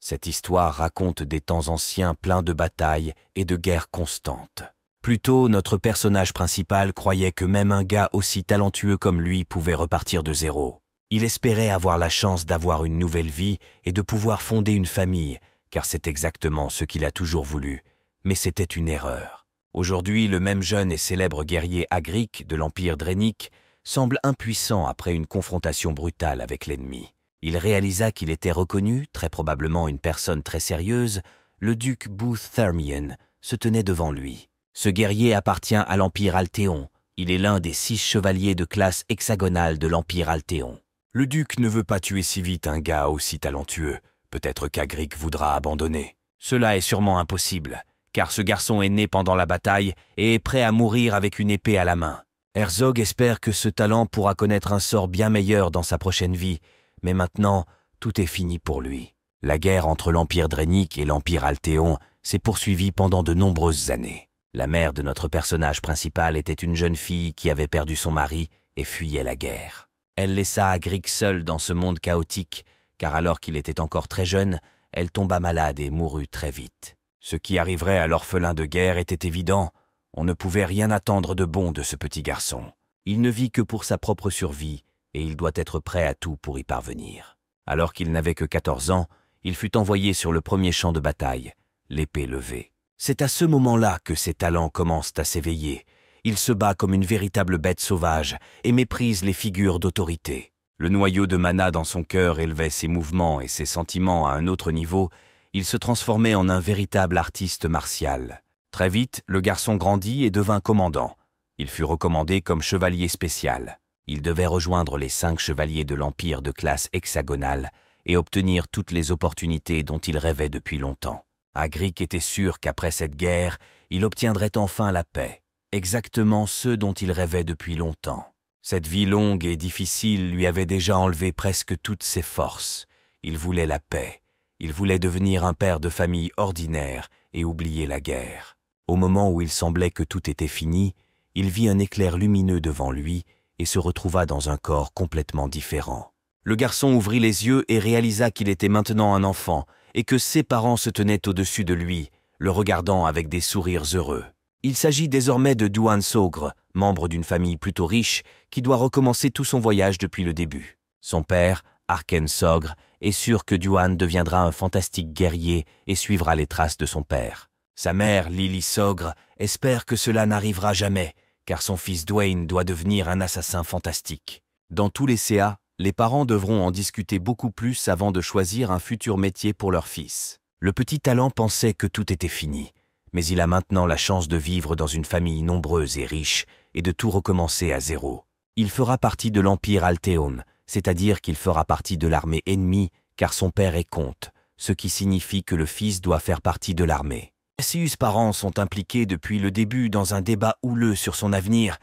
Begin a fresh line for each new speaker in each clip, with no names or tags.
Cette histoire raconte des temps anciens pleins de batailles et de guerres constantes. Plus tôt, notre personnage principal croyait que même un gars aussi talentueux comme lui pouvait repartir de zéro. Il espérait avoir la chance d'avoir une nouvelle vie et de pouvoir fonder une famille, car c'est exactement ce qu'il a toujours voulu. Mais c'était une erreur. Aujourd'hui, le même jeune et célèbre guerrier Agric de l'Empire Drénique semble impuissant après une confrontation brutale avec l'ennemi. Il réalisa qu'il était reconnu, très probablement une personne très sérieuse, le duc Booth Thermion se tenait devant lui. Ce guerrier appartient à l'Empire Altéon. Il est l'un des 6 chevaliers de classe hexagonale de l'Empire Altéon. Le duc ne veut pas tuer si vite un gars aussi talentueux. Peut-être qu'Agric voudra abandonner. Cela est sûrement impossible, car ce garçon est né pendant la bataille et est prêt à mourir avec une épée à la main. Herzog espère que ce talent pourra connaître un sort bien meilleur dans sa prochaine vie, mais maintenant, tout est fini pour lui. La guerre entre l'Empire Drénique et l'Empire Altéon s'est poursuivie pendant de nombreuses années. La mère de notre personnage principal était une jeune fille qui avait perdu son mari et fuyait la guerre. Elle laissa Agric seul dans ce monde chaotique, car alors qu'il était encore très jeune, elle tomba malade et mourut très vite. Ce qui arriverait à l'orphelin de guerre était évident. On ne pouvait rien attendre de bon de ce petit garçon. Il ne vit que pour sa propre survie, et il doit être prêt à tout pour y parvenir. Alors qu'il n'avait que 14 ans, il fut envoyé sur le premier champ de bataille, l'épée levée. C'est à ce moment-là que ses talents commencent à s'éveiller. Il se bat comme une véritable bête sauvage et méprise les figures d'autorité. Le noyau de mana dans son cœur élevait ses mouvements et ses sentiments à un autre niveau. Il se transformait en un véritable artiste martial. Très vite, le garçon grandit et devint commandant. Il fut recommandé comme chevalier spécial. Il devait rejoindre les 5 chevaliers de l'Empire de classe hexagonale et obtenir toutes les opportunités dont il rêvait depuis longtemps. Agric était sûr qu'après cette guerre, il obtiendrait enfin la paix. Exactement ce dont il rêvait depuis longtemps. Cette vie longue et difficile lui avait déjà enlevé presque toutes ses forces. Il voulait la paix. Il voulait devenir un père de famille ordinaire et oublier la guerre. Au moment où il semblait que tout était fini, il vit un éclair lumineux devant lui et se retrouva dans un corps complètement différent. Le garçon ouvrit les yeux et réalisa qu'il était maintenant un enfant et que ses parents se tenaient au-dessus de lui, le regardant avec des sourires heureux. Il s'agit désormais de Duan Sogre, membre d'une famille plutôt riche, qui doit recommencer tout son voyage depuis le début. Son père, Arken Sogre, est sûr que Duan deviendra un fantastique guerrier et suivra les traces de son père. Sa mère, Lily Sogre, espère que cela n'arrivera jamais, car son fils Dwayne doit devenir un assassin fantastique. Dans tous les CA, les parents devront en discuter beaucoup plus avant de choisir un futur métier pour leur fils. Le petit talent pensait que tout était fini. Mais il a maintenant la chance de vivre dans une famille nombreuse et riche et de tout recommencer à zéro. Il fera partie de l'Empire Altéon, c'est-à-dire qu'il fera partie de l'armée ennemie car son père est comte, ce qui signifie que le fils doit faire partie de l'armée. Ses parents sont impliqués depuis le début dans un débat houleux sur son avenir,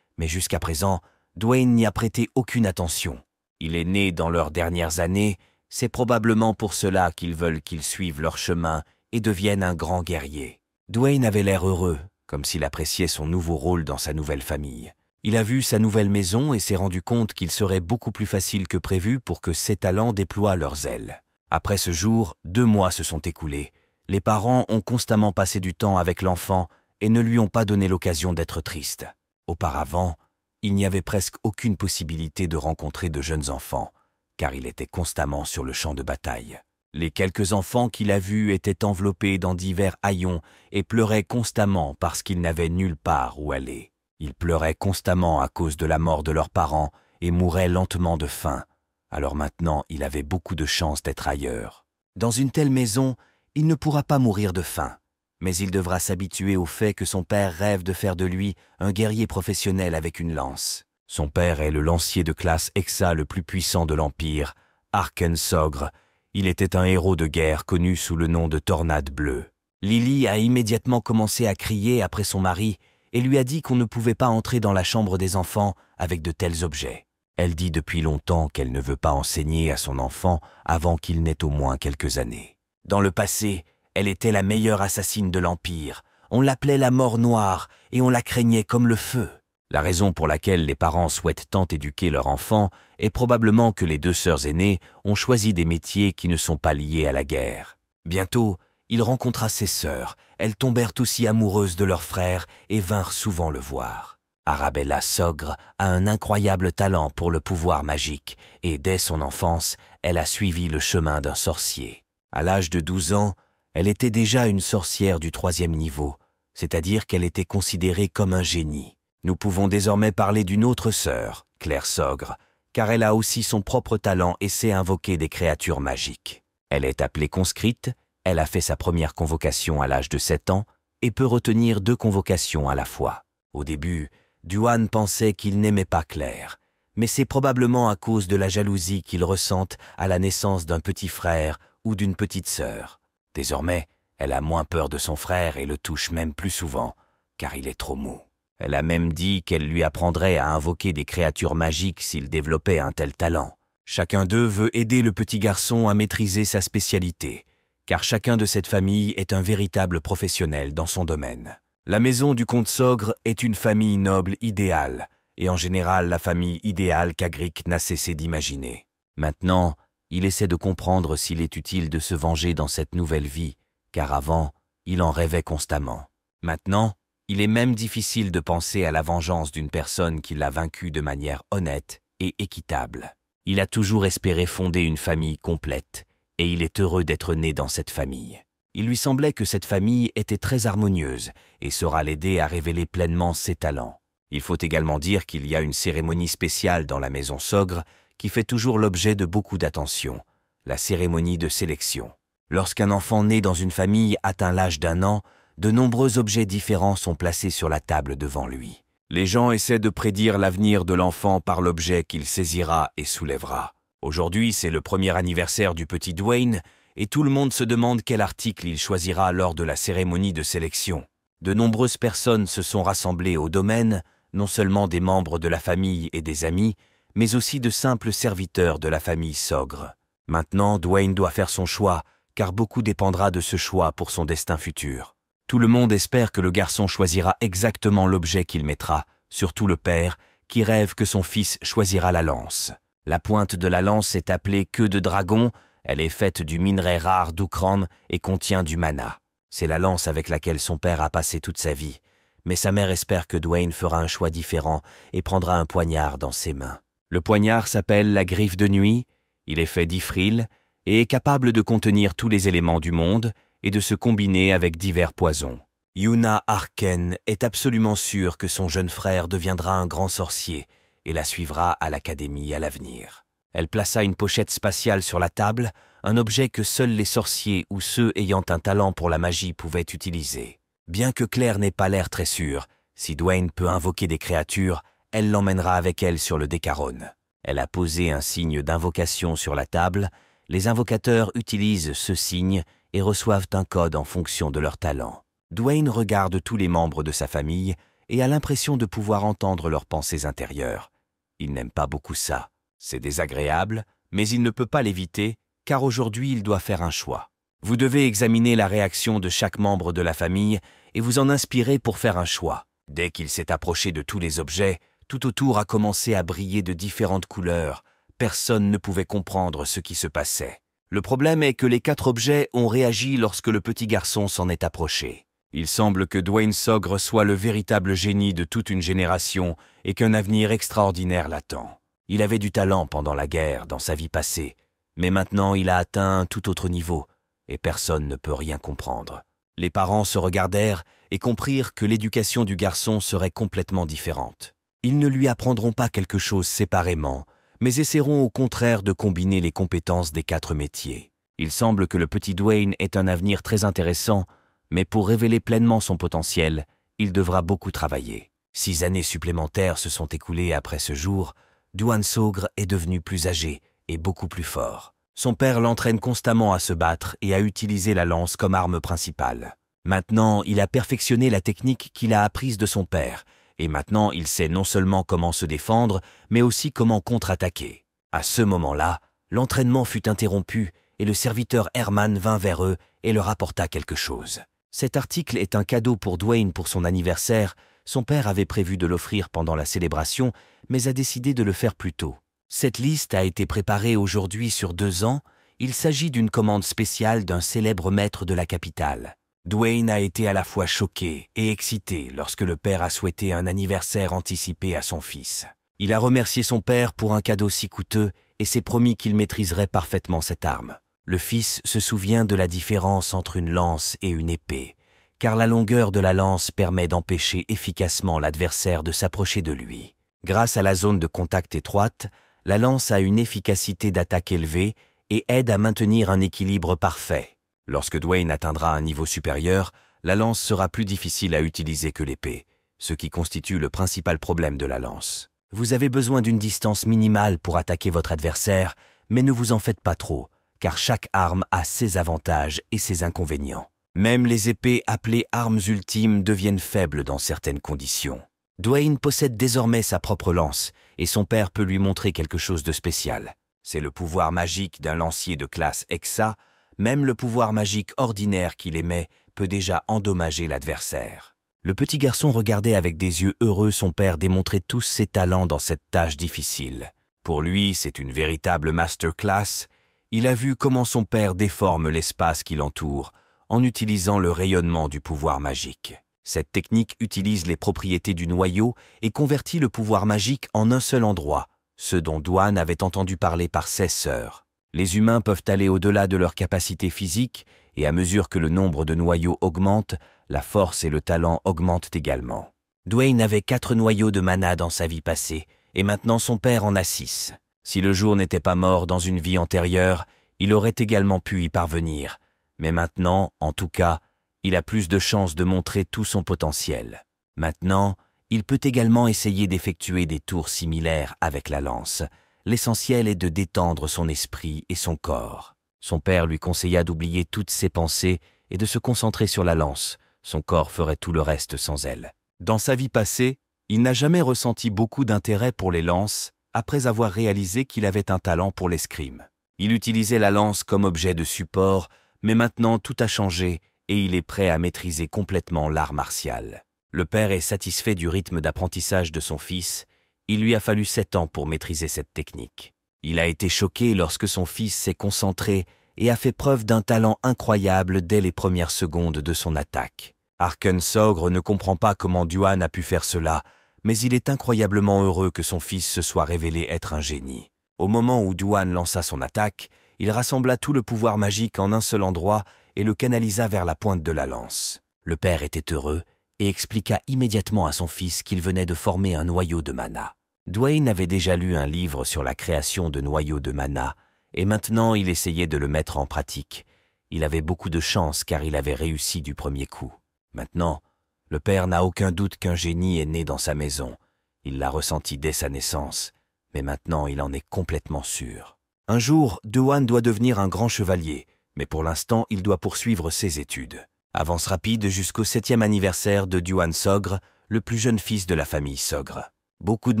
mais jusqu'à présent, Dwayne n'y a prêté aucune attention. Il est né dans leurs dernières années, c'est probablement pour cela qu'ils veulent qu'il suive leur chemin et devienne un grand guerrier. Dwayne avait l'air heureux, comme s'il appréciait son nouveau rôle dans sa nouvelle famille. Il a vu sa nouvelle maison et s'est rendu compte qu'il serait beaucoup plus facile que prévu pour que ses talents déploient leurs ailes. Après ce jour, 2 mois se sont écoulés. Les parents ont constamment passé du temps avec l'enfant et ne lui ont pas donné l'occasion d'être triste. Auparavant, il n'y avait presque aucune possibilité de rencontrer de jeunes enfants, car il était constamment sur le champ de bataille. Les quelques enfants qu'il a vus étaient enveloppés dans divers haillons et pleuraient constamment parce qu'ils n'avaient nulle part où aller. Ils pleuraient constamment à cause de la mort de leurs parents et mouraient lentement de faim. Alors maintenant, il avait beaucoup de chance d'être ailleurs. Dans une telle maison, il ne pourra pas mourir de faim. Mais il devra s'habituer au fait que son père rêve de faire de lui un guerrier professionnel avec une lance. Son père est le lancier de classe Hexa le plus puissant de l'Empire, Arken Sogre. Il était un héros de guerre connu sous le nom de Tornade Bleue. Lily a immédiatement commencé à crier après son mari et lui a dit qu'on ne pouvait pas entrer dans la chambre des enfants avec de tels objets. Elle dit depuis longtemps qu'elle ne veut pas enseigner à son enfant avant qu'il n'ait au moins quelques années. Dans le passé, elle était la meilleure assassine de l'Empire. On l'appelait la mort noire et on la craignait comme le feu. La raison pour laquelle les parents souhaitent tant éduquer leur enfant est probablement que les 2 sœurs aînées ont choisi des métiers qui ne sont pas liés à la guerre. Bientôt, il rencontra ses sœurs. Elles tombèrent aussi amoureuses de leur frère et vinrent souvent le voir. Arabella Sogre a un incroyable talent pour le pouvoir magique et dès son enfance, elle a suivi le chemin d'un sorcier. À l'âge de 12 ans, elle était déjà une sorcière du 3e niveau, c'est-à-dire qu'elle était considérée comme un génie. Nous pouvons désormais parler d'une autre sœur, Claire Sogre, car elle a aussi son propre talent et sait invoquer des créatures magiques. Elle est appelée conscrite, elle a fait sa première convocation à l'âge de 7 ans et peut retenir 2 convocations à la fois. Au début, Duan pensait qu'il n'aimait pas Claire, mais c'est probablement à cause de la jalousie qu'il ressente à la naissance d'un petit frère ou d'une petite sœur. Désormais, elle a moins peur de son frère et le touche même plus souvent, car il est trop mou. Elle a même dit qu'elle lui apprendrait à invoquer des créatures magiques s'il développait un tel talent. Chacun d'eux veut aider le petit garçon à maîtriser sa spécialité, car chacun de cette famille est un véritable professionnel dans son domaine. La maison du comte Sogre est une famille noble idéale, et en général la famille idéale qu'Agric n'a cessé d'imaginer. Maintenant, il essaie de comprendre s'il est utile de se venger dans cette nouvelle vie, car avant, il en rêvait constamment. Maintenant, il est même difficile de penser à la vengeance d'une personne qui l'a vaincu de manière honnête et équitable. Il a toujours espéré fonder une famille complète, et il est heureux d'être né dans cette famille. Il lui semblait que cette famille était très harmonieuse et saura l'aider à révéler pleinement ses talents. Il faut également dire qu'il y a une cérémonie spéciale dans la maison Sogre qui fait toujours l'objet de beaucoup d'attention, la cérémonie de sélection. Lorsqu'un enfant né dans une famille atteint l'âge d'1 an, de nombreux objets différents sont placés sur la table devant lui. Les gens essaient de prédire l'avenir de l'enfant par l'objet qu'il saisira et soulèvera. Aujourd'hui, c'est le premier anniversaire du petit Dwayne, et tout le monde se demande quel article il choisira lors de la cérémonie de sélection. De nombreuses personnes se sont rassemblées au domaine, non seulement des membres de la famille et des amis, mais aussi de simples serviteurs de la famille Sogre. Maintenant, Dwayne doit faire son choix, car beaucoup dépendra de ce choix pour son destin futur. Tout le monde espère que le garçon choisira exactement l'objet qu'il mettra, surtout le père, qui rêve que son fils choisira la lance. La pointe de la lance est appelée queue de dragon. Elle est faite du minerai rare d'Oukran et contient du mana. C'est la lance avec laquelle son père a passé toute sa vie. Mais sa mère espère que Dwayne fera un choix différent et prendra un poignard dans ses mains. Le poignard s'appelle la griffe de nuit, il est fait d'ifril et est capable de contenir tous les éléments du monde et de se combiner avec divers poisons. Yuna Arken est absolument sûre que son jeune frère deviendra un grand sorcier et la suivra à l'académie à l'avenir. Elle plaça une pochette spatiale sur la table, un objet que seuls les sorciers ou ceux ayant un talent pour la magie pouvaient utiliser. Bien que Claire n'ait pas l'air très sûre, si Dwayne peut invoquer des créatures, elle l'emmènera avec elle sur le Décarone. Elle a posé un signe d'invocation sur la table. Les invocateurs utilisent ce signe et reçoivent un code en fonction de leur talent. Dwayne regarde tous les membres de sa famille et a l'impression de pouvoir entendre leurs pensées intérieures. Il n'aime pas beaucoup ça. C'est désagréable, mais il ne peut pas l'éviter, car aujourd'hui il doit faire un choix. Vous devez examiner la réaction de chaque membre de la famille et vous en inspirer pour faire un choix. Dès qu'il s'est approché de tous les objets, tout autour a commencé à briller de différentes couleurs. Personne ne pouvait comprendre ce qui se passait. Le problème est que les 4 objets ont réagi lorsque le petit garçon s'en est approché. Il semble que Dwayne Sogre soit le véritable génie de toute une génération et qu'un avenir extraordinaire l'attend. Il avait du talent pendant la guerre, dans sa vie passée, mais maintenant il a atteint un tout autre niveau, et personne ne peut rien comprendre. Les parents se regardèrent et comprirent que l'éducation du garçon serait complètement différente. Ils ne lui apprendront pas quelque chose séparément, mais essaieront au contraire de combiner les compétences des 4 métiers. Il semble que le petit Dwayne ait un avenir très intéressant, mais pour révéler pleinement son potentiel, il devra beaucoup travailler. 6 années supplémentaires se sont écoulées après ce jour. Dwayne Sogre est devenu plus âgé et beaucoup plus fort. Son père l'entraîne constamment à se battre et à utiliser la lance comme arme principale. Maintenant, il a perfectionné la technique qu'il a apprise de son père, et maintenant il sait non seulement comment se défendre, mais aussi comment contre-attaquer. À ce moment-là, l'entraînement fut interrompu et le serviteur Herman vint vers eux et leur apporta quelque chose. Cet article est un cadeau pour Dwayne pour son anniversaire. Son père avait prévu de l'offrir pendant la célébration, mais a décidé de le faire plus tôt. Cette liste a été préparée aujourd'hui sur 2 ans. Il s'agit d'une commande spéciale d'un célèbre maître de la capitale. Dwayne a été à la fois choqué et excité lorsque le père a souhaité un anniversaire anticipé à son fils. Il a remercié son père pour un cadeau si coûteux et s'est promis qu'il maîtriserait parfaitement cette arme. Le fils se souvient de la différence entre une lance et une épée, car la longueur de la lance permet d'empêcher efficacement l'adversaire de s'approcher de lui. Grâce à la zone de contact étroite, la lance a une efficacité d'attaque élevée et aide à maintenir un équilibre parfait. Lorsque Dwayne atteindra un niveau supérieur, la lance sera plus difficile à utiliser que l'épée, ce qui constitue le principal problème de la lance. Vous avez besoin d'une distance minimale pour attaquer votre adversaire, mais ne vous en faites pas trop, car chaque arme a ses avantages et ses inconvénients. Même les épées appelées armes ultimes deviennent faibles dans certaines conditions. Dwayne possède désormais sa propre lance, et son père peut lui montrer quelque chose de spécial. C'est le pouvoir magique d'un lancier de classe Hexa. Même le pouvoir magique ordinaire qu'il émet peut déjà endommager l'adversaire. Le petit garçon regardait avec des yeux heureux son père démontrer tous ses talents dans cette tâche difficile. Pour lui, c'est une véritable masterclass. Il a vu comment son père déforme l'espace qui l'entoure en utilisant le rayonnement du pouvoir magique. Cette technique utilise les propriétés du noyau et convertit le pouvoir magique en un seul endroit, ce dont Dwayne avait entendu parler par ses sœurs. Les humains peuvent aller au-delà de leur capacité physique et à mesure que le nombre de noyaux augmente, la force et le talent augmentent également. Dwayne avait 4 noyaux de mana dans sa vie passée et maintenant son père en a 6. Si le jour n'était pas mort dans une vie antérieure, il aurait également pu y parvenir. Mais maintenant, en tout cas, il a plus de chances de montrer tout son potentiel. Maintenant, il peut également essayer d'effectuer des tours similaires avec la lance. L'essentiel est de détendre son esprit et son corps. Son père lui conseilla d'oublier toutes ses pensées et de se concentrer sur la lance. Son corps ferait tout le reste sans elle. Dans sa vie passée, il n'a jamais ressenti beaucoup d'intérêt pour les lances après avoir réalisé qu'il avait un talent pour l'escrime. Il utilisait la lance comme objet de support, mais maintenant tout a changé et il est prêt à maîtriser complètement l'art martial. Le père est satisfait du rythme d'apprentissage de son fils. Il lui a fallu 7 ans pour maîtriser cette technique. Il a été choqué lorsque son fils s'est concentré et a fait preuve d'un talent incroyable dès les premières secondes de son attaque. Arkensogre ne comprend pas comment Dwayne a pu faire cela, mais il est incroyablement heureux que son fils se soit révélé être un génie. Au moment où Dwayne lança son attaque, il rassembla tout le pouvoir magique en un seul endroit et le canalisa vers la pointe de la lance. Le père était heureux et expliqua immédiatement à son fils qu'il venait de former un noyau de mana. Dwayne avait déjà lu un livre sur la création de noyaux de mana, et maintenant il essayait de le mettre en pratique. Il avait beaucoup de chance car il avait réussi du premier coup. Maintenant, le père n'a aucun doute qu'un génie est né dans sa maison. Il l'a ressenti dès sa naissance, mais maintenant il en est complètement sûr. Un jour, Dwayne doit devenir un grand chevalier, mais pour l'instant il doit poursuivre ses études. Avance rapide jusqu'au 7e anniversaire de Dwayne Sogre, le plus jeune fils de la famille Sogre. Beaucoup de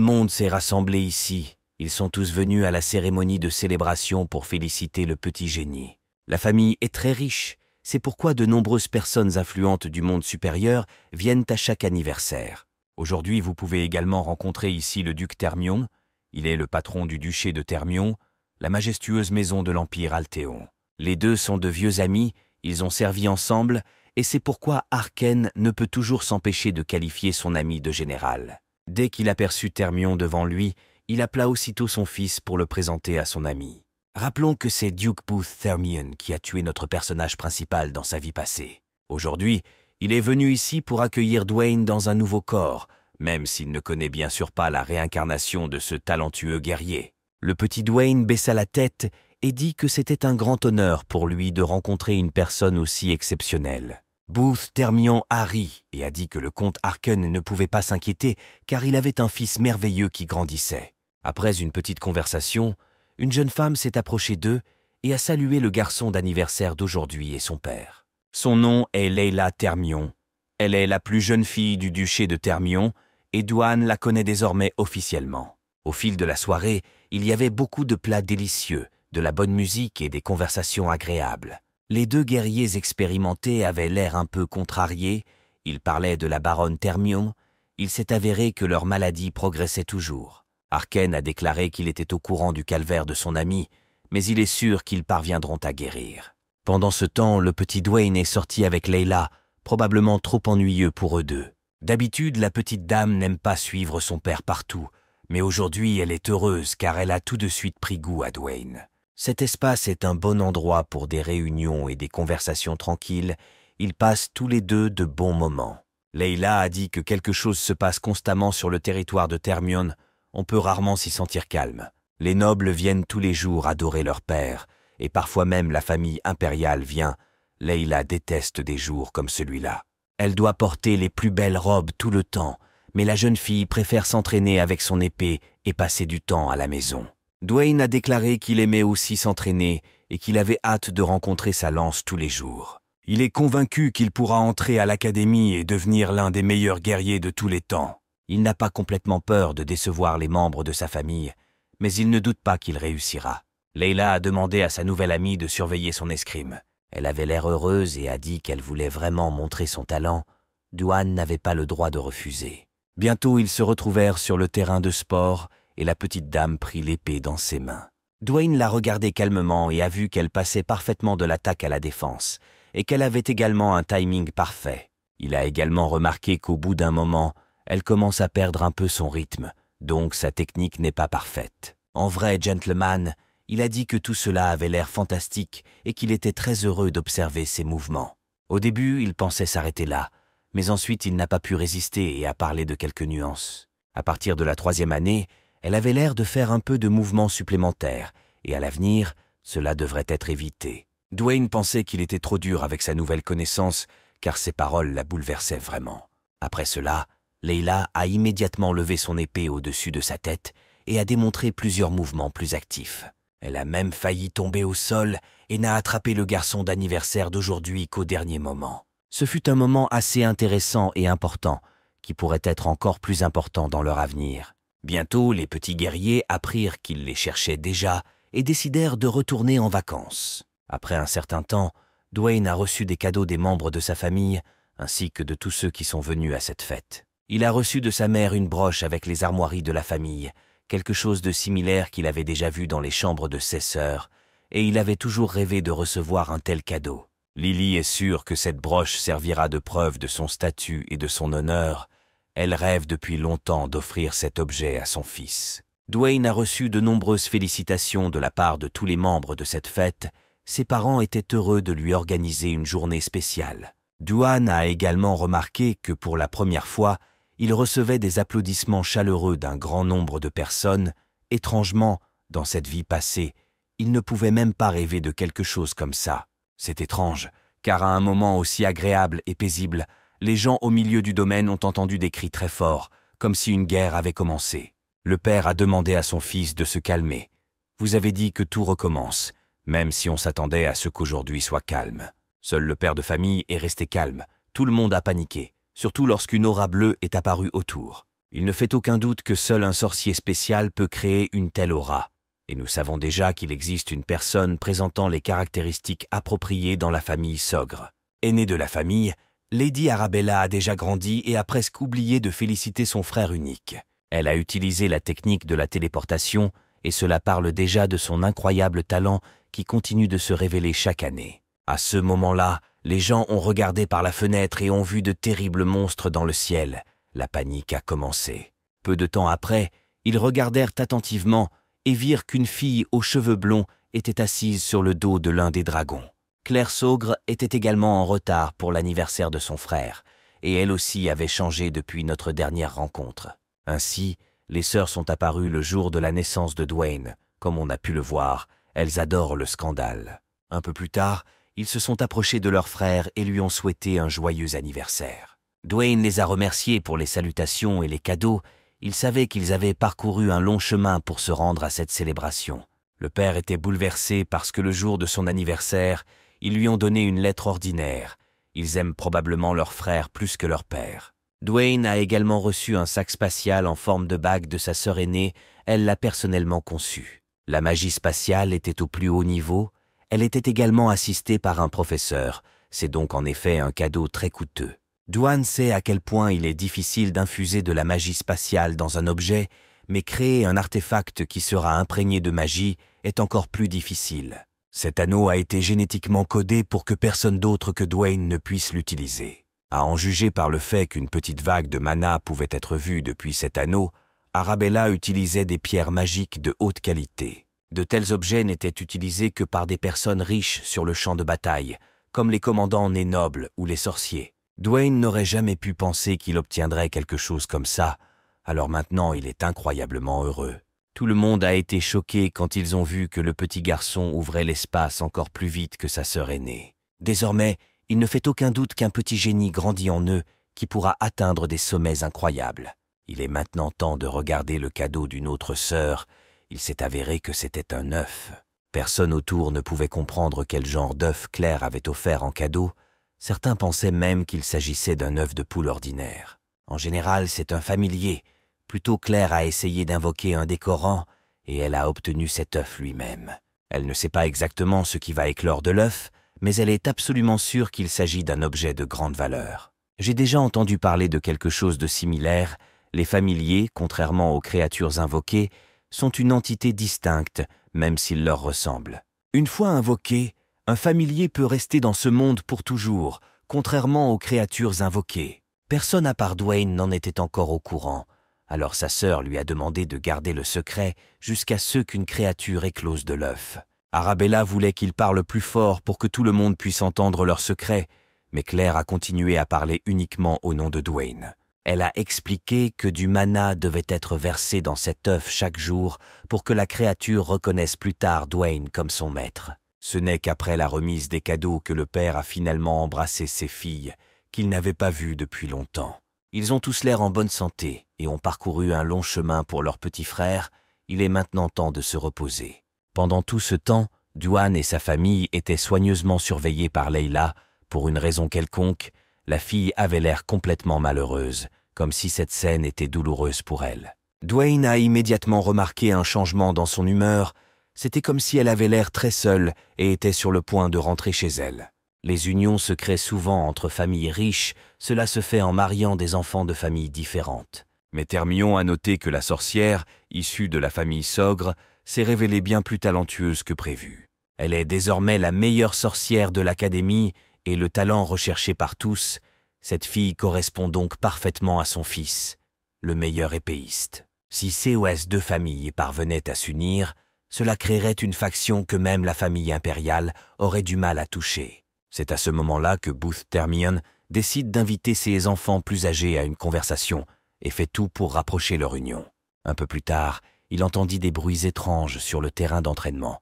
monde s'est rassemblé ici. Ils sont tous venus à la cérémonie de célébration pour féliciter le petit génie. La famille est très riche, c'est pourquoi de nombreuses personnes influentes du monde supérieur viennent à chaque anniversaire. Aujourd'hui, vous pouvez également rencontrer ici le duc Thermion. Il est le patron du duché de Thermion, la majestueuse maison de l'Empire Althéon. Les deux sont de vieux amis, ils ont servi ensemble, et c'est pourquoi Arken ne peut toujours s'empêcher de qualifier son ami de général. Dès qu'il aperçut Thermion devant lui, il appela aussitôt son fils pour le présenter à son ami. Rappelons que c'est Duke Booth Thermion qui a tué notre personnage principal dans sa vie passée. Aujourd'hui, il est venu ici pour accueillir Dwayne dans un nouveau corps, même s'il ne connaît bien sûr pas la réincarnation de ce talentueux guerrier. Le petit Dwayne baissa la tête et dit que c'était un grand honneur pour lui de rencontrer une personne aussi exceptionnelle. Booth Thermion a ri et a dit que le comte Arken ne pouvait pas s'inquiéter car il avait un fils merveilleux qui grandissait. Après une petite conversation, une jeune femme s'est approchée d'eux et a salué le garçon d'anniversaire d'aujourd'hui et son père. Son nom est Leila Thermion. Elle est la plus jeune fille du duché de Thermion et Dwayne la connaît désormais officiellement. Au fil de la soirée, il y avait beaucoup de plats délicieux, de la bonne musique et des conversations agréables. Les deux guerriers expérimentés avaient l'air un peu contrariés, ils parlaient de la baronne Thermion, il s'est avéré que leur maladie progressait toujours. Arken a déclaré qu'il était au courant du calvaire de son ami, mais il est sûr qu'ils parviendront à guérir. Pendant ce temps, le petit Dwayne est sorti avec Leila, probablement trop ennuyeux pour eux deux. D'habitude, la petite dame n'aime pas suivre son père partout, mais aujourd'hui elle est heureuse car elle a tout de suite pris goût à Dwayne. Cet espace est un bon endroit pour des réunions et des conversations tranquilles. Ils passent tous les deux de bons moments. Leila a dit que quelque chose se passe constamment sur le territoire de Termion. On peut rarement s'y sentir calme. Les nobles viennent tous les jours adorer leur père, et parfois même la famille impériale vient. Leila déteste des jours comme celui-là. Elle doit porter les plus belles robes tout le temps, mais la jeune fille préfère s'entraîner avec son épée et passer du temps à la maison. Dwayne a déclaré qu'il aimait aussi s'entraîner et qu'il avait hâte de rencontrer sa lance tous les jours. Il est convaincu qu'il pourra entrer à l'académie et devenir l'un des meilleurs guerriers de tous les temps. Il n'a pas complètement peur de décevoir les membres de sa famille, mais il ne doute pas qu'il réussira. Leila a demandé à sa nouvelle amie de surveiller son escrime. Elle avait l'air heureuse et a dit qu'elle voulait vraiment montrer son talent. Dwayne n'avait pas le droit de refuser. Bientôt, ils se retrouvèrent sur le terrain de sport et la petite dame prit l'épée dans ses mains. Dwayne la regardait calmement et a vu qu'elle passait parfaitement de l'attaque à la défense et qu'elle avait également un timing parfait. Il a également remarqué qu'au bout d'un moment, elle commence à perdre un peu son rythme, donc sa technique n'est pas parfaite. En vrai gentleman, il a dit que tout cela avait l'air fantastique et qu'il était très heureux d'observer ses mouvements. Au début, il pensait s'arrêter là, mais ensuite il n'a pas pu résister et a parlé de quelques nuances. À partir de la 3e année, elle avait l'air de faire un peu de mouvements supplémentaires, et à l'avenir, cela devrait être évité. Dwayne pensait qu'il était trop dur avec sa nouvelle connaissance, car ses paroles la bouleversaient vraiment. Après cela, Leila a immédiatement levé son épée au-dessus de sa tête et a démontré plusieurs mouvements plus actifs. Elle a même failli tomber au sol et n'a attrapé le garçon d'anniversaire d'aujourd'hui qu'au dernier moment. Ce fut un moment assez intéressant et important, qui pourrait être encore plus important dans leur avenir. Bientôt, les petits guerriers apprirent qu'ils les cherchaient déjà et décidèrent de retourner en vacances. Après un certain temps, Dwayne a reçu des cadeaux des membres de sa famille, ainsi que de tous ceux qui sont venus à cette fête. Il a reçu de sa mère une broche avec les armoiries de la famille, quelque chose de similaire qu'il avait déjà vu dans les chambres de ses sœurs, et il avait toujours rêvé de recevoir un tel cadeau. Lily est sûre que cette broche servira de preuve de son statut et de son honneur. Elle rêve depuis longtemps d'offrir cet objet à son fils. Dwayne a reçu de nombreuses félicitations de la part de tous les membres de cette fête. Ses parents étaient heureux de lui organiser une journée spéciale. Dwayne a également remarqué que pour la première fois, il recevait des applaudissements chaleureux d'un grand nombre de personnes. Étrangement, dans cette vie passée, il ne pouvait même pas rêver de quelque chose comme ça. C'est étrange, car à un moment aussi agréable et paisible, les gens au milieu du domaine ont entendu des cris très forts, comme si une guerre avait commencé. Le père a demandé à son fils de se calmer. « Vous avez dit que tout recommence, même si on s'attendait à ce qu'aujourd'hui soit calme. » Seul le père de famille est resté calme. Tout le monde a paniqué, surtout lorsqu'une aura bleue est apparue autour. Il ne fait aucun doute que seul un sorcier spécial peut créer une telle aura. Et nous savons déjà qu'il existe une personne présentant les caractéristiques appropriées dans la famille Sogre. Aînée de la famille, Lady Arabella a déjà grandi et a presque oublié de féliciter son frère unique. Elle a utilisé la technique de la téléportation et cela parle déjà de son incroyable talent qui continue de se révéler chaque année. À ce moment-là, les gens ont regardé par la fenêtre et ont vu de terribles monstres dans le ciel. La panique a commencé. Peu de temps après, ils regardèrent attentivement et virent qu'une fille aux cheveux blonds était assise sur le dos de l'un des dragons. Claire Saugre était également en retard pour l'anniversaire de son frère, et elle aussi avait changé depuis notre dernière rencontre. Ainsi, les sœurs sont apparues le jour de la naissance de Dwayne. Comme on a pu le voir, elles adorent le scandale. Un peu plus tard, ils se sont approchés de leur frère et lui ont souhaité un joyeux anniversaire. Dwayne les a remerciés pour les salutations et les cadeaux. Il savait qu'ils avaient parcouru un long chemin pour se rendre à cette célébration. Le père était bouleversé parce que le jour de son anniversaire, ils lui ont donné une lettre ordinaire. Ils aiment probablement leur frère plus que leur père. Dwayne a également reçu un sac spatial en forme de bague de sa sœur aînée. Elle l'a personnellement conçu. La magie spatiale était au plus haut niveau. Elle était également assistée par un professeur. C'est donc en effet un cadeau très coûteux. Dwayne sait à quel point il est difficile d'infuser de la magie spatiale dans un objet, mais créer un artefact qui sera imprégné de magie est encore plus difficile. Cet anneau a été génétiquement codé pour que personne d'autre que Dwayne ne puisse l'utiliser. À en juger par le fait qu'une petite vague de mana pouvait être vue depuis cet anneau, Arabella utilisait des pierres magiques de haute qualité. De tels objets n'étaient utilisés que par des personnes riches sur le champ de bataille, comme les commandants nés nobles ou les sorciers. Dwayne n'aurait jamais pu penser qu'il obtiendrait quelque chose comme ça, alors maintenant il est incroyablement heureux. Tout le monde a été choqué quand ils ont vu que le petit garçon ouvrait l'espace encore plus vite que sa sœur aînée. Désormais, il ne fait aucun doute qu'un petit génie grandit en eux qui pourra atteindre des sommets incroyables. Il est maintenant temps de regarder le cadeau d'une autre sœur. Il s'est avéré que c'était un œuf. Personne autour ne pouvait comprendre quel genre d'œuf Claire avait offert en cadeau. Certains pensaient même qu'il s'agissait d'un œuf de poule ordinaire. En général, c'est un familier. Plutôt Claire a essayé d'invoquer un décorant et elle a obtenu cet œuf lui-même. Elle ne sait pas exactement ce qui va éclore de l'œuf, mais elle est absolument sûre qu'il s'agit d'un objet de grande valeur. J'ai déjà entendu parler de quelque chose de similaire. Les familiers, contrairement aux créatures invoquées, sont une entité distincte, même s'ils leur ressemblent. Une fois invoqué, un familier peut rester dans ce monde pour toujours, contrairement aux créatures invoquées. Personne à part Dwayne n'en était encore au courant, alors sa sœur lui a demandé de garder le secret jusqu'à ce qu'une créature éclose de l'œuf. Arabella voulait qu'il parle plus fort pour que tout le monde puisse entendre leur secret, mais Claire a continué à parler uniquement au nom de Dwayne. Elle a expliqué que du mana devait être versé dans cet œuf chaque jour pour que la créature reconnaisse plus tard Dwayne comme son maître. Ce n'est qu'après la remise des cadeaux que le père a finalement embrassé ses filles, qu'il n'avait pas vues depuis longtemps. Ils ont tous l'air en bonne santé et ont parcouru un long chemin pour leur petit frère. Il est maintenant temps de se reposer. Pendant tout ce temps, Duane et sa famille étaient soigneusement surveillés par Leila. Pour une raison quelconque, la fille avait l'air complètement malheureuse, comme si cette scène était douloureuse pour elle. Dwayne a immédiatement remarqué un changement dans son humeur. C'était comme si elle avait l'air très seule et était sur le point de rentrer chez elle. Les unions se créent souvent entre familles riches, cela se fait en mariant des enfants de familles différentes. Mais Termion a noté que la sorcière, issue de la famille Sogre, s'est révélée bien plus talentueuse que prévu. Elle est désormais la meilleure sorcière de l'académie et le talent recherché par tous. Cette fille correspond donc parfaitement à son fils, le meilleur épéiste. Si ces deux familles parvenaient à s'unir, cela créerait une faction que même la famille impériale aurait du mal à toucher. C'est à ce moment-là que Booth Termion décide d'inviter ses enfants plus âgés à une conversation et fait tout pour rapprocher leur union. Un peu plus tard, il entendit des bruits étranges sur le terrain d'entraînement.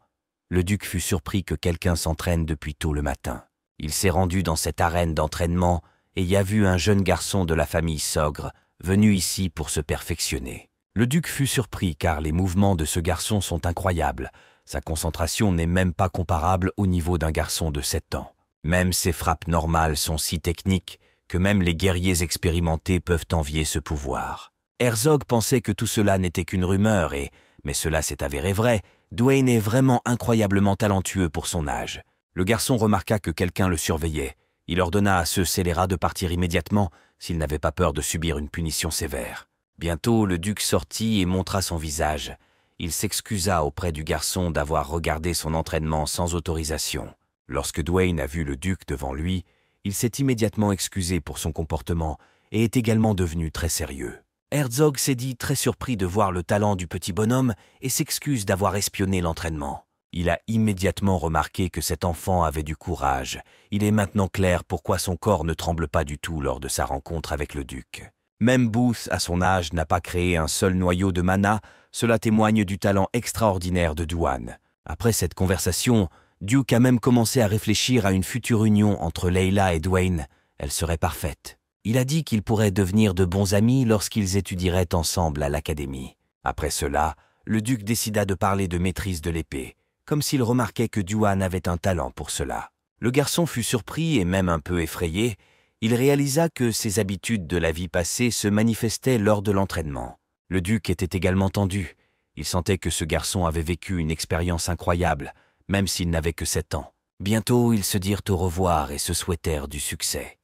Le duc fut surpris que quelqu'un s'entraîne depuis tôt le matin. Il s'est rendu dans cette arène d'entraînement et y a vu un jeune garçon de la famille Sogre venu ici pour se perfectionner. Le duc fut surpris car les mouvements de ce garçon sont incroyables. Sa concentration n'est même pas comparable au niveau d'un garçon de 7 ans. Même ses frappes normales sont si techniques que même les guerriers expérimentés peuvent envier ce pouvoir. Herzog pensait que tout cela n'était qu'une rumeur mais cela s'est avéré vrai. Dwayne est vraiment incroyablement talentueux pour son âge. Le garçon remarqua que quelqu'un le surveillait. Il ordonna à ce scélérat de partir immédiatement s'il n'avait pas peur de subir une punition sévère. Bientôt, le duc sortit et montra son visage. Il s'excusa auprès du garçon d'avoir regardé son entraînement sans autorisation. Lorsque Dwayne a vu le duc devant lui, il s'est immédiatement excusé pour son comportement et est également devenu très sérieux. Herzog s'est dit très surpris de voir le talent du petit bonhomme et s'excuse d'avoir espionné l'entraînement. Il a immédiatement remarqué que cet enfant avait du courage. Il est maintenant clair pourquoi son corps ne tremble pas du tout lors de sa rencontre avec le duc. Même Booth, à son âge, n'a pas créé un seul noyau de mana. Cela témoigne du talent extraordinaire de Duane. Après cette conversation, Duke a même commencé à réfléchir à une future union entre Leila et Dwayne. Elle serait parfaite. Il a dit qu'ils pourraient devenir de bons amis lorsqu'ils étudieraient ensemble à l'académie. Après cela, le duc décida de parler de maîtrise de l'épée, comme s'il remarquait que Duane avait un talent pour cela. Le garçon fut surpris et même un peu effrayé. Il réalisa que ses habitudes de la vie passée se manifestaient lors de l'entraînement. Le duc était également tendu. Il sentait que ce garçon avait vécu une expérience incroyable, même s'il n'avait que 7 ans. Bientôt, ils se dirent au revoir et se souhaitèrent du succès.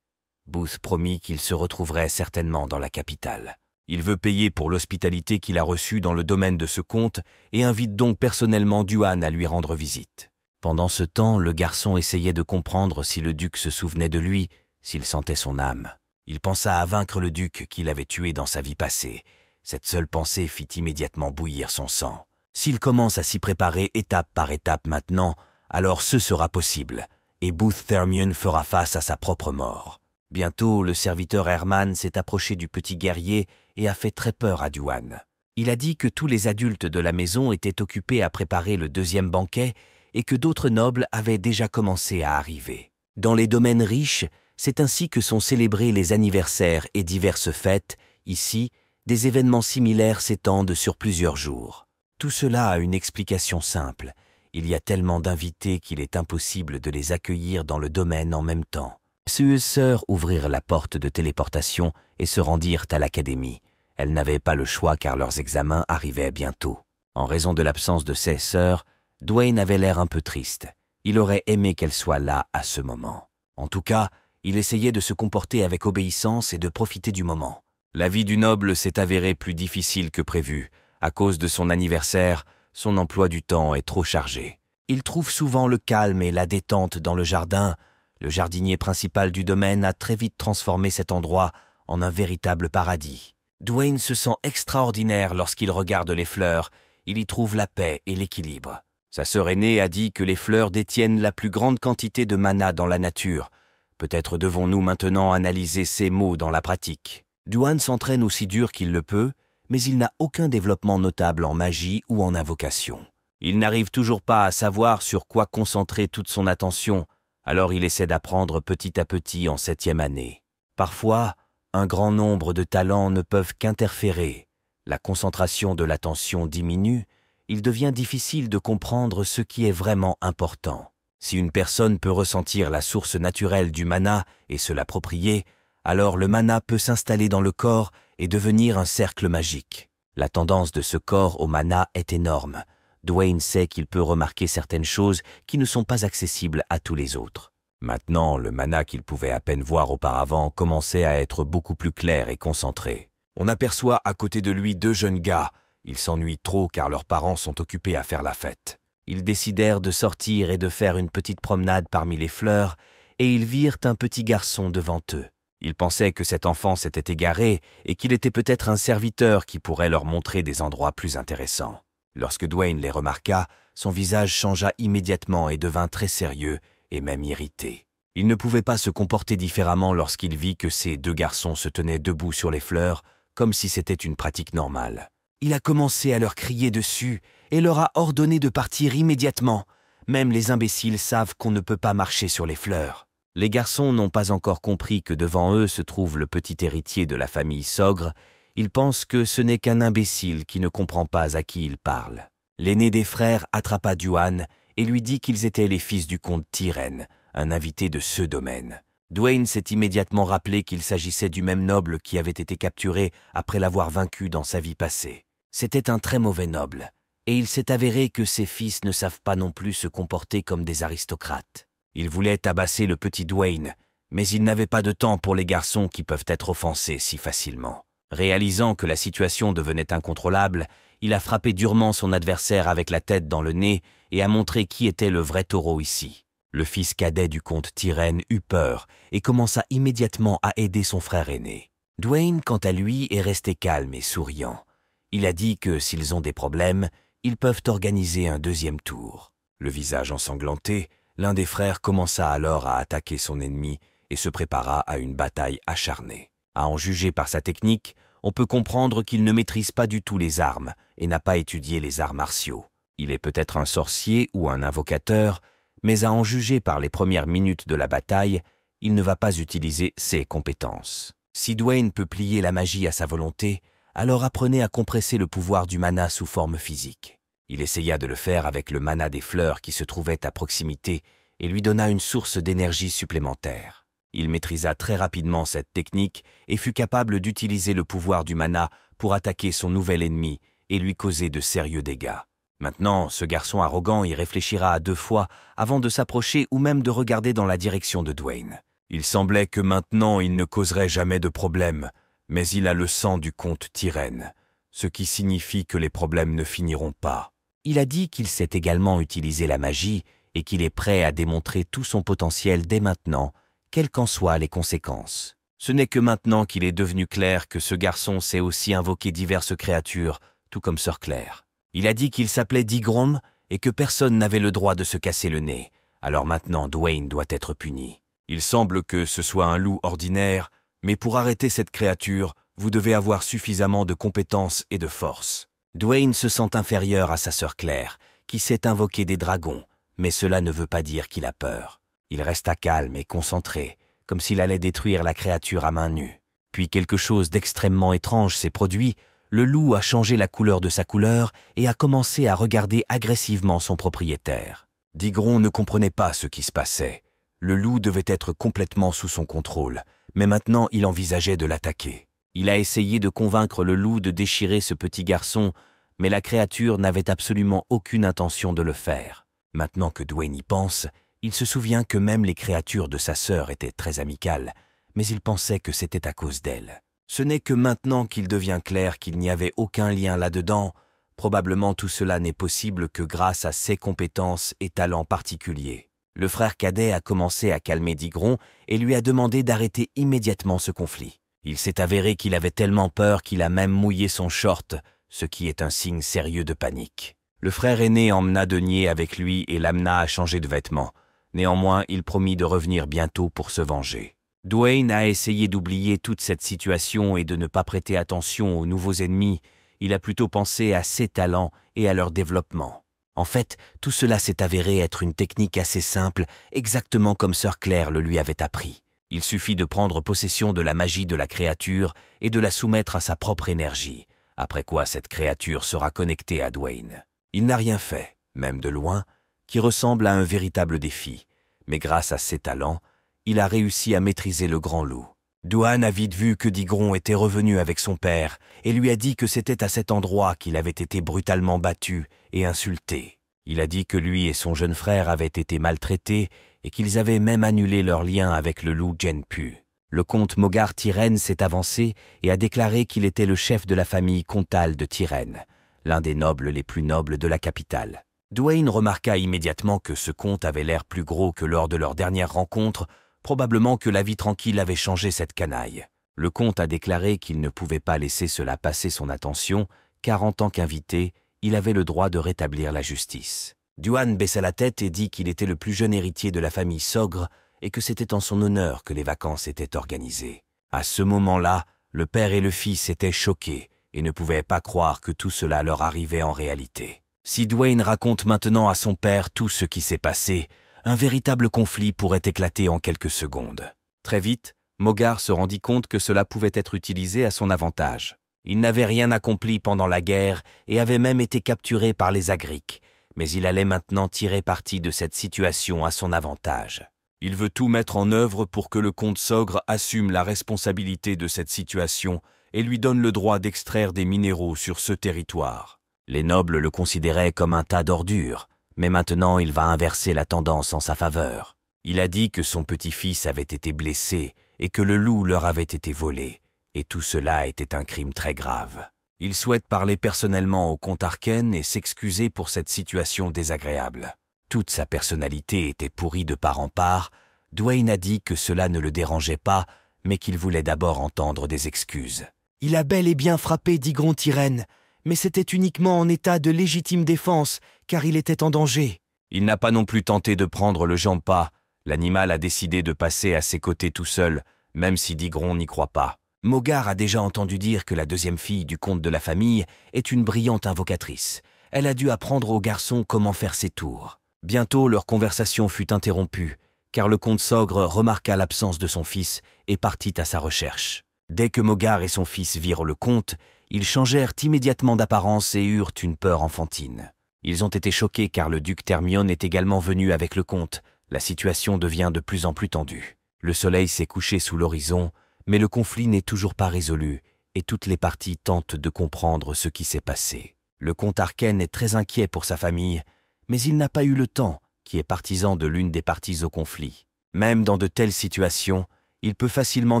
Booth promit qu'il se retrouverait certainement dans la capitale. Il veut payer pour l'hospitalité qu'il a reçue dans le domaine de ce comte et invite donc personnellement Duan à lui rendre visite. Pendant ce temps, le garçon essayait de comprendre si le duc se souvenait de lui, s'il sentait son âme. Il pensa à vaincre le duc qu'il avait tué dans sa vie passée. Cette seule pensée fit immédiatement bouillir son sang. S'il commence à s'y préparer étape par étape maintenant, alors ce sera possible, et Booth Thermion fera face à sa propre mort. Bientôt, le serviteur Herman s'est approché du petit guerrier et a fait très peur à Duan. Il a dit que tous les adultes de la maison étaient occupés à préparer le deuxième banquet et que d'autres nobles avaient déjà commencé à arriver. Dans les domaines riches, c'est ainsi que sont célébrés les anniversaires et diverses fêtes. Ici, des événements similaires s'étendent sur plusieurs jours. Tout cela a une explication simple. Il y a tellement d'invités qu'il est impossible de les accueillir dans le domaine en même temps. Ces sœurs ouvrirent la porte de téléportation et se rendirent à l'académie. Elles n'avaient pas le choix car leurs examens arrivaient bientôt. En raison de l'absence de ses sœurs, Dwayne avait l'air un peu triste. Il aurait aimé qu'elles soient là à ce moment. En tout cas, il essayait de se comporter avec obéissance et de profiter du moment. La vie du noble s'est avérée plus difficile que prévu. À cause de son anniversaire, son emploi du temps est trop chargé. Il trouve souvent le calme et la détente dans le jardin. Le jardinier principal du domaine a très vite transformé cet endroit en un véritable paradis. Dwayne se sent extraordinaire lorsqu'il regarde les fleurs. Il y trouve la paix et l'équilibre. Sa sœur aînée a dit que les fleurs détiennent la plus grande quantité de mana dans la nature. Peut-être devons-nous maintenant analyser ces mots dans la pratique. Duan s'entraîne aussi dur qu'il le peut, mais il n'a aucun développement notable en magie ou en invocation. Il n'arrive toujours pas à savoir sur quoi concentrer toute son attention, alors il essaie d'apprendre petit à petit en 7e année. Parfois, un grand nombre de talents ne peuvent qu'interférer. La concentration de l'attention diminue, il devient difficile de comprendre ce qui est vraiment important. Si une personne peut ressentir la source naturelle du mana et se l'approprier, alors le mana peut s'installer dans le corps et devenir un cercle magique. La tendance de ce corps au mana est énorme. Dwayne sait qu'il peut remarquer certaines choses qui ne sont pas accessibles à tous les autres. Maintenant, le mana qu'il pouvait à peine voir auparavant commençait à être beaucoup plus clair et concentré. On aperçoit à côté de lui 2 jeunes gars. Ils s'ennuient trop car leurs parents sont occupés à faire la fête. Ils décidèrent de sortir et de faire une petite promenade parmi les fleurs, et ils virent un petit garçon devant eux. Ils pensaient que cet enfant s'était égaré et qu'il était peut-être un serviteur qui pourrait leur montrer des endroits plus intéressants. Lorsque Dwayne les remarqua, son visage changea immédiatement et devint très sérieux et même irrité. Il ne pouvait pas se comporter différemment lorsqu'il vit que ces 2 garçons se tenaient debout sur les fleurs, comme si c'était une pratique normale. Il a commencé à leur crier dessus et leur a ordonné de partir immédiatement. Même les imbéciles savent qu'on ne peut pas marcher sur les fleurs. Les garçons n'ont pas encore compris que devant eux se trouve le petit héritier de la famille Sogre. Ils pensent que ce n'est qu'un imbécile qui ne comprend pas à qui il parle. L'aîné des frères attrapa Duan et lui dit qu'ils étaient les fils du comte Tyrène, un invité de ce domaine. Dwayne s'est immédiatement rappelé qu'il s'agissait du même noble qui avait été capturé après l'avoir vaincu dans sa vie passée. C'était un très mauvais noble, et il s'est avéré que ses fils ne savent pas non plus se comporter comme des aristocrates. Il voulait tabasser le petit Dwayne, mais il n'avait pas de temps pour les garçons qui peuvent être offensés si facilement. Réalisant que la situation devenait incontrôlable, il a frappé durement son adversaire avec la tête dans le nez et a montré qui était le vrai taureau ici. Le fils cadet du comte Tyrène eut peur et commença immédiatement à aider son frère aîné. Dwayne, quant à lui, est resté calme et souriant. Il a dit que s'ils ont des problèmes, ils peuvent organiser un 2e tour. Le visage ensanglanté, l'un des frères commença alors à attaquer son ennemi et se prépara à une bataille acharnée. À en juger par sa technique, on peut comprendre qu'il ne maîtrise pas du tout les armes et n'a pas étudié les arts martiaux. Il est peut-être un sorcier ou un invocateur, mais à en juger par les premières minutes de la bataille, il ne va pas utiliser ses compétences. Si Dwayne peut plier la magie à sa volonté, alors apprenez à compresser le pouvoir du mana sous forme physique. Il essaya de le faire avec le mana des fleurs qui se trouvaient à proximité et lui donna une source d'énergie supplémentaire. Il maîtrisa très rapidement cette technique et fut capable d'utiliser le pouvoir du mana pour attaquer son nouvel ennemi et lui causer de sérieux dégâts. Maintenant, ce garçon arrogant y réfléchira à 2 fois avant de s'approcher ou même de regarder dans la direction de Dwayne. Il semblait que maintenant il ne causerait jamais de problème, mais il a le sang du comte Tyrène, ce qui signifie que les problèmes ne finiront pas. Il a dit qu'il sait également utiliser la magie et qu'il est prêt à démontrer tout son potentiel dès maintenant, quelles qu'en soient les conséquences. Ce n'est que maintenant qu'il est devenu clair que ce garçon sait aussi invoquer diverses créatures, tout comme Sœur Claire. Il a dit qu'il s'appelait Digron et que personne n'avait le droit de se casser le nez. Alors maintenant, Dwayne doit être puni. Il semble que ce soit un loup ordinaire, mais pour arrêter cette créature, vous devez avoir suffisamment de compétences et de force. Dwayne se sent inférieur à sa sœur Claire, qui sait invoquer des dragons, mais cela ne veut pas dire qu'il a peur. Il resta calme et concentré, comme s'il allait détruire la créature à main nue. Puis quelque chose d'extrêmement étrange s'est produit. Le loup a changé la couleur de sa couleur et a commencé à regarder agressivement son propriétaire. Digron ne comprenait pas ce qui se passait. Le loup devait être complètement sous son contrôle, mais maintenant il envisageait de l'attaquer. Il a essayé de convaincre le loup de déchirer ce petit garçon, mais la créature n'avait absolument aucune intention de le faire. Maintenant que Dwayne y pense, il se souvient que même les créatures de sa sœur étaient très amicales, mais il pensait que c'était à cause d'elle. Ce n'est que maintenant qu'il devient clair qu'il n'y avait aucun lien là-dedans. Probablement tout cela n'est possible que grâce à ses compétences et talents particuliers. Le frère cadet a commencé à calmer Digron et lui a demandé d'arrêter immédiatement ce conflit. Il s'est avéré qu'il avait tellement peur qu'il a même mouillé son short, ce qui est un signe sérieux de panique. Le frère aîné emmena Denier avec lui et l'amena à changer de vêtements. Néanmoins, il promit de revenir bientôt pour se venger. Dwayne a essayé d'oublier toute cette situation et de ne pas prêter attention aux nouveaux ennemis. Il a plutôt pensé à ses talents et à leur développement. En fait, tout cela s'est avéré être une technique assez simple, exactement comme Sœur Claire le lui avait appris. Il suffit de prendre possession de la magie de la créature et de la soumettre à sa propre énergie, après quoi cette créature sera connectée à Dwayne. Il n'a rien fait, même de loin, qui ressemble à un véritable défi, mais grâce à ses talents, il a réussi à maîtriser le grand loup. Dwayne a vite vu que Digron était revenu avec son père et lui a dit que c'était à cet endroit qu'il avait été brutalement battu et insulté. Il a dit que lui et son jeune frère avaient été maltraités et qu'ils avaient même annulé leur lien avec le loup Genpu. Le comte Mogar Tyrène s'est avancé et a déclaré qu'il était le chef de la famille comtale de Tyrène, l'un des nobles les plus nobles de la capitale. Dwayne remarqua immédiatement que ce comte avait l'air plus gros que lors de leur dernière rencontre, probablement que la vie tranquille avait changé cette canaille. Le comte a déclaré qu'il ne pouvait pas laisser cela passer son attention, car en tant qu'invité, il avait le droit de rétablir la justice. Dwayne baissa la tête et dit qu'il était le plus jeune héritier de la famille Sogre et que c'était en son honneur que les vacances étaient organisées. À ce moment-là, le père et le fils étaient choqués et ne pouvaient pas croire que tout cela leur arrivait en réalité. Si Dwayne raconte maintenant à son père tout ce qui s'est passé, un véritable conflit pourrait éclater en quelques secondes. Très vite, Mogar se rendit compte que cela pouvait être utilisé à son avantage. Il n'avait rien accompli pendant la guerre et avait même été capturé par les Agriques, mais il allait maintenant tirer parti de cette situation à son avantage. Il veut tout mettre en œuvre pour que le comte Sogre assume la responsabilité de cette situation et lui donne le droit d'extraire des minéraux sur ce territoire. Les nobles le considéraient comme un tas d'ordures, mais maintenant il va inverser la tendance en sa faveur. Il a dit que son petit-fils avait été blessé et que le loup leur avait été volé, et tout cela était un crime très grave. Il souhaite parler personnellement au comte Arken et s'excuser pour cette situation désagréable. Toute sa personnalité était pourrie de part en part. Dwayne a dit que cela ne le dérangeait pas, mais qu'il voulait d'abord entendre des excuses. « Il a bel et bien frappé Digron Tyrène, mais c'était uniquement en état de légitime défense, car il était en danger. » Il n'a pas non plus tenté de prendre le Jampa. L'animal a décidé de passer à ses côtés tout seul, même si Digron n'y croit pas. Mogar a déjà entendu dire que la deuxième fille du comte de la famille est une brillante invocatrice. Elle a dû apprendre au garçon comment faire ses tours. Bientôt, leur conversation fut interrompue, car le comte Sogre remarqua l'absence de son fils et partit à sa recherche. Dès que Mogar et son fils virent le comte, ils changèrent immédiatement d'apparence et eurent une peur enfantine. Ils ont été choqués car le duc Thermion est également venu avec le comte. La situation devient de plus en plus tendue. Le soleil s'est couché sous l'horizon, mais le conflit n'est toujours pas résolu et toutes les parties tentent de comprendre ce qui s'est passé. Le comte Arken est très inquiet pour sa famille, mais il n'a pas eu le temps, qui est partisan de l'une des parties au conflit. Même dans de telles situations, il peut facilement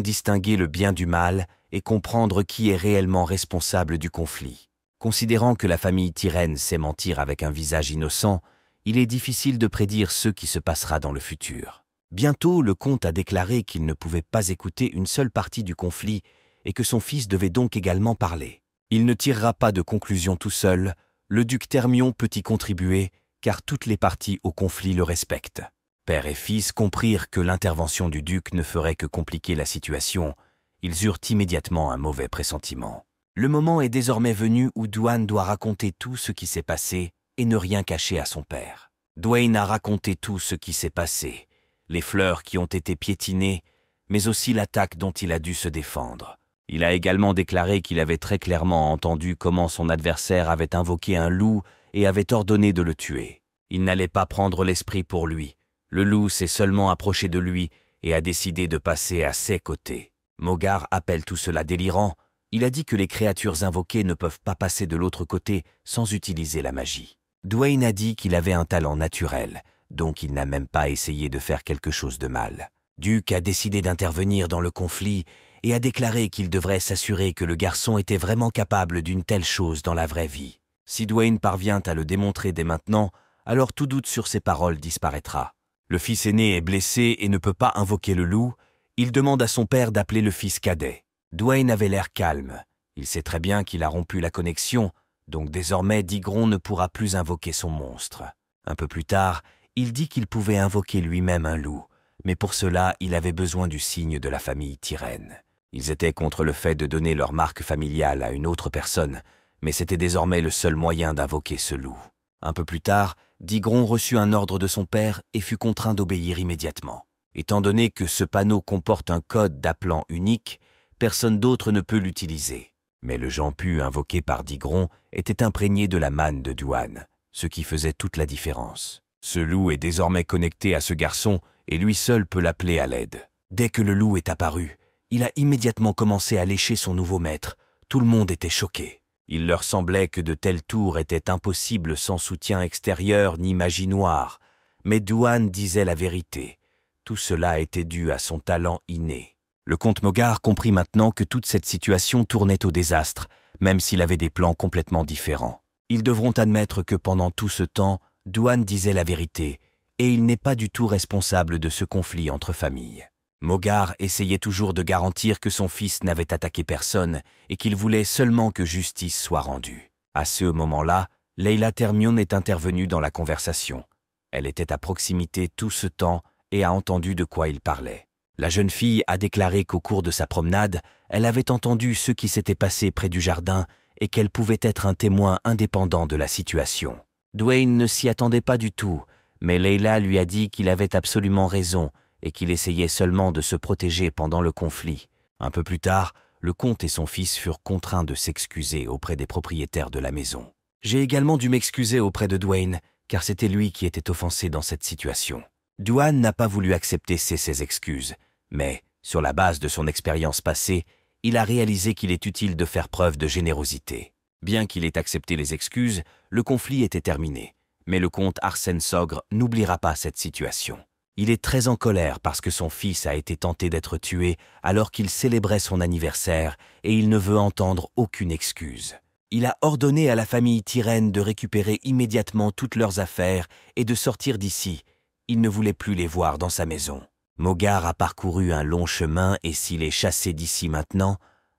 distinguer le bien du mal et comprendre qui est réellement responsable du conflit. Considérant que la famille Tyrène sait mentir avec un visage innocent, il est difficile de prédire ce qui se passera dans le futur. Bientôt, le comte a déclaré qu'il ne pouvait pas écouter une seule partie du conflit et que son fils devait donc également parler. Il ne tirera pas de conclusion tout seul, le duc Thermion peut y contribuer, car toutes les parties au conflit le respectent. Père et fils comprirent que l'intervention du duc ne ferait que compliquer la situation. Ils eurent immédiatement un mauvais pressentiment. Le moment est désormais venu où Dwayne doit raconter tout ce qui s'est passé et ne rien cacher à son père. Dwayne a raconté tout ce qui s'est passé, les fleurs qui ont été piétinées, mais aussi l'attaque dont il a dû se défendre. Il a également déclaré qu'il avait très clairement entendu comment son adversaire avait invoqué un loup et avait ordonné de le tuer. Il n'allait pas prendre l'esprit pour lui. Le loup s'est seulement approché de lui et a décidé de passer à ses côtés. Mogar appelle tout cela délirant. Il a dit que les créatures invoquées ne peuvent pas passer de l'autre côté sans utiliser la magie. Dwayne a dit qu'il avait un talent naturel, donc il n'a même pas essayé de faire quelque chose de mal. Duke a décidé d'intervenir dans le conflit et a déclaré qu'il devrait s'assurer que le garçon était vraiment capable d'une telle chose dans la vraie vie. Si Dwayne parvient à le démontrer dès maintenant, alors tout doute sur ses paroles disparaîtra. Le fils aîné est blessé et ne peut pas invoquer le loup. Il demande à son père d'appeler le fils cadet. Dwayne avait l'air calme. Il sait très bien qu'il a rompu la connexion, donc désormais Digron ne pourra plus invoquer son monstre. Un peu plus tard, il dit qu'il pouvait invoquer lui-même un loup, mais pour cela, il avait besoin du signe de la famille Tyrène. Ils étaient contre le fait de donner leur marque familiale à une autre personne, mais c'était désormais le seul moyen d'invoquer ce loup. Un peu plus tard, Digron reçut un ordre de son père et fut contraint d'obéir immédiatement. Étant donné que ce panneau comporte un code d'appelant unique, personne d'autre ne peut l'utiliser. Mais le jampu invoqué par Digron était imprégné de la manne de Dwayne, ce qui faisait toute la différence. Ce loup est désormais connecté à ce garçon et lui seul peut l'appeler à l'aide. Dès que le loup est apparu, il a immédiatement commencé à lécher son nouveau maître. Tout le monde était choqué. Il leur semblait que de tels tours étaient impossibles sans soutien extérieur ni magie noire. Mais Dwayne disait la vérité. Tout cela était dû à son talent inné. Le comte Mogar comprit maintenant que toute cette situation tournait au désastre, même s'il avait des plans complètement différents. Ils devront admettre que pendant tout ce temps, Dwayne disait la vérité, et il n'est pas du tout responsable de ce conflit entre familles. Mogar essayait toujours de garantir que son fils n'avait attaqué personne et qu'il voulait seulement que justice soit rendue. À ce moment-là, Leila Thermion est intervenue dans la conversation. Elle était à proximité tout ce temps et a entendu de quoi il parlait. La jeune fille a déclaré qu'au cours de sa promenade, elle avait entendu ce qui s'était passé près du jardin et qu'elle pouvait être un témoin indépendant de la situation. Dwayne ne s'y attendait pas du tout, mais Leila lui a dit qu'il avait absolument raison et qu'il essayait seulement de se protéger pendant le conflit. Un peu plus tard, le comte et son fils furent contraints de s'excuser auprès des propriétaires de la maison. J'ai également dû m'excuser auprès de Dwayne, car c'était lui qui était offensé dans cette situation. Dwayne n'a pas voulu accepter ses excuses, mais, sur la base de son expérience passée, il a réalisé qu'il est utile de faire preuve de générosité. Bien qu'il ait accepté les excuses, le conflit était terminé, mais le comte Arsène Sogre n'oubliera pas cette situation. Il est très en colère parce que son fils a été tenté d'être tué alors qu'il célébrait son anniversaire et il ne veut entendre aucune excuse. Il a ordonné à la famille Tyrène de récupérer immédiatement toutes leurs affaires et de sortir d'ici. Il ne voulait plus les voir dans sa maison. Mogar a parcouru un long chemin et s'il est chassé d'ici maintenant,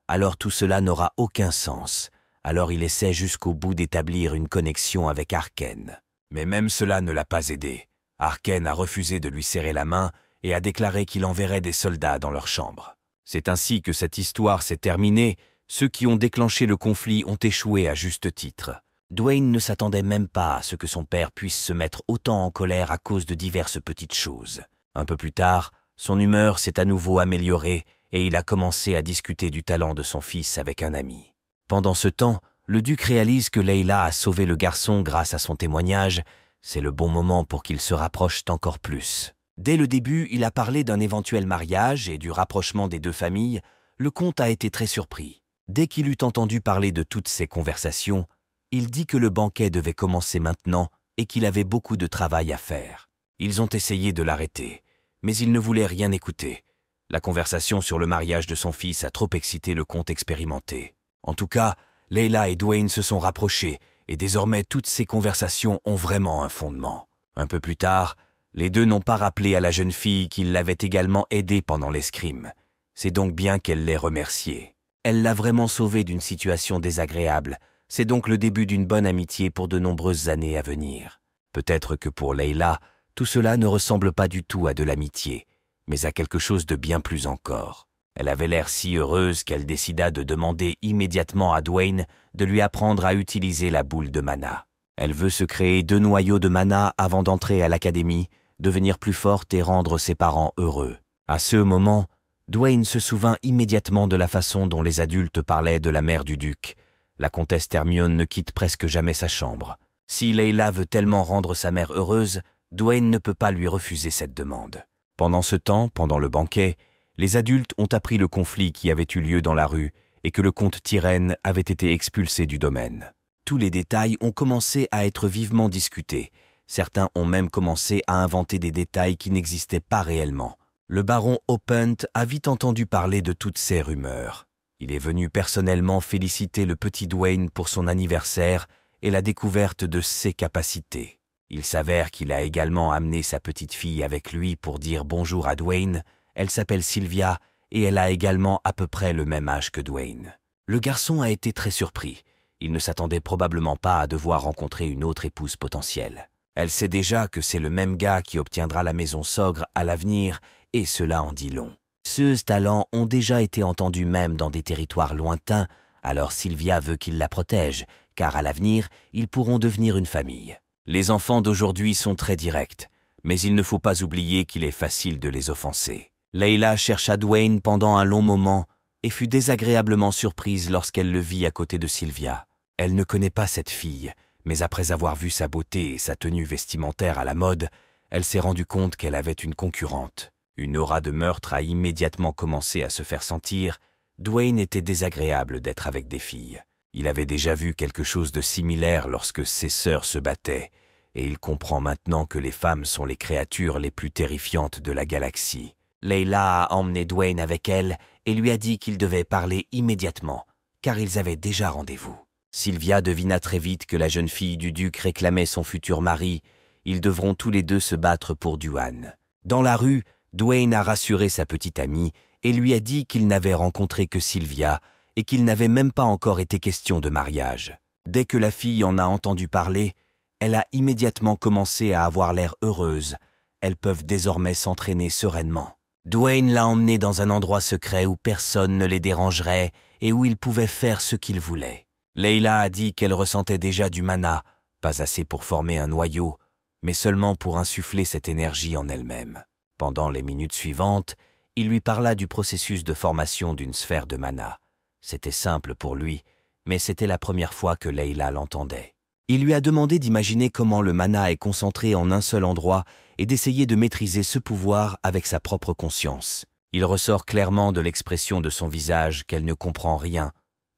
alors tout cela n'aura aucun sens. Alors il essaie jusqu'au bout d'établir une connexion avec Arken. Mais même cela ne l'a pas aidé. Arken a refusé de lui serrer la main et a déclaré qu'il enverrait des soldats dans leur chambre. C'est ainsi que cette histoire s'est terminée. Ceux qui ont déclenché le conflit ont échoué à juste titre. Dwayne ne s'attendait même pas à ce que son père puisse se mettre autant en colère à cause de diverses petites choses. Un peu plus tard, son humeur s'est à nouveau améliorée et il a commencé à discuter du talent de son fils avec un ami. Pendant ce temps, le duc réalise que Leila a sauvé le garçon grâce à son témoignage. C'est le bon moment pour qu'ils se rapprochent encore plus. Dès le début, il a parlé d'un éventuel mariage et du rapprochement des deux familles. Le comte a été très surpris. Dès qu'il eut entendu parler de toutes ces conversations, il dit que le banquet devait commencer maintenant et qu'il avait beaucoup de travail à faire. Ils ont essayé de l'arrêter, mais il ne voulait rien écouter. La conversation sur le mariage de son fils a trop excité le comte expérimenté. En tout cas, Layla et Dwayne se sont rapprochés, et désormais toutes ces conversations ont vraiment un fondement. Un peu plus tard, les deux n'ont pas rappelé à la jeune fille qu'ils l'avaient également aidée pendant l'escrime. C'est donc bien qu'elle l'ait remerciée. Elle l'a vraiment sauvée d'une situation désagréable. C'est donc le début d'une bonne amitié pour de nombreuses années à venir. Peut-être que pour Layla, tout cela ne ressemble pas du tout à de l'amitié, mais à quelque chose de bien plus encore. Elle avait l'air si heureuse qu'elle décida de demander immédiatement à Dwayne de lui apprendre à utiliser la boule de mana. Elle veut se créer 2 noyaux de mana avant d'entrer à l'académie, devenir plus forte et rendre ses parents heureux. À ce moment, Dwayne se souvint immédiatement de la façon dont les adultes parlaient de la mère du duc. La comtesse Hermione ne quitte presque jamais sa chambre. Si Layla veut tellement rendre sa mère heureuse, Dwayne ne peut pas lui refuser cette demande. Pendant ce temps, pendant le banquet, les adultes ont appris le conflit qui avait eu lieu dans la rue et que le comte Tyrène avait été expulsé du domaine. Tous les détails ont commencé à être vivement discutés. Certains ont même commencé à inventer des détails qui n'existaient pas réellement. Le baron Opent a vite entendu parler de toutes ces rumeurs. Il est venu personnellement féliciter le petit Dwayne pour son anniversaire et la découverte de ses capacités. Il s'avère qu'il a également amené sa petite fille avec lui pour dire bonjour à Dwayne. Elle s'appelle Sylvia et elle a également à peu près le même âge que Dwayne. Le garçon a été très surpris. Il ne s'attendait probablement pas à devoir rencontrer une autre épouse potentielle. Elle sait déjà que c'est le même gars qui obtiendra la maison Sogre à l'avenir et cela en dit long. Ces talents ont déjà été entendus même dans des territoires lointains, alors Sylvia veut qu'il la protège, car à l'avenir, ils pourront devenir une famille. Les enfants d'aujourd'hui sont très directs, mais il ne faut pas oublier qu'il est facile de les offenser. Layla chercha Dwayne pendant un long moment et fut désagréablement surprise lorsqu'elle le vit à côté de Sylvia. Elle ne connaît pas cette fille, mais après avoir vu sa beauté et sa tenue vestimentaire à la mode, elle s'est rendue compte qu'elle avait une concurrente. Une aura de meurtre a immédiatement commencé à se faire sentir. Dwayne était désagréable d'être avec des filles. Il avait déjà vu quelque chose de similaire lorsque ses sœurs se battaient, et il comprend maintenant que les femmes sont les créatures les plus terrifiantes de la galaxie. Layla a emmené Dwayne avec elle et lui a dit qu'il devait parler immédiatement, car ils avaient déjà rendez-vous. Sylvia devina très vite que la jeune fille du duc réclamait son futur mari. Ils devront tous les deux se battre pour Duan. Dans la rue, Dwayne a rassuré sa petite amie et lui a dit qu'il n'avait rencontré que Sylvia et qu'il n'avait même pas encore été question de mariage. Dès que la fille en a entendu parler, elle a immédiatement commencé à avoir l'air heureuse. Elles peuvent désormais s'entraîner sereinement. Dwayne l'a emmenée dans un endroit secret où personne ne les dérangerait et où ils pouvaient faire ce qu'ils voulaient. Layla a dit qu'elle ressentait déjà du mana, pas assez pour former un noyau, mais seulement pour insuffler cette énergie en elle-même. Pendant les minutes suivantes, il lui parla du processus de formation d'une sphère de mana. C'était simple pour lui, mais c'était la première fois que Layla l'entendait. Il lui a demandé d'imaginer comment le mana est concentré en un seul endroit et d'essayer de maîtriser ce pouvoir avec sa propre conscience. Il ressort clairement de l'expression de son visage qu'elle ne comprend rien,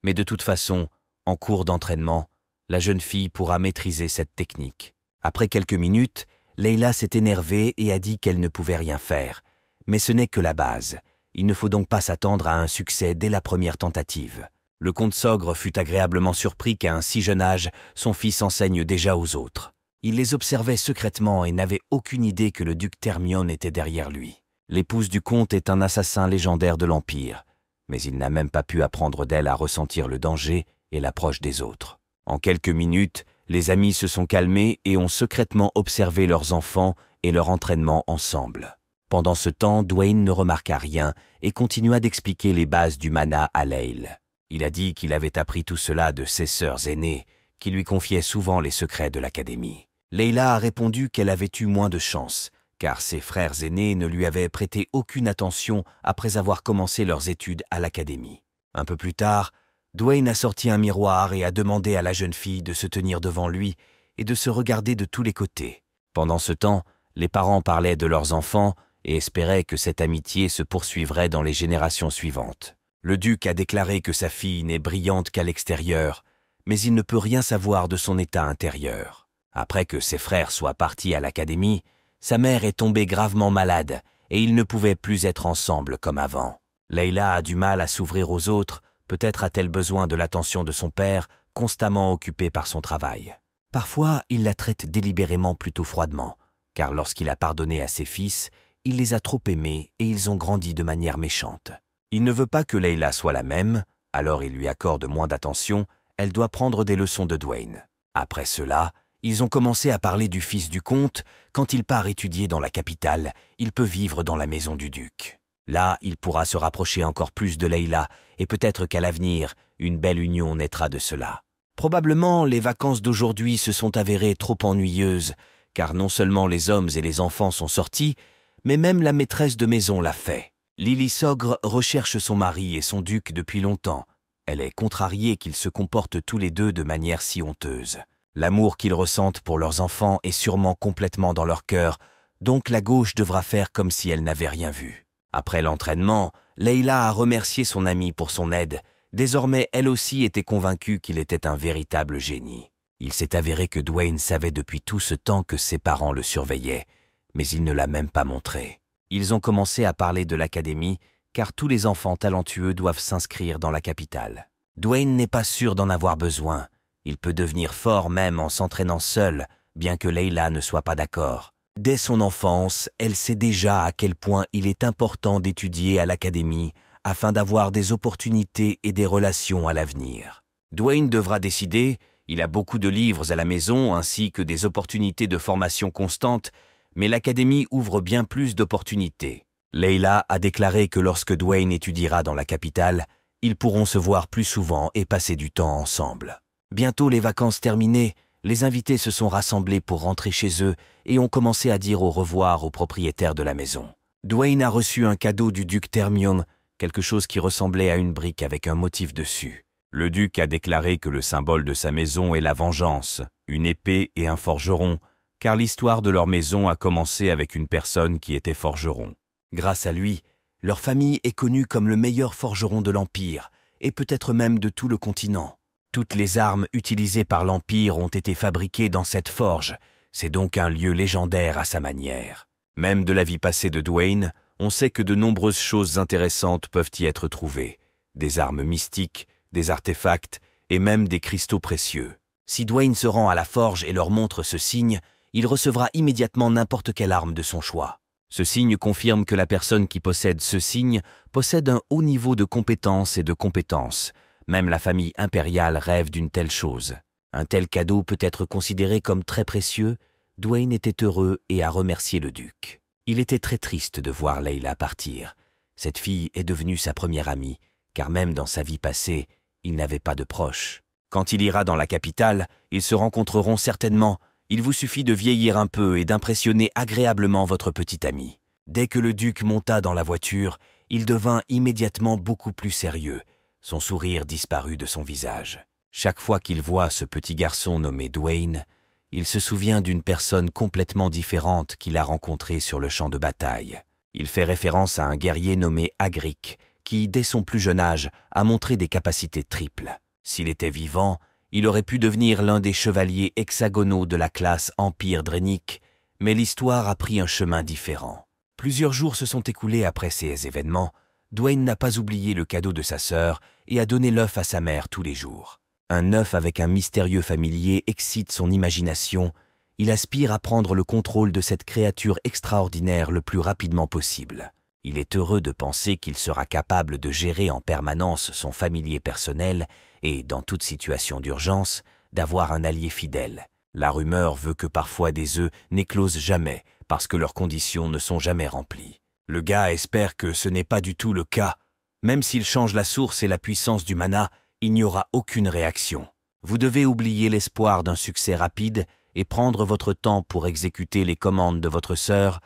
mais de toute façon, en cours d'entraînement, la jeune fille pourra maîtriser cette technique. Après quelques minutes, Layla s'est énervée et a dit qu'elle ne pouvait rien faire. Mais ce n'est que la base. Il ne faut donc pas s'attendre à un succès dès la première tentative. Le comte Sogre fut agréablement surpris qu'à un si jeune âge, son fils enseigne déjà aux autres. Il les observait secrètement et n'avait aucune idée que le duc Thermione était derrière lui. L'épouse du comte est un assassin légendaire de l'Empire, mais il n'a même pas pu apprendre d'elle à ressentir le danger et l'approche des autres. En quelques minutes, les amis se sont calmés et ont secrètement observé leurs enfants et leur entraînement ensemble. Pendant ce temps, Dwayne ne remarqua rien et continua d'expliquer les bases du mana à Layla. Il a dit qu'il avait appris tout cela de ses sœurs aînées, qui lui confiaient souvent les secrets de l'académie. Layla a répondu qu'elle avait eu moins de chance, car ses frères aînés ne lui avaient prêté aucune attention après avoir commencé leurs études à l'académie. Un peu plus tard, Dwayne a sorti un miroir et a demandé à la jeune fille de se tenir devant lui et de se regarder de tous les côtés. Pendant ce temps, les parents parlaient de leurs enfants et espéraient que cette amitié se poursuivrait dans les générations suivantes. Le duc a déclaré que sa fille n'est brillante qu'à l'extérieur, mais il ne peut rien savoir de son état intérieur. Après que ses frères soient partis à l'académie, sa mère est tombée gravement malade et ils ne pouvaient plus être ensemble comme avant. Leila a du mal à s'ouvrir aux autres, peut-être a-t-elle besoin de l'attention de son père, constamment occupé par son travail. Parfois, il la traite délibérément plutôt froidement, car lorsqu'il a pardonné à ses fils, il les a trop aimés et ils ont grandi de manière méchante. Il ne veut pas que Leila soit la même, alors il lui accorde moins d'attention, elle doit prendre des leçons de Dwayne. Après cela, ils ont commencé à parler du fils du comte. Quand il part étudier dans la capitale, il peut vivre dans la maison du duc. Là, il pourra se rapprocher encore plus de Leila, et peut-être qu'à l'avenir, une belle union naîtra de cela. Probablement, les vacances d'aujourd'hui se sont avérées trop ennuyeuses, car non seulement les hommes et les enfants sont sortis, mais même la maîtresse de maison l'a fait. Lily Sogre recherche son mari et son duc depuis longtemps. Elle est contrariée qu'ils se comportent tous les deux de manière si honteuse. L'amour qu'ils ressentent pour leurs enfants est sûrement complètement dans leur cœur, donc la gauche devra faire comme si elle n'avait rien vu. Après l'entraînement, Leila a remercié son amie pour son aide. Désormais, elle aussi était convaincue qu'il était un véritable génie. Il s'est avéré que Dwayne savait depuis tout ce temps que ses parents le surveillaient, mais il ne l'a même pas montré. Ils ont commencé à parler de l'académie, car tous les enfants talentueux doivent s'inscrire dans la capitale. Dwayne n'est pas sûr d'en avoir besoin. Il peut devenir fort même en s'entraînant seul, bien que Leila ne soit pas d'accord. Dès son enfance, elle sait déjà à quel point il est important d'étudier à l'académie afin d'avoir des opportunités et des relations à l'avenir. Dwayne devra décider, il a beaucoup de livres à la maison ainsi que des opportunités de formation constantes, mais l'académie ouvre bien plus d'opportunités. Leila a déclaré que lorsque Dwayne étudiera dans la capitale, ils pourront se voir plus souvent et passer du temps ensemble. Bientôt les vacances terminées, les invités se sont rassemblés pour rentrer chez eux et ont commencé à dire au revoir au propriétaire de la maison. Dwayne a reçu un cadeau du duc Termion, quelque chose qui ressemblait à une brique avec un motif dessus. Le duc a déclaré que le symbole de sa maison est la vengeance, une épée et un forgeron, car l'histoire de leur maison a commencé avec une personne qui était forgeron. Grâce à lui, leur famille est connue comme le meilleur forgeron de l'Empire, et peut-être même de tout le continent. Toutes les armes utilisées par l'Empire ont été fabriquées dans cette forge, c'est donc un lieu légendaire à sa manière. Même de la vie passée de Dwayne, on sait que de nombreuses choses intéressantes peuvent y être trouvées. Des armes mystiques, des artefacts et même des cristaux précieux. Si Dwayne se rend à la forge et leur montre ce signe, il recevra immédiatement n'importe quelle arme de son choix. Ce signe confirme que la personne qui possède ce signe possède un haut niveau de compétence et de compétences. Même la famille impériale rêve d'une telle chose. Un tel cadeau peut être considéré comme très précieux. Dwayne était heureux et a remercié le duc. Il était très triste de voir Leila partir. Cette fille est devenue sa première amie, car même dans sa vie passée, il n'avait pas de proches. Quand il ira dans la capitale, ils se rencontreront certainement. Il vous suffit de vieillir un peu et d'impressionner agréablement votre petit ami. Dès que le duc monta dans la voiture, il devint immédiatement beaucoup plus sérieux. Son sourire disparut de son visage. Chaque fois qu'il voit ce petit garçon nommé Dwayne, il se souvient d'une personne complètement différente qu'il a rencontrée sur le champ de bataille. Il fait référence à un guerrier nommé Agric, qui, dès son plus jeune âge, a montré des capacités triples. S'il était vivant, il aurait pu devenir l'un des chevaliers hexagonaux de la classe Empire Drénique, mais l'histoire a pris un chemin différent. Plusieurs jours se sont écoulés après ces événements. Dwayne n'a pas oublié le cadeau de sa sœur et a donné l'œuf à sa mère tous les jours. Un œuf avec un mystérieux familier excite son imagination. Il aspire à prendre le contrôle de cette créature extraordinaire le plus rapidement possible. Il est heureux de penser qu'il sera capable de gérer en permanence son familier personnel et, dans toute situation d'urgence, d'avoir un allié fidèle. La rumeur veut que parfois des œufs n'éclosent jamais parce que leurs conditions ne sont jamais remplies. Le gars espère que ce n'est pas du tout le cas. Même s'il change la source et la puissance du mana, il n'y aura aucune réaction. Vous devez oublier l'espoir d'un succès rapide et prendre votre temps pour exécuter les commandes de votre sœur,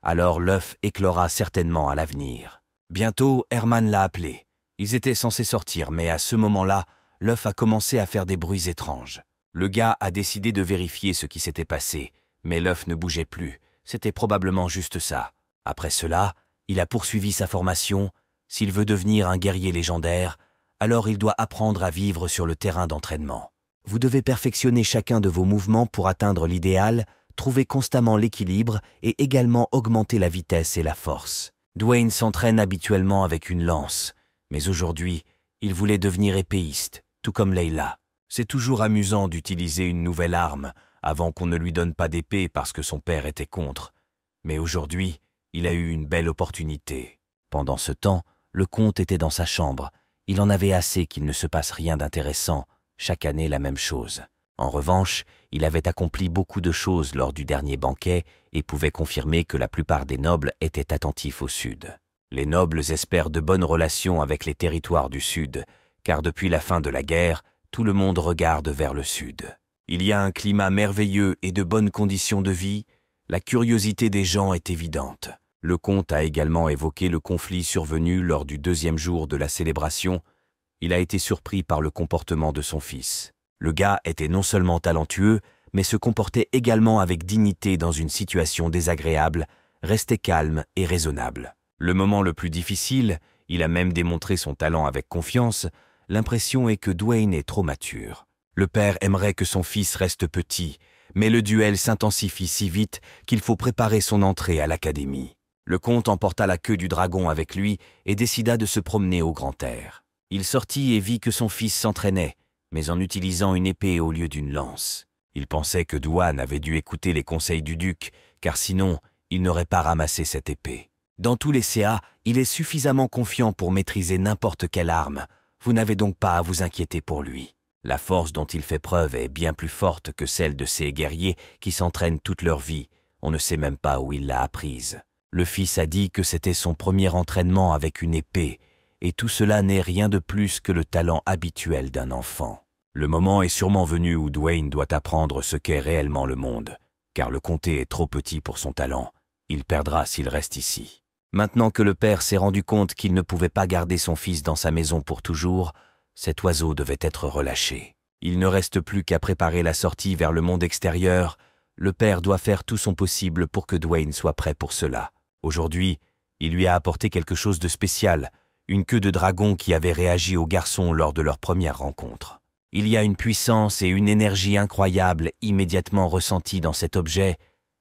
alors l'œuf éclora certainement à l'avenir. Bientôt, Herman l'a appelé. Ils étaient censés sortir, mais à ce moment-là, l'œuf a commencé à faire des bruits étranges. Le gars a décidé de vérifier ce qui s'était passé, mais l'œuf ne bougeait plus. C'était probablement juste ça. Après cela, il a poursuivi sa formation. S'il veut devenir un guerrier légendaire, alors il doit apprendre à vivre sur le terrain d'entraînement. Vous devez perfectionner chacun de vos mouvements pour atteindre l'idéal, trouver constamment l'équilibre et également augmenter la vitesse et la force. Dwayne s'entraîne habituellement avec une lance, mais aujourd'hui, il voulait devenir épéiste, tout comme Layla. C'est toujours amusant d'utiliser une nouvelle arme avant qu'on ne lui donne pas d'épée parce que son père était contre. Mais aujourd'hui, il a eu une belle opportunité. Pendant ce temps, le comte était dans sa chambre. Il en avait assez qu'il ne se passe rien d'intéressant, chaque année la même chose. En revanche, il avait accompli beaucoup de choses lors du dernier banquet et pouvait confirmer que la plupart des nobles étaient attentifs au sud. Les nobles espèrent de bonnes relations avec les territoires du sud, car depuis la fin de la guerre, tout le monde regarde vers le sud. Il y a un climat merveilleux et de bonnes conditions de vie. La curiosité des gens est évidente. Le comte a également évoqué le conflit survenu lors du deuxième jour de la célébration. Il a été surpris par le comportement de son fils. Le gars était non seulement talentueux, mais se comportait également avec dignité dans une situation désagréable, restait calme et raisonnable. Le moment le plus difficile, il a même démontré son talent avec confiance. L'impression est que Dwayne est trop mature. Le père aimerait que son fils reste petit, mais le duel s'intensifie si vite qu'il faut préparer son entrée à l'académie. Le comte emporta la queue du dragon avec lui et décida de se promener au grand air. Il sortit et vit que son fils s'entraînait, mais en utilisant une épée au lieu d'une lance. Il pensait que Dwayne avait dû écouter les conseils du duc, car sinon, il n'aurait pas ramassé cette épée. Dans tous les CA, il est suffisamment confiant pour maîtriser n'importe quelle arme. Vous n'avez donc pas à vous inquiéter pour lui. La force dont il fait preuve est bien plus forte que celle de ces guerriers qui s'entraînent toute leur vie. On ne sait même pas où il l'a apprise. Le fils a dit que c'était son premier entraînement avec une épée, et tout cela n'est rien de plus que le talent habituel d'un enfant. Le moment est sûrement venu où Dwayne doit apprendre ce qu'est réellement le monde, car le comté est trop petit pour son talent. Il perdra s'il reste ici. Maintenant que le père s'est rendu compte qu'il ne pouvait pas garder son fils dans sa maison pour toujours, cet oiseau devait être relâché. Il ne reste plus qu'à préparer la sortie vers le monde extérieur. Le père doit faire tout son possible pour que Dwayne soit prêt pour cela. Aujourd'hui, il lui a apporté quelque chose de spécial, une queue de dragon qui avait réagi aux garçons lors de leur première rencontre. Il y a une puissance et une énergie incroyables immédiatement ressenties dans cet objet.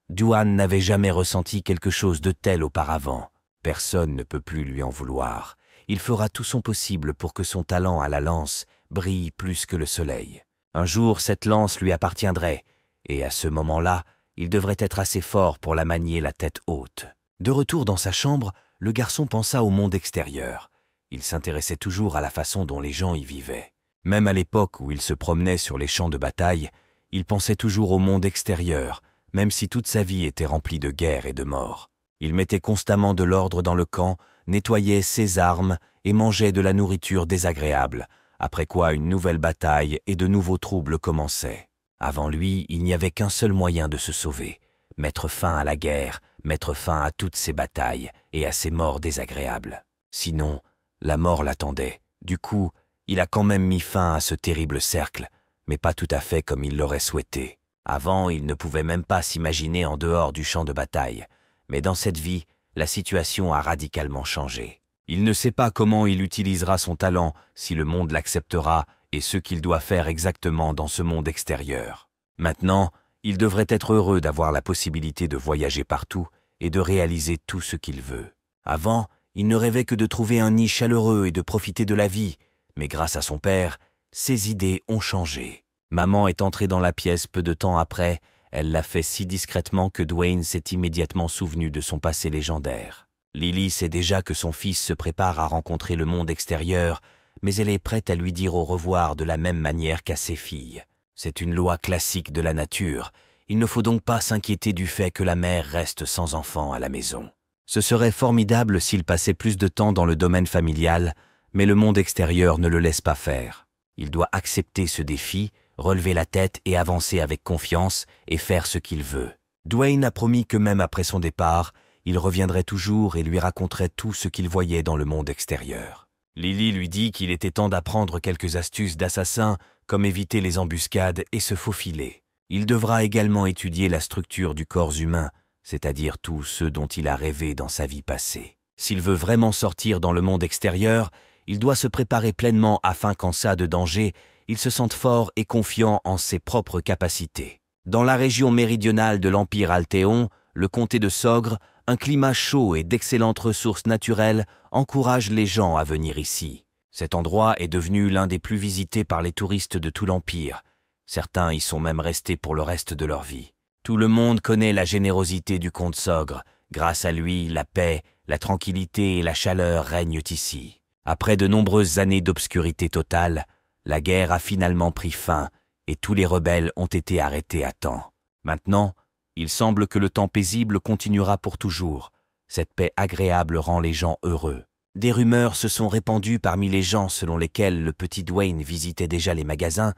Dwayne n'avait jamais ressenti quelque chose de tel auparavant. Personne ne peut plus lui en vouloir. Il fera tout son possible pour que son talent à la lance brille plus que le soleil. Un jour, cette lance lui appartiendrait, et à ce moment-là, il devrait être assez fort pour la manier la tête haute. De retour dans sa chambre, le garçon pensa au monde extérieur. Il s'intéressait toujours à la façon dont les gens y vivaient. Même à l'époque où il se promenait sur les champs de bataille, il pensait toujours au monde extérieur, même si toute sa vie était remplie de guerres et de morts. Il mettait constamment de l'ordre dans le camp, nettoyait ses armes et mangeait de la nourriture désagréable, après quoi une nouvelle bataille et de nouveaux troubles commençaient. Avant lui, il n'y avait qu'un seul moyen de se sauver, mettre fin à la guerre, mettre fin à toutes ces batailles et à ces morts désagréables. Sinon, la mort l'attendait. Du coup, il a quand même mis fin à ce terrible cercle, mais pas tout à fait comme il l'aurait souhaité. Avant, il ne pouvait même pas s'imaginer en dehors du champ de bataille. Mais dans cette vie, la situation a radicalement changé. Il ne sait pas comment il utilisera son talent, si le monde l'acceptera, et ce qu'il doit faire exactement dans ce monde extérieur. Maintenant, il devrait être heureux d'avoir la possibilité de voyager partout et de réaliser tout ce qu'il veut. Avant, il ne rêvait que de trouver un nid chaleureux et de profiter de la vie, mais grâce à son père, ses idées ont changé. Maman est entrée dans la pièce peu de temps après. Elle l'a fait si discrètement que Dwayne s'est immédiatement souvenu de son passé légendaire. Lily sait déjà que son fils se prépare à rencontrer le monde extérieur, mais elle est prête à lui dire au revoir de la même manière qu'à ses filles. C'est une loi classique de la nature. Il ne faut donc pas s'inquiéter du fait que la mère reste sans enfant à la maison. Ce serait formidable s'il passait plus de temps dans le domaine familial, mais le monde extérieur ne le laisse pas faire. Il doit accepter ce défi, relever la tête et avancer avec confiance et faire ce qu'il veut. Dwayne a promis que même après son départ, il reviendrait toujours et lui raconterait tout ce qu'il voyait dans le monde extérieur. Lily lui dit qu'il était temps d'apprendre quelques astuces d'assassin, comme éviter les embuscades et se faufiler. Il devra également étudier la structure du corps humain, c'est-à-dire tout ce dont il a rêvé dans sa vie passée. S'il veut vraiment sortir dans le monde extérieur, il doit se préparer pleinement afin qu'en cas de danger, il se sente fort et confiant en ses propres capacités. Dans la région méridionale de l'Empire Altéon, le comté de Sogre, un climat chaud et d'excellentes ressources naturelles encouragent les gens à venir ici. Cet endroit est devenu l'un des plus visités par les touristes de tout l'Empire. Certains y sont même restés pour le reste de leur vie. Tout le monde connaît la générosité du comte Sogre. Grâce à lui, la paix, la tranquillité et la chaleur règnent ici. Après de nombreuses années d'obscurité totale, la guerre a finalement pris fin et tous les rebelles ont été arrêtés à temps. Maintenant, il semble que le temps paisible continuera pour toujours. Cette paix agréable rend les gens heureux. Des rumeurs se sont répandues parmi les gens selon lesquelles le petit Dwayne visitait déjà les magasins.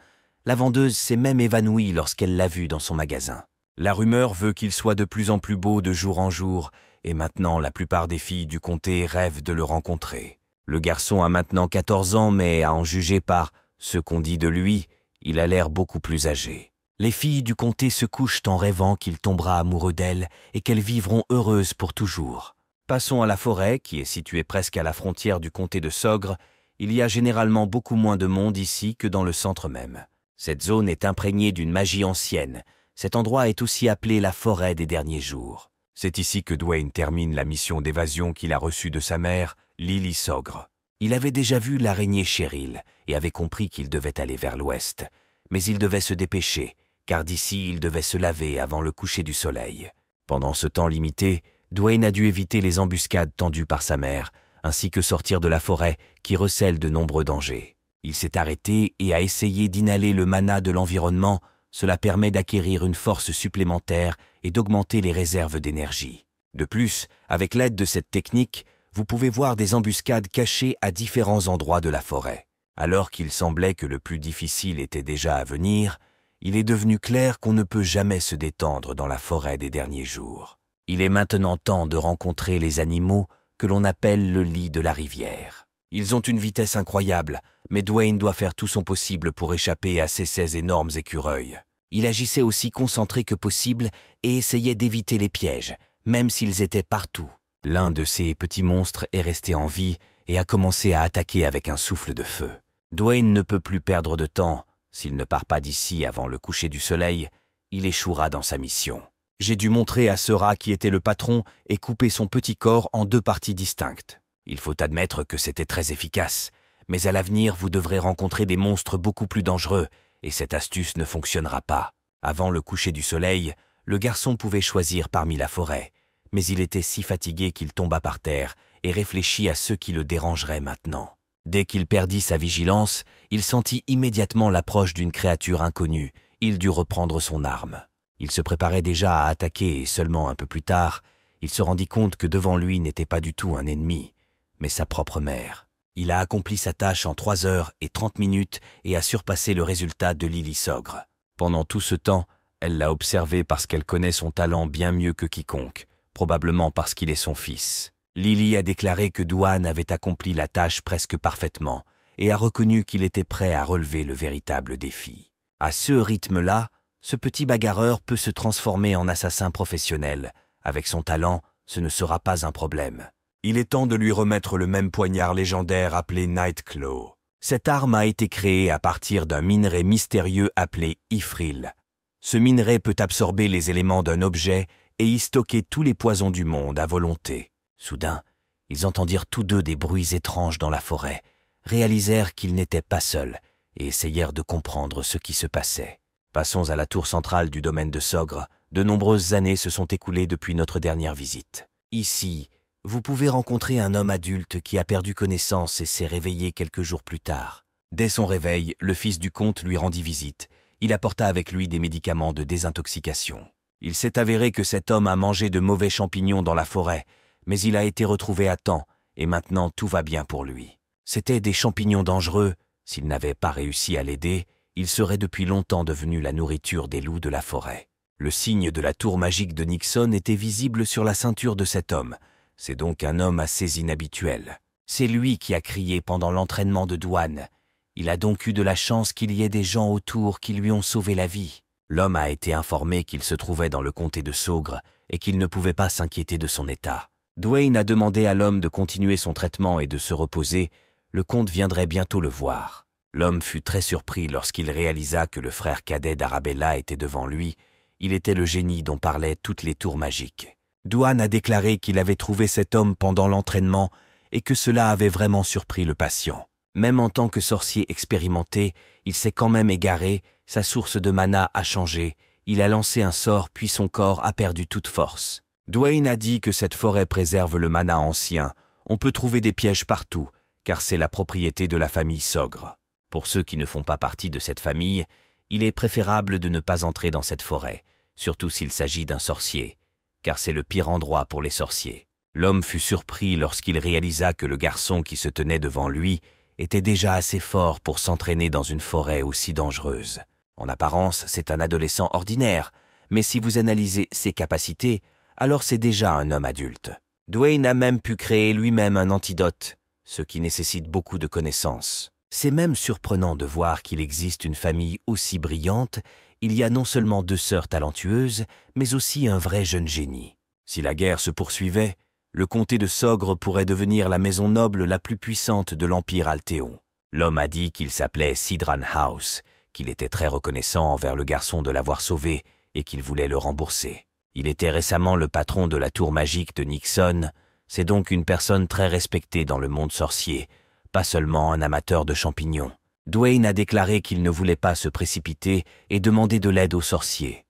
La vendeuse s'est même évanouie lorsqu'elle l'a vu dans son magasin. La rumeur veut qu'il soit de plus en plus beau de jour en jour, et maintenant la plupart des filles du comté rêvent de le rencontrer. Le garçon a maintenant 14 ans, mais à en juger par ce qu'on dit de lui, il a l'air beaucoup plus âgé. Les filles du comté se couchent en rêvant qu'il tombera amoureux d'elles et qu'elles vivront heureuses pour toujours. Passons à la forêt, qui est située presque à la frontière du comté de Sogre. Il y a généralement beaucoup moins de monde ici que dans le centre même. Cette zone est imprégnée d'une magie ancienne. Cet endroit est aussi appelé la forêt des derniers jours. C'est ici que Dwayne termine la mission d'évasion qu'il a reçue de sa mère, Lily Sogre. Il avait déjà vu l'araignée Cheryl et avait compris qu'il devait aller vers l'ouest. Mais il devait se dépêcher, car d'ici il devait se laver avant le coucher du soleil. Pendant ce temps limité, Dwayne a dû éviter les embuscades tendues par sa mère, ainsi que sortir de la forêt qui recèle de nombreux dangers. Il s'est arrêté et a essayé d'inhaler le mana de l'environnement. Cela permet d'acquérir une force supplémentaire et d'augmenter les réserves d'énergie. De plus, avec l'aide de cette technique, vous pouvez voir des embuscades cachées à différents endroits de la forêt. Alors qu'il semblait que le plus difficile était déjà à venir, il est devenu clair qu'on ne peut jamais se détendre dans la forêt des derniers jours. Il est maintenant temps de rencontrer les animaux que l'on appelle le lit de la rivière. Ils ont une vitesse incroyable, mais Dwayne doit faire tout son possible pour échapper à ces énormes écureuils. Il agissait aussi concentré que possible et essayait d'éviter les pièges, même s'ils étaient partout. L'un de ces petits monstres est resté en vie et a commencé à attaquer avec un souffle de feu. Dwayne ne peut plus perdre de temps. S'il ne part pas d'ici avant le coucher du soleil, il échouera dans sa mission. J'ai dû montrer à ce rat qui était le patron et couper son petit corps en 2 parties distinctes. Il faut admettre que c'était très efficace, mais à l'avenir vous devrez rencontrer des monstres beaucoup plus dangereux et cette astuce ne fonctionnera pas. Avant le coucher du soleil, le garçon pouvait choisir parmi la forêt, mais il était si fatigué qu'il tomba par terre et réfléchit à ce qui le dérangerait maintenant. Dès qu'il perdit sa vigilance, il sentit immédiatement l'approche d'une créature inconnue. Il dut reprendre son arme. Il se préparait déjà à attaquer et seulement un peu plus tard, il se rendit compte que devant lui n'était pas du tout un ennemi, mais sa propre mère. Il a accompli sa tâche en 3 heures et 30 minutes et a surpassé le résultat de Lily Sogre. Pendant tout ce temps, elle l'a observé parce qu'elle connaît son talent bien mieux que quiconque, probablement parce qu'il est son fils. Lily a déclaré que Dwayne avait accompli la tâche presque parfaitement et a reconnu qu'il était prêt à relever le véritable défi. À ce rythme-là, ce petit bagarreur peut se transformer en assassin professionnel. Avec son talent, ce ne sera pas un problème. Il est temps de lui remettre le même poignard légendaire appelé Nightclaw. Cette arme a été créée à partir d'un minerai mystérieux appelé Ifril. Ce minerai peut absorber les éléments d'un objet et y stocker tous les poisons du monde à volonté. Soudain, ils entendirent tous deux des bruits étranges dans la forêt, réalisèrent qu'ils n'étaient pas seuls et essayèrent de comprendre ce qui se passait. Passons à la tour centrale du domaine de Sogre. De nombreuses années se sont écoulées depuis notre dernière visite. Ici, vous pouvez rencontrer un homme adulte qui a perdu connaissance et s'est réveillé quelques jours plus tard. Dès son réveil, le fils du comte lui rendit visite. Il apporta avec lui des médicaments de désintoxication. Il s'est avéré que cet homme a mangé de mauvais champignons dans la forêt, mais il a été retrouvé à temps et maintenant tout va bien pour lui. C'étaient des champignons dangereux. S'il n'avait pas réussi à l'aider, il serait depuis longtemps devenu la nourriture des loups de la forêt. Le signe de la tour magique de Nixon était visible sur la ceinture de cet homme. C'est donc un homme assez inhabituel. C'est lui qui a crié pendant l'entraînement de Dwayne. Il a donc eu de la chance qu'il y ait des gens autour qui lui ont sauvé la vie. L'homme a été informé qu'il se trouvait dans le comté de Sogre et qu'il ne pouvait pas s'inquiéter de son état. Dwayne a demandé à l'homme de continuer son traitement et de se reposer. Le comte viendrait bientôt le voir. L'homme fut très surpris lorsqu'il réalisa que le frère cadet d'Arabella était devant lui. Il était le génie dont parlaient toutes les tours magiques. Douane a déclaré qu'il avait trouvé cet homme pendant l'entraînement et que cela avait vraiment surpris le patient. Même en tant que sorcier expérimenté, il s'est quand même égaré, sa source de mana a changé, il a lancé un sort puis son corps a perdu toute force. Dwayne a dit que cette forêt préserve le mana ancien, on peut trouver des pièges partout, car c'est la propriété de la famille Sogre. Pour ceux qui ne font pas partie de cette famille, il est préférable de ne pas entrer dans cette forêt, surtout s'il s'agit d'un sorcier, car c'est le pire endroit pour les sorciers. L'homme fut surpris lorsqu'il réalisa que le garçon qui se tenait devant lui était déjà assez fort pour s'entraîner dans une forêt aussi dangereuse. En apparence, c'est un adolescent ordinaire, mais si vous analysez ses capacités, alors c'est déjà un homme adulte. Dwayne a même pu créer lui-même un antidote, ce qui nécessite beaucoup de connaissances. C'est même surprenant de voir qu'il existe une famille aussi brillante. Il y a non seulement 2 sœurs talentueuses, mais aussi un vrai jeune génie. Si la guerre se poursuivait, le comté de Sogre pourrait devenir la maison noble la plus puissante de l'Empire Altéon. L'homme a dit qu'il s'appelait Sidran House, qu'il était très reconnaissant envers le garçon de l'avoir sauvé et qu'il voulait le rembourser. Il était récemment le patron de la tour magique de Nixon, c'est donc une personne très respectée dans le monde sorcier, pas seulement un amateur de champignons. Dwayne a déclaré qu'il ne voulait pas se précipiter et demander de l'aide aux sorciers.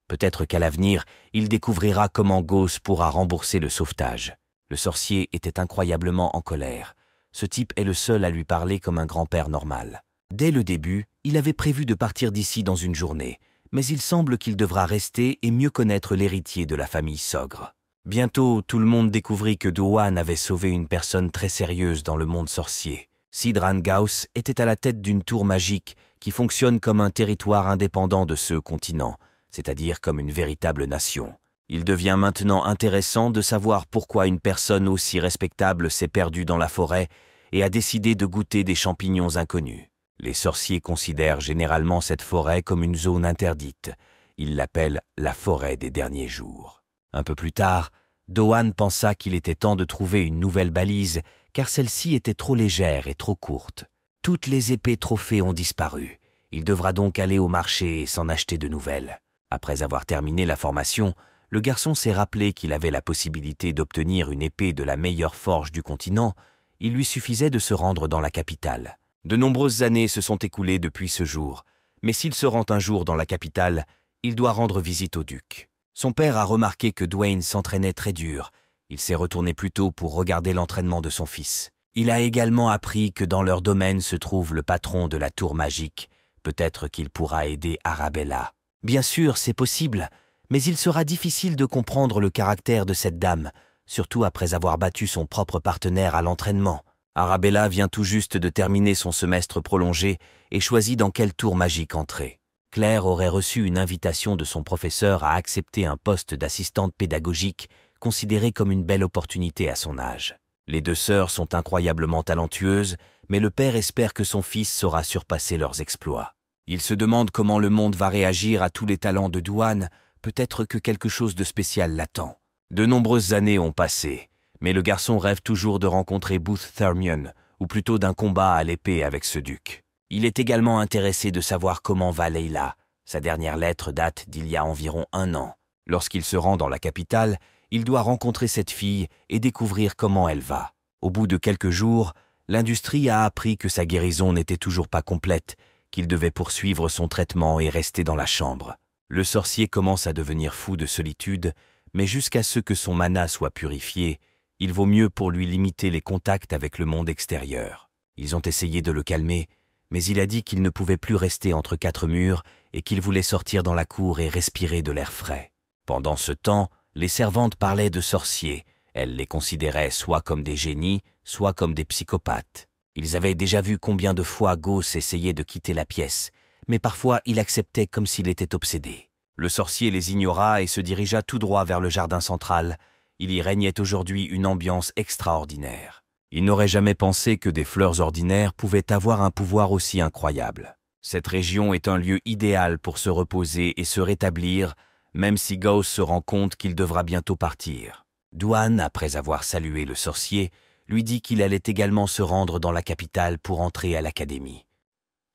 Peut-être qu'à l'avenir, il découvrira comment Gauss pourra rembourser le sauvetage. Le sorcier était incroyablement en colère. Ce type est le seul à lui parler comme un grand-père normal. Dès le début, il avait prévu de partir d'ici dans une journée, mais il semble qu'il devra rester et mieux connaître l'héritier de la famille Sogre. Bientôt, tout le monde découvrit que Douane avait sauvé une personne très sérieuse dans le monde sorcier. Sidran Gauss était à la tête d'une tour magique qui fonctionne comme un territoire indépendant de ce continent, c'est-à-dire comme une véritable nation. Il devient maintenant intéressant de savoir pourquoi une personne aussi respectable s'est perdue dans la forêt et a décidé de goûter des champignons inconnus. Les sorciers considèrent généralement cette forêt comme une zone interdite. Ils l'appellent la forêt des derniers jours. Un peu plus tard, Douane pensa qu'il était temps de trouver une nouvelle balise, car celle-ci était trop légère et trop courte. Toutes les épées trophées ont disparu. Il devra donc aller au marché et s'en acheter de nouvelles. Après avoir terminé la formation, le garçon s'est rappelé qu'il avait la possibilité d'obtenir une épée de la meilleure forge du continent. Il lui suffisait de se rendre dans la capitale. De nombreuses années se sont écoulées depuis ce jour, mais s'il se rend un jour dans la capitale, il doit rendre visite au duc. Son père a remarqué que Dwayne s'entraînait très dur. Il s'est retourné plus tôt pour regarder l'entraînement de son fils. Il a également appris que dans leur domaine se trouve le patron de la tour magique. Peut-être qu'il pourra aider Arabella. Bien sûr, c'est possible, mais il sera difficile de comprendre le caractère de cette dame, surtout après avoir battu son propre partenaire à l'entraînement. Arabella vient tout juste de terminer son semestre prolongé et choisit dans quelle tour magique entrer. Claire aurait reçu une invitation de son professeur à accepter un poste d'assistante pédagogique, considéré comme une belle opportunité à son âge. Les 2 sœurs sont incroyablement talentueuses, mais le père espère que son fils saura surpasser leurs exploits. Il se demande comment le monde va réagir à tous les talents de Douane, peut-être que quelque chose de spécial l'attend. De nombreuses années ont passé, mais le garçon rêve toujours de rencontrer Booth Thermion, ou plutôt d'un combat à l'épée avec ce duc. Il est également intéressé de savoir comment va Leila. Sa dernière lettre date d'il y a environ 1 an. Lorsqu'il se rend dans la capitale, il doit rencontrer cette fille et découvrir comment elle va. Au bout de quelques jours, l'industrie a appris que sa guérison n'était toujours pas complète, qu'il devait poursuivre son traitement et rester dans la chambre. Le sorcier commence à devenir fou de solitude, mais jusqu'à ce que son mana soit purifié, il vaut mieux pour lui limiter les contacts avec le monde extérieur. Ils ont essayé de le calmer, mais il a dit qu'il ne pouvait plus rester entre 4 murs et qu'il voulait sortir dans la cour et respirer de l'air frais. Pendant ce temps, les servantes parlaient de sorciers. Elles les considéraient soit comme des génies, soit comme des psychopathes. Ils avaient déjà vu combien de fois Gauss essayait de quitter la pièce, mais parfois il acceptait comme s'il était obsédé. Le sorcier les ignora et se dirigea tout droit vers le jardin central. Il y régnait aujourd'hui une ambiance extraordinaire. Il n'aurait jamais pensé que des fleurs ordinaires pouvaient avoir un pouvoir aussi incroyable. Cette région est un lieu idéal pour se reposer et se rétablir, même si Gauss se rend compte qu'il devra bientôt partir. Douane, après avoir salué le sorcier, lui dit qu'il allait également se rendre dans la capitale pour entrer à l'académie.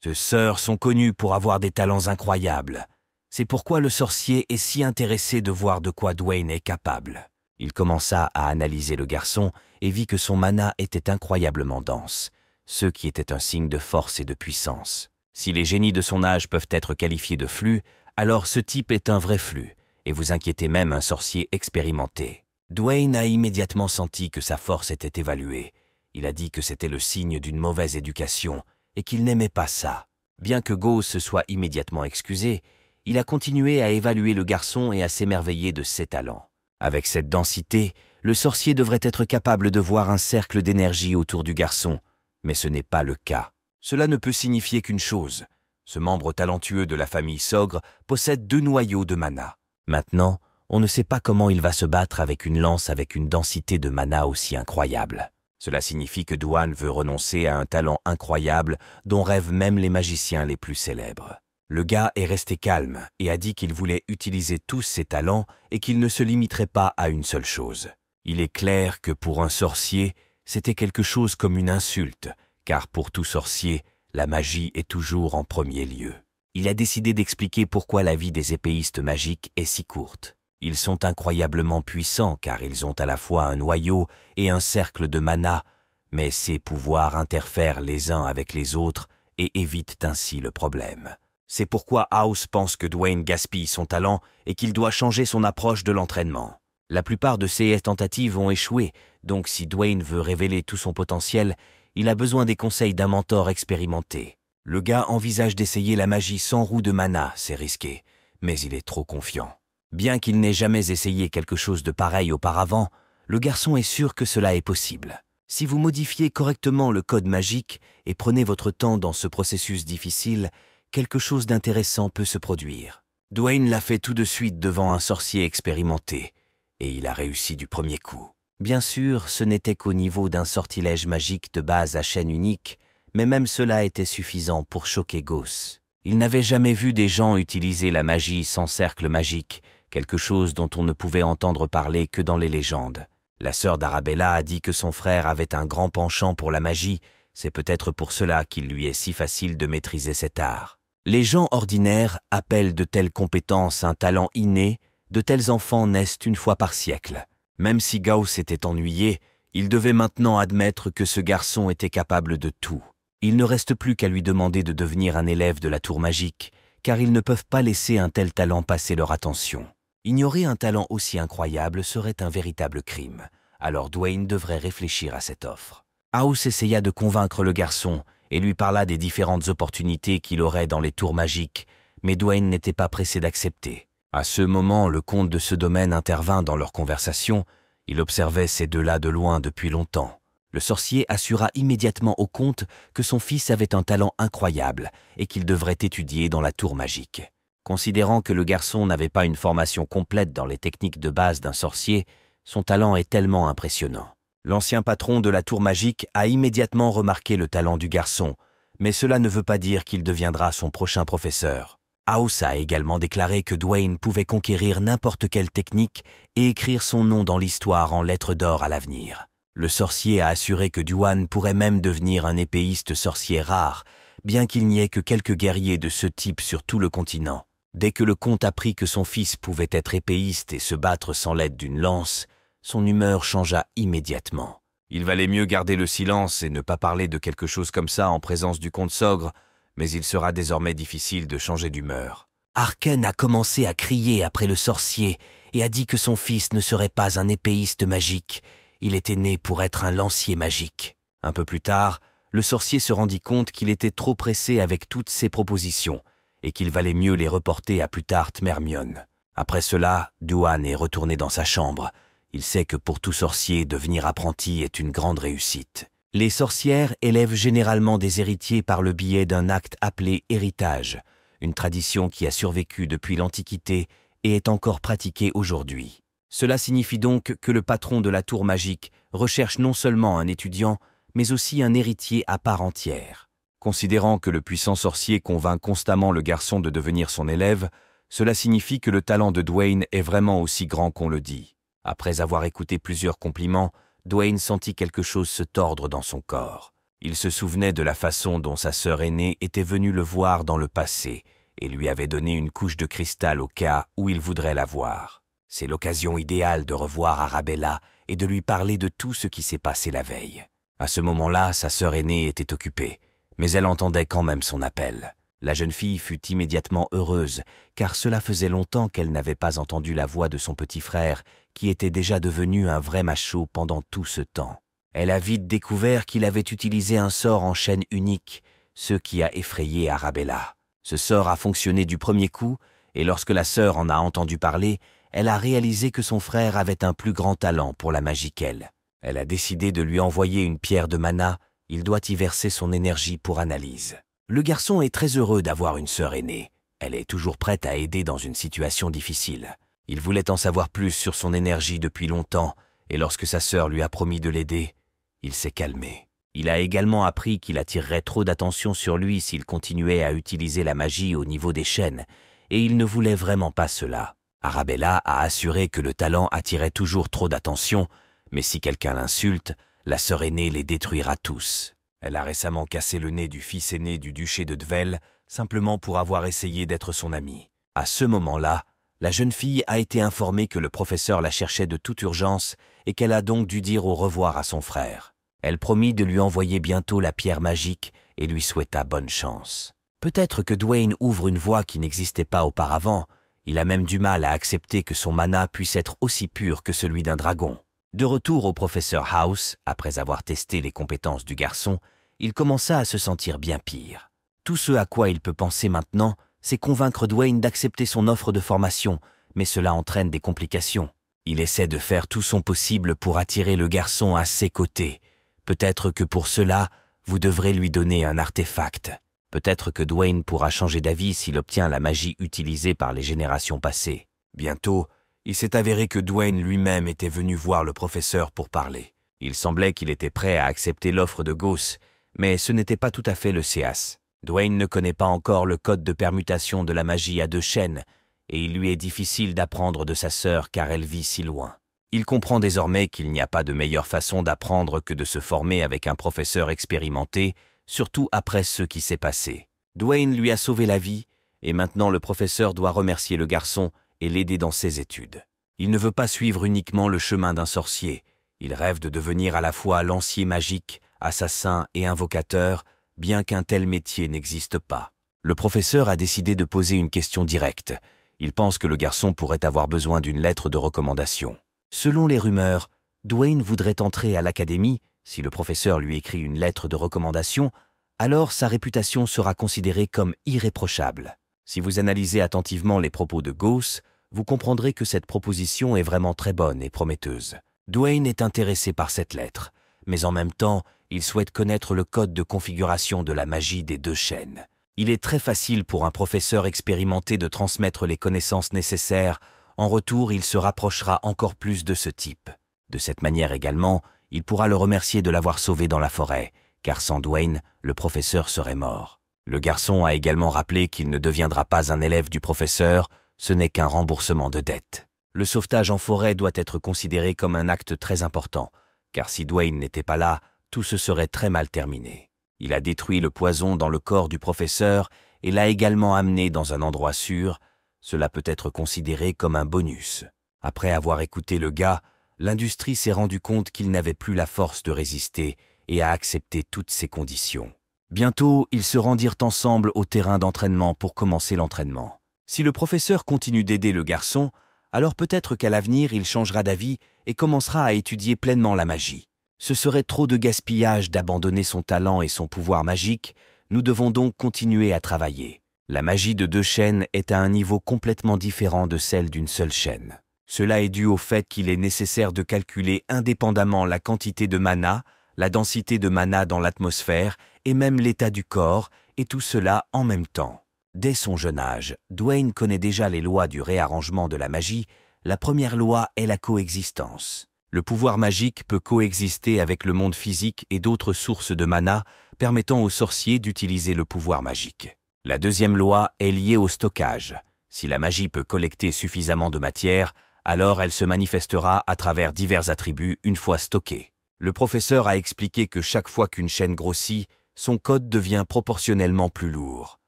Ses sœurs sont connues pour avoir des talents incroyables. C'est pourquoi le sorcier est si intéressé de voir de quoi Dwayne est capable. Il commença à analyser le garçon et vit que son mana était incroyablement dense, ce qui était un signe de force et de puissance. Si les génies de son âge peuvent être qualifiés de flux, alors ce type est un vrai flux, et vous inquiétez même un sorcier expérimenté. Dwayne a immédiatement senti que sa force était évaluée. Il a dit que c'était le signe d'une mauvaise éducation et qu'il n'aimait pas ça. Bien que Go se soit immédiatement excusé, il a continué à évaluer le garçon et à s'émerveiller de ses talents. Avec cette densité, le sorcier devrait être capable de voir un cercle d'énergie autour du garçon, mais ce n'est pas le cas. Cela ne peut signifier qu'une chose. Ce membre talentueux de la famille Sogre possède 2 noyaux de mana. Maintenant, on ne sait pas comment il va se battre avec une lance avec une densité de mana aussi incroyable. Cela signifie que Dwayne veut renoncer à un talent incroyable dont rêvent même les magiciens les plus célèbres. Le gars est resté calme et a dit qu'il voulait utiliser tous ses talents et qu'il ne se limiterait pas à une seule chose. Il est clair que pour un sorcier, c'était quelque chose comme une insulte, car pour tout sorcier, la magie est toujours en premier lieu. Il a décidé d'expliquer pourquoi la vie des épéistes magiques est si courte. Ils sont incroyablement puissants car ils ont à la fois un noyau et un cercle de mana, mais ces pouvoirs interfèrent les uns avec les autres et évitent ainsi le problème. C'est pourquoi House pense que Dwayne gaspille son talent et qu'il doit changer son approche de l'entraînement. La plupart de ses tentatives ont échoué, donc si Dwayne veut révéler tout son potentiel, il a besoin des conseils d'un mentor expérimenté. Le gars envisage d'essayer la magie sans roue de mana, c'est risqué, mais il est trop confiant. Bien qu'il n'ait jamais essayé quelque chose de pareil auparavant, le garçon est sûr que cela est possible. Si vous modifiez correctement le code magique et prenez votre temps dans ce processus difficile, quelque chose d'intéressant peut se produire. Dwayne l'a fait tout de suite devant un sorcier expérimenté, et il a réussi du premier coup. Bien sûr, ce n'était qu'au niveau d'un sortilège magique de base à chaîne unique, mais même cela était suffisant pour choquer Gauss. Il n'avait jamais vu des gens utiliser la magie sans cercle magique, quelque chose dont on ne pouvait entendre parler que dans les légendes. La sœur d'Arabella a dit que son frère avait un grand penchant pour la magie, c'est peut-être pour cela qu'il lui est si facile de maîtriser cet art. Les gens ordinaires appellent de telles compétences un talent inné, de tels enfants naissent une fois par siècle. Même si Gauss était ennuyé, il devait maintenant admettre que ce garçon était capable de tout. Il ne reste plus qu'à lui demander de devenir un élève de la tour magique, car ils ne peuvent pas laisser un tel talent passer leur attention. Ignorer un talent aussi incroyable serait un véritable crime, alors Dwayne devrait réfléchir à cette offre. House essaya de convaincre le garçon et lui parla des différentes opportunités qu'il aurait dans les tours magiques, mais Dwayne n'était pas pressé d'accepter. À ce moment, le comte de ce domaine intervint dans leur conversation. Il observait ces deux-là de loin depuis longtemps. Le sorcier assura immédiatement au comte que son fils avait un talent incroyable et qu'il devrait étudier dans la tour magique. Considérant que le garçon n'avait pas une formation complète dans les techniques de base d'un sorcier, son talent est tellement impressionnant. L'ancien patron de la tour magique a immédiatement remarqué le talent du garçon, mais cela ne veut pas dire qu'il deviendra son prochain professeur. House a également déclaré que Dwayne pouvait conquérir n'importe quelle technique et écrire son nom dans l'histoire en lettres d'or à l'avenir. Le sorcier a assuré que Dwayne pourrait même devenir un épéiste sorcier rare, bien qu'il n'y ait que quelques guerriers de ce type sur tout le continent. Dès que le comte apprit que son fils pouvait être épéiste et se battre sans l'aide d'une lance, son humeur changea immédiatement. Il valait mieux garder le silence et ne pas parler de quelque chose comme ça en présence du comte Sogre, mais il sera désormais difficile de changer d'humeur. Harken a commencé à crier après le sorcier et a dit que son fils ne serait pas un épéiste magique. Il était né pour être un lancier magique. Un peu plus tard, le sorcier se rendit compte qu'il était trop pressé avec toutes ses propositions et qu'il valait mieux les reporter à plus tard Mermione. Après cela, Dwayne est retourné dans sa chambre. Il sait que pour tout sorcier, devenir apprenti est une grande réussite. Les sorcières élèvent généralement des héritiers par le biais d'un acte appelé héritage, une tradition qui a survécu depuis l'Antiquité et est encore pratiquée aujourd'hui. Cela signifie donc que le patron de la tour magique recherche non seulement un étudiant, mais aussi un héritier à part entière. Considérant que le puissant sorcier convainc constamment le garçon de devenir son élève, cela signifie que le talent de Dwayne est vraiment aussi grand qu'on le dit. Après avoir écouté plusieurs compliments, Dwayne sentit quelque chose se tordre dans son corps. Il se souvenait de la façon dont sa sœur aînée était venue le voir dans le passé, et lui avait donné une couche de cristal au cas où il voudrait la voir. C'est l'occasion idéale de revoir Arabella et de lui parler de tout ce qui s'est passé la veille. À ce moment-là, sa sœur aînée était occupée, mais elle entendait quand même son appel. La jeune fille fut immédiatement heureuse, car cela faisait longtemps qu'elle n'avait pas entendu la voix de son petit frère, qui était déjà devenu un vrai macho pendant tout ce temps. Elle a vite découvert qu'il avait utilisé un sort en chaîne unique, ce qui a effrayé Arabella. Ce sort a fonctionné du premier coup, et lorsque la sœur en a entendu parler, elle a réalisé que son frère avait un plus grand talent pour la magie qu'elle. Elle a décidé de lui envoyer une pierre de mana, il doit y verser son énergie pour analyse. Le garçon est très heureux d'avoir une sœur aînée. Elle est toujours prête à aider dans une situation difficile. Il voulait en savoir plus sur son énergie depuis longtemps, et lorsque sa sœur lui a promis de l'aider, il s'est calmé. Il a également appris qu'il attirerait trop d'attention sur lui s'il continuait à utiliser la magie au niveau des chaînes, et il ne voulait vraiment pas cela. Arabella a assuré que le talent attirait toujours trop d'attention, mais si quelqu'un l'insulte, la sœur aînée les détruira tous. Elle a récemment cassé le nez du fils aîné du duché de Dvel, simplement pour avoir essayé d'être son ami. À ce moment-là, la jeune fille a été informée que le professeur la cherchait de toute urgence et qu'elle a donc dû dire au revoir à son frère. Elle promit de lui envoyer bientôt la pierre magique et lui souhaita bonne chance. Peut-être que Dwayne ouvre une voie qui n'existait pas auparavant. Il a même du mal à accepter que son mana puisse être aussi pur que celui d'un dragon. De retour au professeur House, après avoir testé les compétences du garçon, il commença à se sentir bien pire. Tout ce à quoi il peut penser maintenant, c'est convaincre Dwayne d'accepter son offre de formation, mais cela entraîne des complications. Il essaie de faire tout son possible pour attirer le garçon à ses côtés. Peut-être que pour cela, vous devrez lui donner un artefact. Peut-être que Dwayne pourra changer d'avis s'il obtient la magie utilisée par les générations passées. Bientôt, il s'est avéré que Dwayne lui-même était venu voir le professeur pour parler. Il semblait qu'il était prêt à accepter l'offre de Gauss, mais ce n'était pas tout à fait le CAS. Dwayne ne connaît pas encore le code de permutation de la magie à 2 chaînes, et il lui est difficile d'apprendre de sa sœur car elle vit si loin. Il comprend désormais qu'il n'y a pas de meilleure façon d'apprendre que de se former avec un professeur expérimenté, surtout après ce qui s'est passé. Dwayne lui a sauvé la vie, et maintenant le professeur doit remercier le garçon et l'aider dans ses études. Il ne veut pas suivre uniquement le chemin d'un sorcier. Il rêve de devenir à la fois lancier magique, assassin et invocateur, bien qu'un tel métier n'existe pas. Le professeur a décidé de poser une question directe. Il pense que le garçon pourrait avoir besoin d'une lettre de recommandation. Selon les rumeurs, Dwayne voudrait entrer à l'académie. Si le professeur lui écrit une lettre de recommandation, alors sa réputation sera considérée comme irréprochable. Si vous analysez attentivement les propos de Gauss, vous comprendrez que cette proposition est vraiment très bonne et prometteuse. Dwayne est intéressé par cette lettre, mais en même temps, il souhaite connaître le code de configuration de la magie des 2 chaînes. Il est très facile pour un professeur expérimenté de transmettre les connaissances nécessaires. En retour, il se rapprochera encore plus de ce type. De cette manière également, il pourra le remercier de l'avoir sauvé dans la forêt, car sans Dwayne, le professeur serait mort. Le garçon a également rappelé qu'il ne deviendra pas un élève du professeur, ce n'est qu'un remboursement de dette. Le sauvetage en forêt doit être considéré comme un acte très important, car si Dwayne n'était pas là, tout se serait très mal terminé. Il a détruit le poison dans le corps du professeur et l'a également amené dans un endroit sûr. Cela peut être considéré comme un bonus. Après avoir écouté le gars, l'industrie s'est rendu compte qu'il n'avait plus la force de résister et a accepté toutes ces conditions. Bientôt, ils se rendirent ensemble au terrain d'entraînement pour commencer l'entraînement. Si le professeur continue d'aider le garçon, alors peut-être qu'à l'avenir, il changera d'avis et commencera à étudier pleinement la magie. Ce serait trop de gaspillage d'abandonner son talent et son pouvoir magique, nous devons donc continuer à travailler. La magie de 2 chaînes est à un niveau complètement différent de celle d'une seule chaîne. Cela est dû au fait qu'il est nécessaire de calculer indépendamment la quantité de mana, la densité de mana dans l'atmosphère et même l'état du corps, et tout cela en même temps. Dès son jeune âge, Dwayne connaît déjà les lois du réarrangement de la magie. La première loi est la coexistence. Le pouvoir magique peut coexister avec le monde physique et d'autres sources de mana, permettant aux sorciers d'utiliser le pouvoir magique. La deuxième loi est liée au stockage. Si la magie peut collecter suffisamment de matière, alors elle se manifestera à travers divers attributs une fois stockée. Le professeur a expliqué que chaque fois qu'une chaîne grossit, son code devient proportionnellement plus lourd.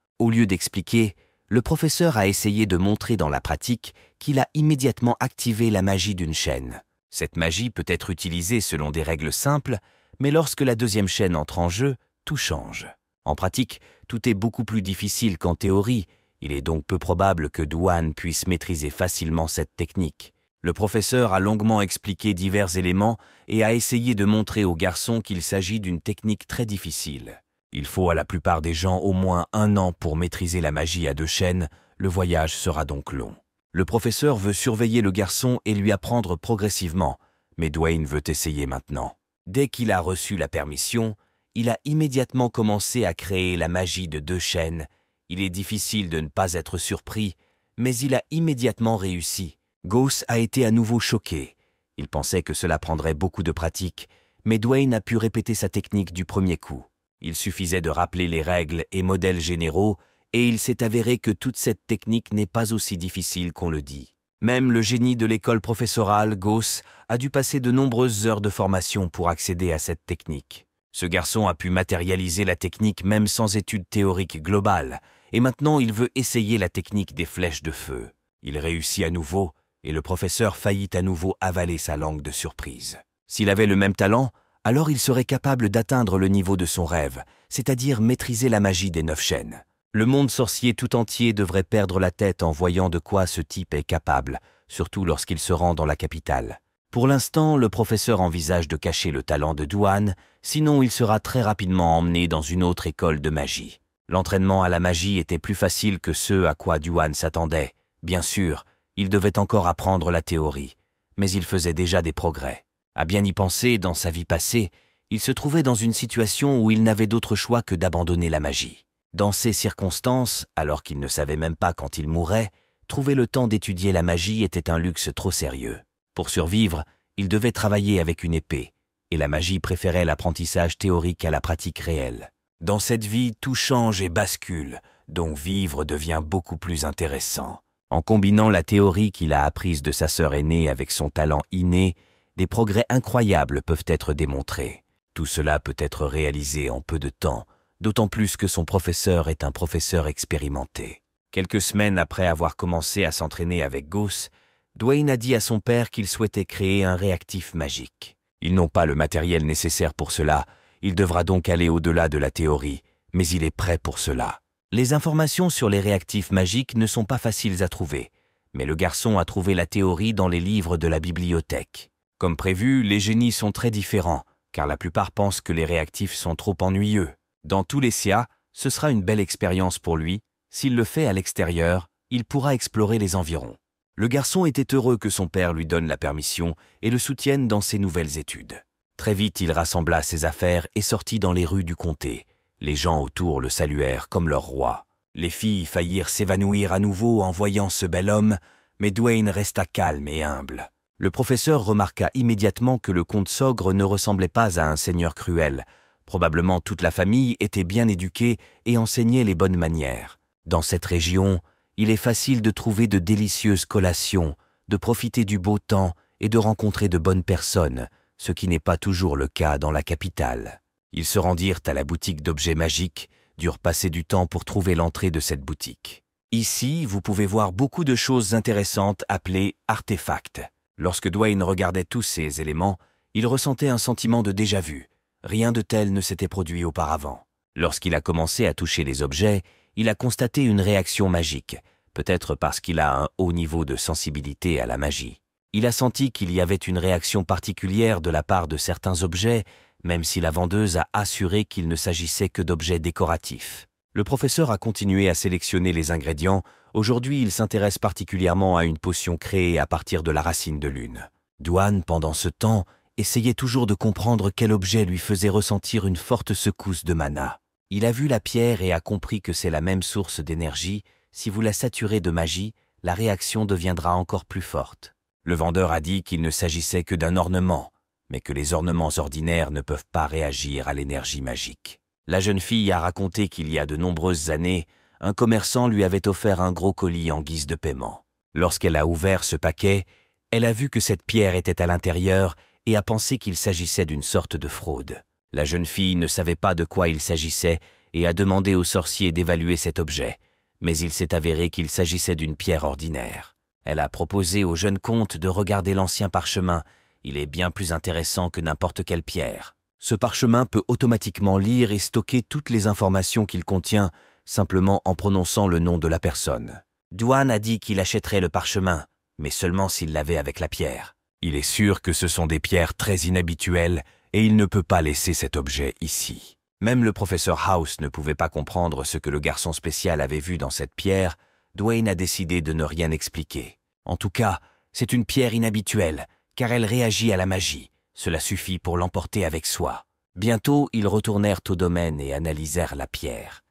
Au lieu d'expliquer, Le professeur a essayé de montrer dans la pratique qu'il a immédiatement activé la magie d'une chaîne. Cette magie peut être utilisée selon des règles simples, mais lorsque la deuxième chaîne entre en jeu, tout change. En pratique, tout est beaucoup plus difficile qu'en théorie. Il est donc peu probable que Douane puisse maîtriser facilement cette technique. Le professeur a longuement expliqué divers éléments et a essayé de montrer aux garçons qu'il s'agit d'une technique très difficile. Il faut à la plupart des gens au moins 1 an pour maîtriser la magie à 2 chaînes, le voyage sera donc long. Le professeur veut surveiller le garçon et lui apprendre progressivement, mais Dwayne veut essayer maintenant. Dès qu'il a reçu la permission, il a immédiatement commencé à créer la magie de 2 chaînes. Il est difficile de ne pas être surpris, mais il a immédiatement réussi. Gauss a été à nouveau choqué. Il pensait que cela prendrait beaucoup de pratique, mais Dwayne a pu répéter sa technique du premier coup. Il suffisait de rappeler les règles et modèles généraux, et il s'est avéré que toute cette technique n'est pas aussi difficile qu'on le dit. Même le génie de l'école professorale, Gauss, a dû passer de nombreuses heures de formation pour accéder à cette technique. Ce garçon a pu matérialiser la technique même sans études théoriques globales, et maintenant il veut essayer la technique des flèches de feu. Il réussit à nouveau, et le professeur faillit à nouveau avaler sa langue de surprise. S'il avait le même talent, alors il serait capable d'atteindre le niveau de son rêve, c'est-à-dire maîtriser la magie des 9 chaînes. Le monde sorcier tout entier devrait perdre la tête en voyant de quoi ce type est capable, surtout lorsqu'il se rend dans la capitale. Pour l'instant, le professeur envisage de cacher le talent de Douane, sinon il sera très rapidement emmené dans une autre école de magie. L'entraînement à la magie était plus facile que ce à quoi Douane s'attendait. Bien sûr, il devait encore apprendre la théorie, mais il faisait déjà des progrès. À bien y penser, dans sa vie passée, il se trouvait dans une situation où il n'avait d'autre choix que d'abandonner la magie. Dans ces circonstances, alors qu'il ne savait même pas quand il mourrait, trouver le temps d'étudier la magie était un luxe trop sérieux. Pour survivre, il devait travailler avec une épée, et la magie préférait l'apprentissage théorique à la pratique réelle. Dans cette vie, tout change et bascule, donc vivre devient beaucoup plus intéressant. En combinant la théorie qu'il a apprise de sa sœur aînée avec son talent inné, des progrès incroyables peuvent être démontrés. Tout cela peut être réalisé en peu de temps, d'autant plus que son professeur est un professeur expérimenté. Quelques semaines après avoir commencé à s'entraîner avec Gauss, Dwayne a dit à son père qu'il souhaitait créer un réactif magique. Ils n'ont pas le matériel nécessaire pour cela, il devra donc aller au-delà de la théorie, mais il est prêt pour cela. Les informations sur les réactifs magiques ne sont pas faciles à trouver, mais le garçon a trouvé la théorie dans les livres de la bibliothèque. Comme prévu, les génies sont très différents, car la plupart pensent que les réactifs sont trop ennuyeux. Dans tous les cas, ce sera une belle expérience pour lui. S'il le fait à l'extérieur, il pourra explorer les environs. Le garçon était heureux que son père lui donne la permission et le soutienne dans ses nouvelles études. Très vite, il rassembla ses affaires et sortit dans les rues du comté. Les gens autour le saluèrent comme leur roi. Les filles faillirent s'évanouir à nouveau en voyant ce bel homme, mais Dwayne resta calme et humble. Le professeur remarqua immédiatement que le comte Sogre ne ressemblait pas à un seigneur cruel. Probablement toute la famille était bien éduquée et enseignait les bonnes manières. Dans cette région, il est facile de trouver de délicieuses collations, de profiter du beau temps et de rencontrer de bonnes personnes, ce qui n'est pas toujours le cas dans la capitale. Ils se rendirent à la boutique d'objets magiques, durent passer du temps pour trouver l'entrée de cette boutique. Ici, vous pouvez voir beaucoup de choses intéressantes appelées artefacts. Lorsque Dwayne regardait tous ces éléments, il ressentait un sentiment de déjà-vu. Rien de tel ne s'était produit auparavant. Lorsqu'il a commencé à toucher les objets, il a constaté une réaction magique, peut-être parce qu'il a un haut niveau de sensibilité à la magie. Il a senti qu'il y avait une réaction particulière de la part de certains objets, même si la vendeuse a assuré qu'il ne s'agissait que d'objets décoratifs. Le professeur a continué à sélectionner les ingrédients. Aujourd'hui, il s'intéresse particulièrement à une potion créée à partir de la racine de lune. Douane, pendant ce temps, essayait toujours de comprendre quel objet lui faisait ressentir une forte secousse de mana. Il a vu la pierre et a compris que c'est la même source d'énergie. Si vous la saturez de magie, la réaction deviendra encore plus forte. Le vendeur a dit qu'il ne s'agissait que d'un ornement, mais que les ornements ordinaires ne peuvent pas réagir à l'énergie magique. La jeune fille a raconté qu'il y a de nombreuses années, un commerçant lui avait offert un gros colis en guise de paiement. Lorsqu'elle a ouvert ce paquet, elle a vu que cette pierre était à l'intérieur et a pensé qu'il s'agissait d'une sorte de fraude. La jeune fille ne savait pas de quoi il s'agissait et a demandé au sorcier d'évaluer cet objet. mais il s'est avéré qu'il s'agissait d'une pierre ordinaire. Elle a proposé au jeune comte de regarder l'ancien parchemin. Il est bien plus intéressant que n'importe quelle pierre. Ce parchemin peut automatiquement lire et stocker toutes les informations qu'il contient, simplement en prononçant le nom de la personne. Dwayne a dit qu'il achèterait le parchemin, mais seulement s'il l'avait avec la pierre. Il est sûr que ce sont des pierres très inhabituelles et il ne peut pas laisser cet objet ici. Même le professeur House ne pouvait pas comprendre ce que le garçon spécial avait vu dans cette pierre. Dwayne a décidé de ne rien expliquer. En tout cas, c'est une pierre inhabituelle, car elle réagit à la magie. Cela suffit pour l'emporter avec soi. Bientôt, ils retournèrent au domaine et analysèrent la pierre.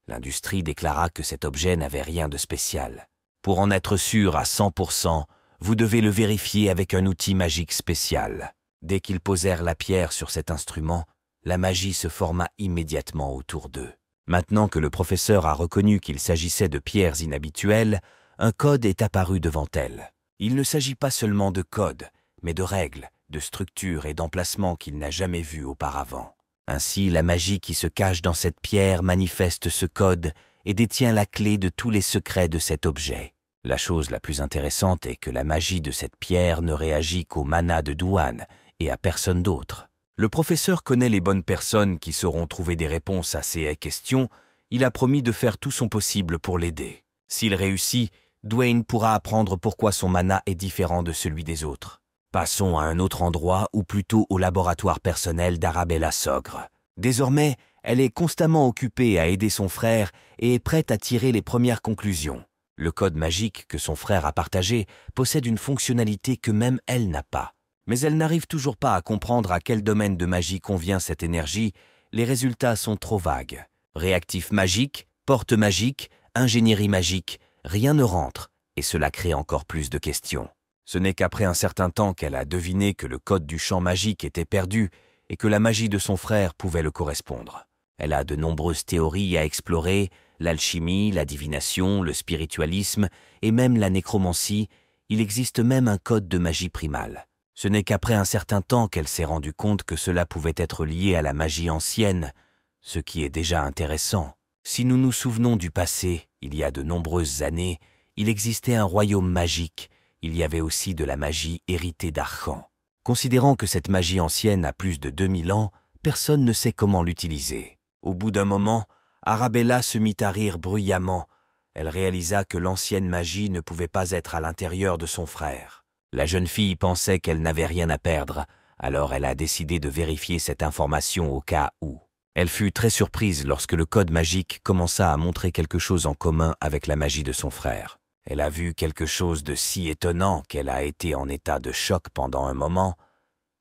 L'industrie déclara que cet objet n'avait rien de spécial. Pour en être sûr à 100%, vous devez le vérifier avec un outil magique spécial. Dès qu'ils posèrent la pierre sur cet instrument, la magie se forma immédiatement autour d'eux. Maintenant que le professeur a reconnu qu'il s'agissait de pierres inhabituelles, un code est apparu devant elle. Il ne s'agit pas seulement de code, mais de règles, de structures et d'emplacements qu'il n'a jamais vus auparavant. Ainsi, la magie qui se cache dans cette pierre manifeste ce code et détient la clé de tous les secrets de cet objet. La chose la plus intéressante est que la magie de cette pierre ne réagit qu'au mana de Dwayne et à personne d'autre. Le professeur connaît les bonnes personnes qui sauront trouver des réponses à ces questions. Il a promis de faire tout son possible pour l'aider. S'il réussit, Dwayne pourra apprendre pourquoi son mana est différent de celui des autres. Passons à un autre endroit, ou plutôt au laboratoire personnel d'Arabella Sogre. Désormais, elle est constamment occupée à aider son frère et est prête à tirer les premières conclusions. Le code magique que son frère a partagé possède une fonctionnalité que même elle n'a pas. Mais elle n'arrive toujours pas à comprendre à quel domaine de magie convient cette énergie. Les résultats sont trop vagues. Réactif magique, porte magique, ingénierie magique, rien ne rentre, et cela crée encore plus de questions. Ce n'est qu'après un certain temps qu'elle a deviné que le code du champ magique était perdu et que la magie de son frère pouvait le correspondre. Elle a de nombreuses théories à explorer, l'alchimie, la divination, le spiritualisme et même la nécromancie. Il existe même un code de magie primale. Ce n'est qu'après un certain temps qu'elle s'est rendue compte que cela pouvait être lié à la magie ancienne, ce qui est déjà intéressant. Si nous nous souvenons du passé, il y a de nombreuses années, il existait un royaume magique. Il y avait aussi de la magie héritée d'Archan. Considérant que cette magie ancienne a plus de 2000 ans, personne ne sait comment l'utiliser. Au bout d'un moment, Arabella se mit à rire bruyamment. Elle réalisa que l'ancienne magie ne pouvait pas être à l'intérieur de son frère. La jeune fille pensait qu'elle n'avait rien à perdre, alors elle a décidé de vérifier cette information au cas où. Elle fut très surprise lorsque le code magique commença à montrer quelque chose en commun avec la magie de son frère. Elle a vu quelque chose de si étonnant qu'elle a été en état de choc pendant un moment.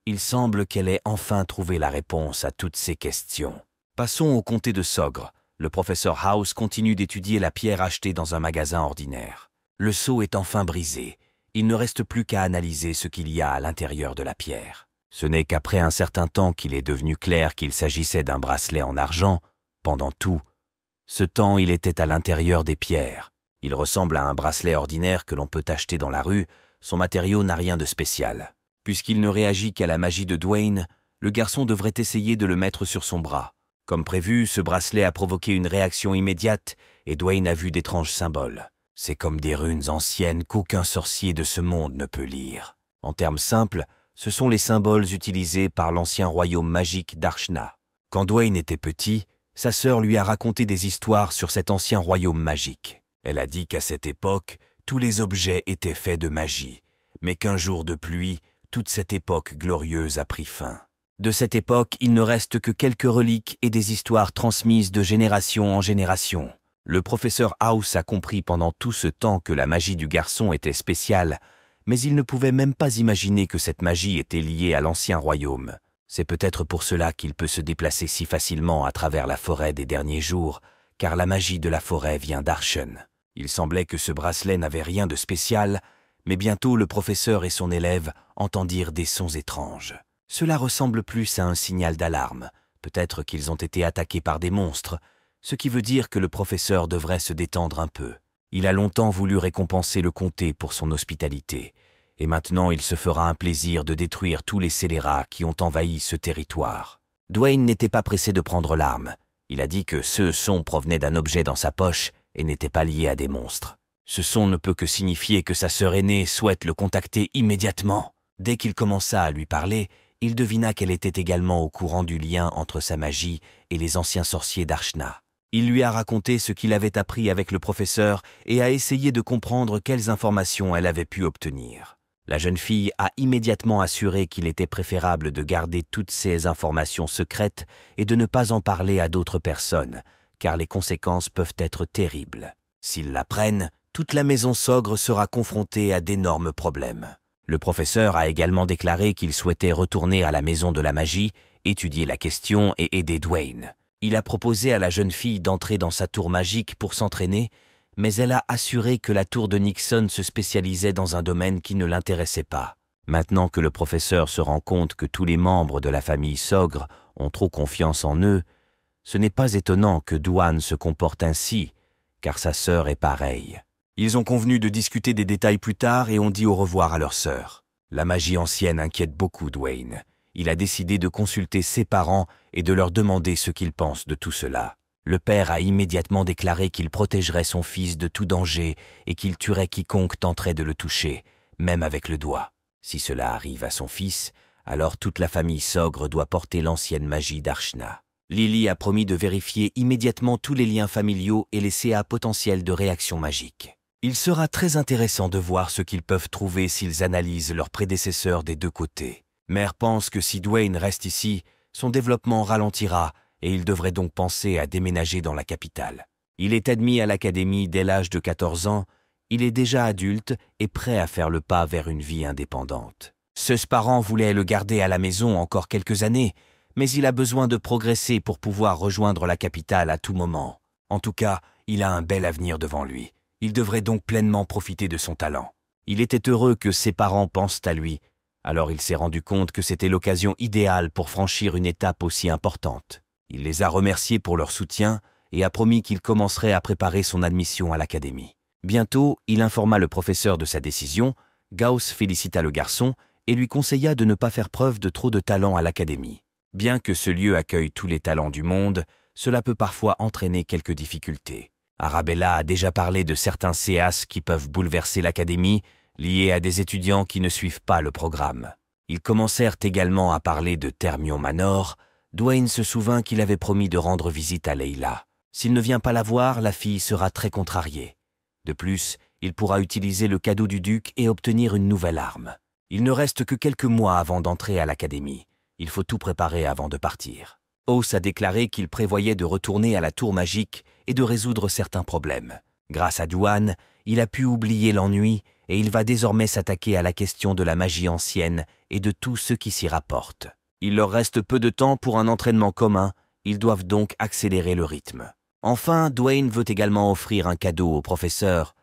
Il semble qu'elle ait enfin trouvé la réponse à toutes ces questions. Passons au comté de Sogre. Le professeur House continue d'étudier la pierre achetée dans un magasin ordinaire. Le seau est enfin brisé. Il ne reste plus qu'à analyser ce qu'il y a à l'intérieur de la pierre. Ce n'est qu'après un certain temps qu'il est devenu clair qu'il s'agissait d'un bracelet en argent. Pendant tout ce temps, il était à l'intérieur des pierres. Il ressemble à un bracelet ordinaire que l'on peut acheter dans la rue. Son matériau n'a rien de spécial. Puisqu'il ne réagit qu'à la magie de Dwayne, le garçon devrait essayer de le mettre sur son bras. Comme prévu, ce bracelet a provoqué une réaction immédiate et Dwayne a vu d'étranges symboles. C'est comme des runes anciennes qu'aucun sorcier de ce monde ne peut lire. En termes simples, ce sont les symboles utilisés par l'ancien royaume magique d'Archna. Quand Dwayne était petit, sa sœur lui a raconté des histoires sur cet ancien royaume magique. Elle a dit qu'à cette époque, tous les objets étaient faits de magie, mais qu'un jour de pluie, toute cette époque glorieuse a pris fin. De cette époque, il ne reste que quelques reliques et des histoires transmises de génération en génération. Le professeur House a compris pendant tout ce temps que la magie du garçon était spéciale, mais il ne pouvait même pas imaginer que cette magie était liée à l'ancien royaume. C'est peut-être pour cela qu'il peut se déplacer si facilement à travers la forêt des derniers jours, car la magie de la forêt vient d'Archen. Il semblait que ce bracelet n'avait rien de spécial, mais bientôt le professeur et son élève entendirent des sons étranges. Cela ressemble plus à un signal d'alarme. Peut-être qu'ils ont été attaqués par des monstres, ce qui veut dire que le professeur devrait se détendre un peu. Il a longtemps voulu récompenser le comté pour son hospitalité, et maintenant il se fera un plaisir de détruire tous les scélérats qui ont envahi ce territoire. Dwayne n'était pas pressé de prendre l'arme. Il a dit que ce son provenait d'un objet dans sa poche et n'était pas lié à des monstres. Ce son ne peut que signifier que sa sœur aînée souhaite le contacter immédiatement. Dès qu'il commença à lui parler, il devina qu'elle était également au courant du lien entre sa magie et les anciens sorciers d'Archna. Il lui a raconté ce qu'il avait appris avec le professeur et a essayé de comprendre quelles informations elle avait pu obtenir. La jeune fille a immédiatement assuré qu'il était préférable de garder toutes ces informations secrètes et de ne pas en parler à d'autres personnes, car les conséquences peuvent être terribles. S'ils l'apprennent, toute la maison Sogre sera confrontée à d'énormes problèmes. Le professeur a également déclaré qu'il souhaitait retourner à la maison de la magie, étudier la question et aider Dwayne. Il a proposé à la jeune fille d'entrer dans sa tour magique pour s'entraîner, mais elle a assuré que la tour de Nixon se spécialisait dans un domaine qui ne l'intéressait pas. Maintenant que le professeur se rend compte que tous les membres de la famille Sogre ont trop confiance en eux, ce n'est pas étonnant que Dwayne se comporte ainsi, car sa sœur est pareille. Ils ont convenu de discuter des détails plus tard et ont dit au revoir à leur sœur. La magie ancienne inquiète beaucoup Dwayne. Il a décidé de consulter ses parents et de leur demander ce qu'ils pensent de tout cela. Le père a immédiatement déclaré qu'il protégerait son fils de tout danger et qu'il tuerait quiconque tenterait de le toucher, même avec le doigt. Si cela arrive à son fils, alors toute la famille Sogre doit porter l'ancienne magie d'Archna. Lily a promis de vérifier immédiatement tous les liens familiaux et les CA potentiels de réaction magique. Il sera très intéressant de voir ce qu'ils peuvent trouver s'ils analysent leurs prédécesseurs des deux côtés. Mère pense que si Dwayne reste ici, son développement ralentira et il devrait donc penser à déménager dans la capitale. Il est admis à l'académie dès l'âge de 14 ans, il est déjà adulte et prêt à faire le pas vers une vie indépendante. Ses parents voulaient le garder à la maison encore quelques années, mais il a besoin de progresser pour pouvoir rejoindre la capitale à tout moment. En tout cas, il a un bel avenir devant lui. Il devrait donc pleinement profiter de son talent. Il était heureux que ses parents pensent à lui, alors il s'est rendu compte que c'était l'occasion idéale pour franchir une étape aussi importante. Il les a remerciés pour leur soutien et a promis qu'il commencerait à préparer son admission à l'académie. Bientôt, il informa le professeur de sa décision, Gauss félicita le garçon et lui conseilla de ne pas faire preuve de trop de talent à l'académie. Bien que ce lieu accueille tous les talents du monde, cela peut parfois entraîner quelques difficultés. Arabella a déjà parlé de certains CAs qui peuvent bouleverser l'académie, liés à des étudiants qui ne suivent pas le programme. Ils commencèrent également à parler de Thermion Manor. Dwayne se souvint qu'il avait promis de rendre visite à Leila. S'il ne vient pas la voir, la fille sera très contrariée. De plus, il pourra utiliser le cadeau du duc et obtenir une nouvelle arme. Il ne reste que quelques mois avant d'entrer à l'académie. Il faut tout préparer avant de partir. Oates a déclaré qu'il prévoyait de retourner à la tour magique et de résoudre certains problèmes. Grâce à Dwayne, il a pu oublier l'ennui et il va désormais s'attaquer à la question de la magie ancienne et de tout ce qui s'y rapporte. Il leur reste peu de temps pour un entraînement commun, ils doivent donc accélérer le rythme. Enfin, Dwayne veut également offrir un cadeau au professeur.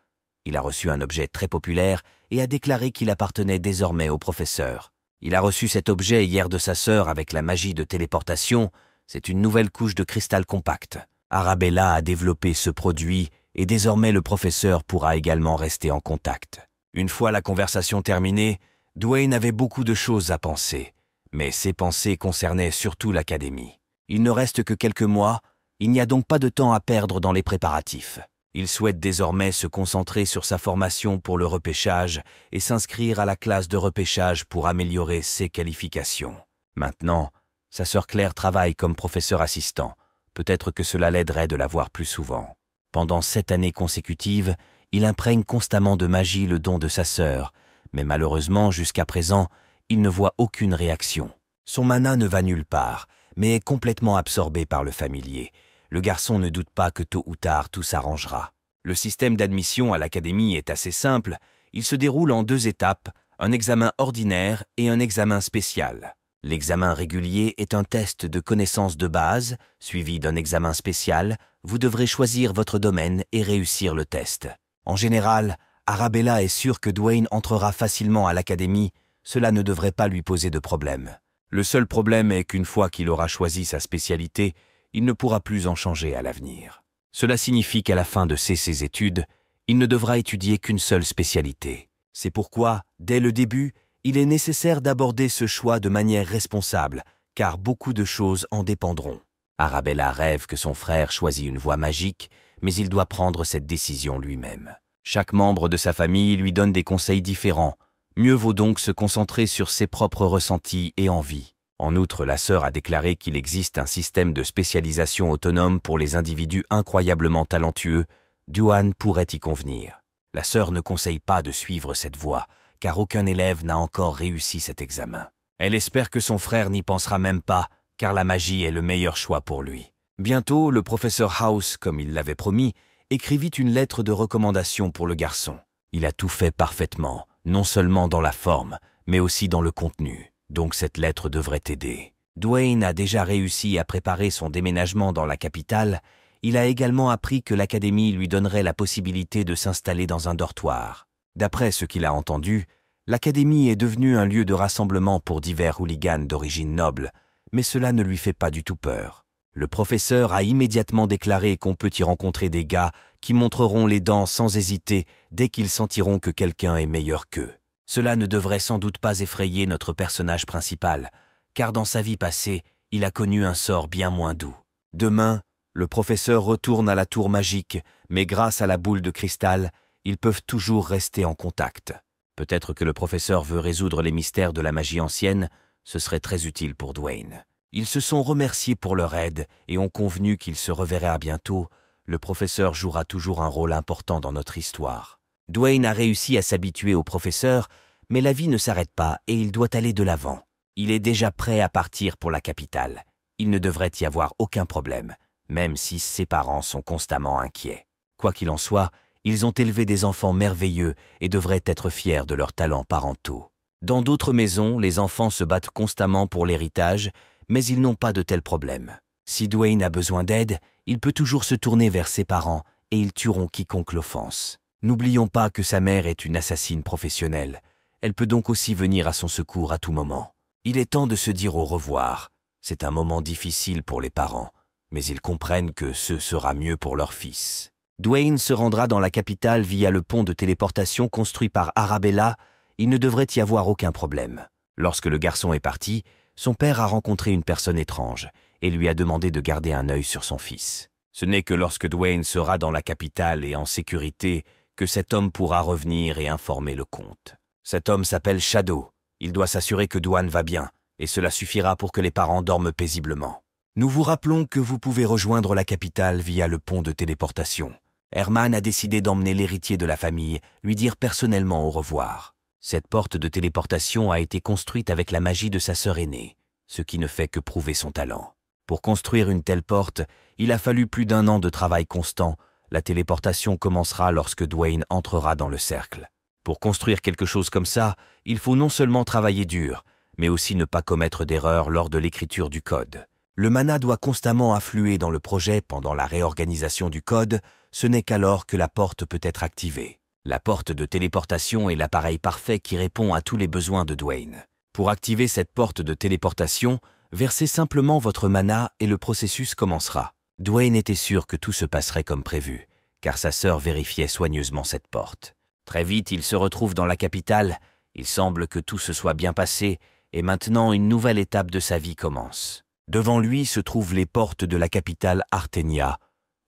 Il a reçu un objet très populaire et a déclaré qu'il appartenait désormais au professeur. Il a reçu cet objet hier de sa sœur avec la magie de téléportation. C'est une nouvelle couche de cristal compact. Arabella a développé ce produit et désormais le professeur pourra également rester en contact. Une fois la conversation terminée, Dwayne avait beaucoup de choses à penser. Mais ses pensées concernaient surtout l'académie. Il ne reste que quelques mois, il n'y a donc pas de temps à perdre dans les préparatifs. Il souhaite désormais se concentrer sur sa formation pour le repêchage et s'inscrire à la classe de repêchage pour améliorer ses qualifications. Maintenant, sa sœur Claire travaille comme professeur assistant. Peut-être que cela l'aiderait de la voir plus souvent. Pendant 7 années consécutives, il imprègne constamment de magie le don de sa sœur, mais malheureusement, jusqu'à présent, il ne voit aucune réaction. Son mana ne va nulle part, mais est complètement absorbé par le familier. Le garçon ne doute pas que tôt ou tard tout s'arrangera. Le système d'admission à l'académie est assez simple. Il se déroule en 2 étapes, un examen ordinaire et un examen spécial. L'examen régulier est un test de connaissances de base, suivi d'un examen spécial. Vous devrez choisir votre domaine et réussir le test. En général, Arabella est sûre que Dwayne entrera facilement à l'académie. Cela ne devrait pas lui poser de problème. Le seul problème est qu'une fois qu'il aura choisi sa spécialité, il ne pourra plus en changer à l'avenir. Cela signifie qu'à la fin de ses études, il ne devra étudier qu'une seule spécialité. C'est pourquoi, dès le début, il est nécessaire d'aborder ce choix de manière responsable, car beaucoup de choses en dépendront. Arabella rêve que son frère choisit une voie magique, mais il doit prendre cette décision lui-même. Chaque membre de sa famille lui donne des conseils différents. Mieux vaut donc se concentrer sur ses propres ressentis et envies. En outre, la sœur a déclaré qu'il existe un système de spécialisation autonome pour les individus incroyablement talentueux. Duan pourrait y convenir. La sœur ne conseille pas de suivre cette voie, car aucun élève n'a encore réussi cet examen. Elle espère que son frère n'y pensera même pas, car la magie est le meilleur choix pour lui. Bientôt, le professeur House, comme il l'avait promis, écrivit une lettre de recommandation pour le garçon. Il a tout fait parfaitement, non seulement dans la forme, mais aussi dans le contenu. Donc cette lettre devrait t'aider. Dwayne a déjà réussi à préparer son déménagement dans la capitale. Il a également appris que l'académie lui donnerait la possibilité de s'installer dans un dortoir. D'après ce qu'il a entendu, l'académie est devenue un lieu de rassemblement pour divers hooligans d'origine noble, mais cela ne lui fait pas du tout peur. Le professeur a immédiatement déclaré qu'on peut y rencontrer des gars qui montreront les dents sans hésiter dès qu'ils sentiront que quelqu'un est meilleur qu'eux. Cela ne devrait sans doute pas effrayer notre personnage principal, car dans sa vie passée, il a connu un sort bien moins doux. Demain, le professeur retourne à la tour magique, mais grâce à la boule de cristal, ils peuvent toujours rester en contact. Peut-être que le professeur veut résoudre les mystères de la magie ancienne, ce serait très utile pour Dwayne. Ils se sont remerciés pour leur aide et ont convenu qu'ils se reverraient à bientôt. Le professeur jouera toujours un rôle important dans notre histoire. Dwayne a réussi à s'habituer au professeur, mais la vie ne s'arrête pas et il doit aller de l'avant. Il est déjà prêt à partir pour la capitale. Il ne devrait y avoir aucun problème, même si ses parents sont constamment inquiets. Quoi qu'il en soit, ils ont élevé des enfants merveilleux et devraient être fiers de leurs talents parentaux. Dans d'autres maisons, les enfants se battent constamment pour l'héritage, mais ils n'ont pas de tels problèmes. Si Dwayne a besoin d'aide, il peut toujours se tourner vers ses parents et ils tueront quiconque l'offense. N'oublions pas que sa mère est une assassine professionnelle. Elle peut donc aussi venir à son secours à tout moment. Il est temps de se dire au revoir. C'est un moment difficile pour les parents, mais ils comprennent que ce sera mieux pour leur fils. Dwayne se rendra dans la capitale via le pont de téléportation construit par Arabella. Il ne devrait y avoir aucun problème. Lorsque le garçon est parti, son père a rencontré une personne étrange et lui a demandé de garder un œil sur son fils. Ce n'est que lorsque Dwayne sera dans la capitale et en sécurité que cet homme pourra revenir et informer le comte. Cet homme s'appelle Shadow. Il doit s'assurer que Dwayne va bien, et cela suffira pour que les parents dorment paisiblement. Nous vous rappelons que vous pouvez rejoindre la capitale via le pont de téléportation. Herman a décidé d'emmener l'héritier de la famille, lui dire personnellement au revoir. Cette porte de téléportation a été construite avec la magie de sa sœur aînée, ce qui ne fait que prouver son talent. Pour construire une telle porte, il a fallu plus d'1 an de travail constant. La téléportation commencera lorsque Dwayne entrera dans le cercle. Pour construire quelque chose comme ça, il faut non seulement travailler dur, mais aussi ne pas commettre d'erreurs lors de l'écriture du code. Le mana doit constamment affluer dans le projet pendant la réorganisation du code, ce n'est qu'alors que la porte peut être activée. La porte de téléportation est l'appareil parfait qui répond à tous les besoins de Dwayne. Pour activer cette porte de téléportation, versez simplement votre mana et le processus commencera. Dwayne était sûr que tout se passerait comme prévu, car sa sœur vérifiait soigneusement cette porte. Très vite, il se retrouve dans la capitale. Il semble que tout se soit bien passé, et maintenant une nouvelle étape de sa vie commence. Devant lui se trouvent les portes de la capitale Artenia.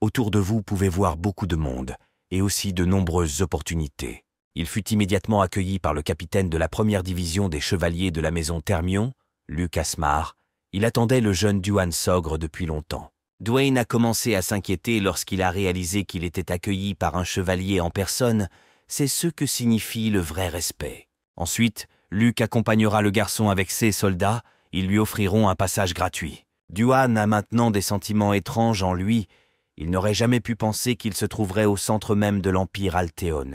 Autour de vous pouvez voir beaucoup de monde, et aussi de nombreuses opportunités. Il fut immédiatement accueilli par le capitaine de la première division des chevaliers de la maison Thermion, Luc Asmar. Il attendait le jeune Duan Sogre depuis longtemps. Dwayne a commencé à s'inquiéter lorsqu'il a réalisé qu'il était accueilli par un chevalier en personne. C'est ce que signifie le vrai respect. Ensuite, Luc accompagnera le garçon avec ses soldats. Ils lui offriront un passage gratuit. Duan a maintenant des sentiments étranges en lui. Il n'aurait jamais pu penser qu'il se trouverait au centre même de l'Empire Altéon,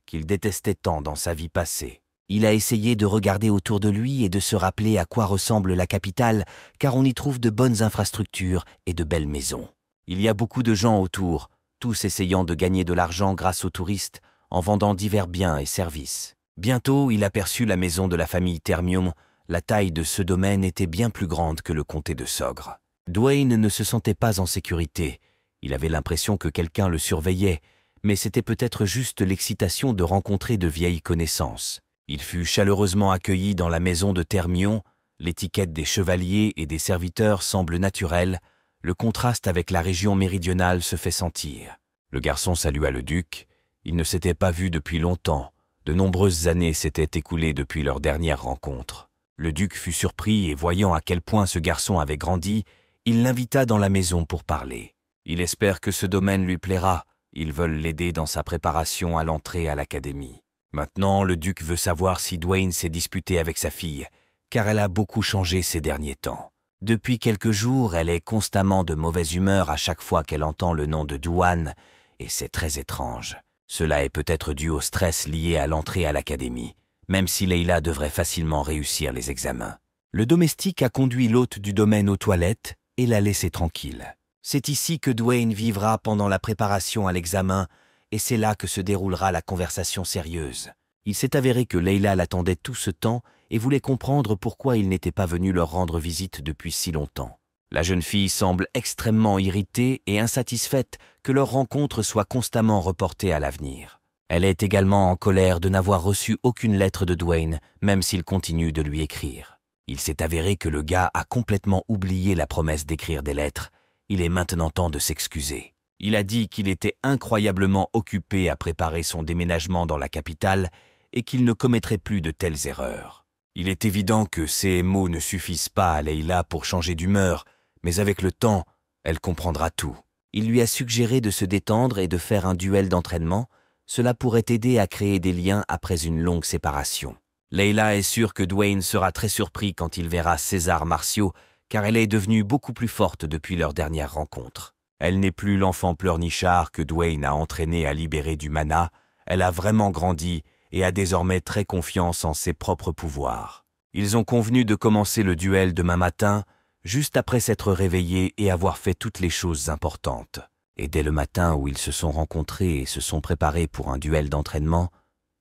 qu'il détestait tant dans sa vie passée. Il a essayé de regarder autour de lui et de se rappeler à quoi ressemble la capitale, car on y trouve de bonnes infrastructures et de belles maisons. Il y a beaucoup de gens autour, tous essayant de gagner de l'argent grâce aux touristes, en vendant divers biens et services. Bientôt, il aperçut la maison de la famille Thermion. La taille de ce domaine était bien plus grande que le comté de Sogre. Dwayne ne se sentait pas en sécurité. Il avait l'impression que quelqu'un le surveillait, mais c'était peut-être juste l'excitation de rencontrer de vieilles connaissances. Il fut chaleureusement accueilli dans la maison de Thermion. L'étiquette des chevaliers et des serviteurs semble naturelle. Le contraste avec la région méridionale se fait sentir. Le garçon salua le duc. Ils ne s'étaient pas vus depuis longtemps. De nombreuses années s'étaient écoulées depuis leur dernière rencontre. Le duc fut surpris et voyant à quel point ce garçon avait grandi, il l'invita dans la maison pour parler. Il espère que ce domaine lui plaira. Ils veulent l'aider dans sa préparation à l'entrée à l'académie. Maintenant, le duc veut savoir si Dwayne s'est disputé avec sa fille, car elle a beaucoup changé ces derniers temps. Depuis quelques jours, elle est constamment de mauvaise humeur à chaque fois qu'elle entend le nom de Douane, et c'est très étrange. Cela est peut-être dû au stress lié à l'entrée à l'académie, même si Leila devrait facilement réussir les examens. Le domestique a conduit l'hôte du domaine aux toilettes et l'a laissé tranquille. C'est ici que Dwayne vivra pendant la préparation à l'examen, et c'est là que se déroulera la conversation sérieuse. Il s'est avéré que Leila l'attendait tout ce temps et voulait comprendre pourquoi il n'était pas venu leur rendre visite depuis si longtemps. La jeune fille semble extrêmement irritée et insatisfaite que leur rencontre soit constamment reportée à l'avenir. Elle est également en colère de n'avoir reçu aucune lettre de Dwayne, même s'il continue de lui écrire. Il s'est avéré que le gars a complètement oublié la promesse d'écrire des lettres. Il est maintenant temps de s'excuser. Il a dit qu'il était incroyablement occupé à préparer son déménagement dans la capitale et qu'il ne commettrait plus de telles erreurs. Il est évident que ces mots ne suffisent pas à Leila pour changer d'humeur, mais avec le temps, elle comprendra tout. Il lui a suggéré de se détendre et de faire un duel d'entraînement. Cela pourrait aider à créer des liens après une longue séparation. Leila est sûre que Dwayne sera très surpris quand il verra ses arts martiaux, car elle est devenue beaucoup plus forte depuis leur dernière rencontre. Elle n'est plus l'enfant pleurnichard que Dwayne a entraîné à libérer du mana. Elle a vraiment grandi et a désormais très confiance en ses propres pouvoirs. Ils ont convenu de commencer le duel demain matin, juste après s'être réveillés et avoir fait toutes les choses importantes. Et dès le matin où ils se sont rencontrés et se sont préparés pour un duel d'entraînement,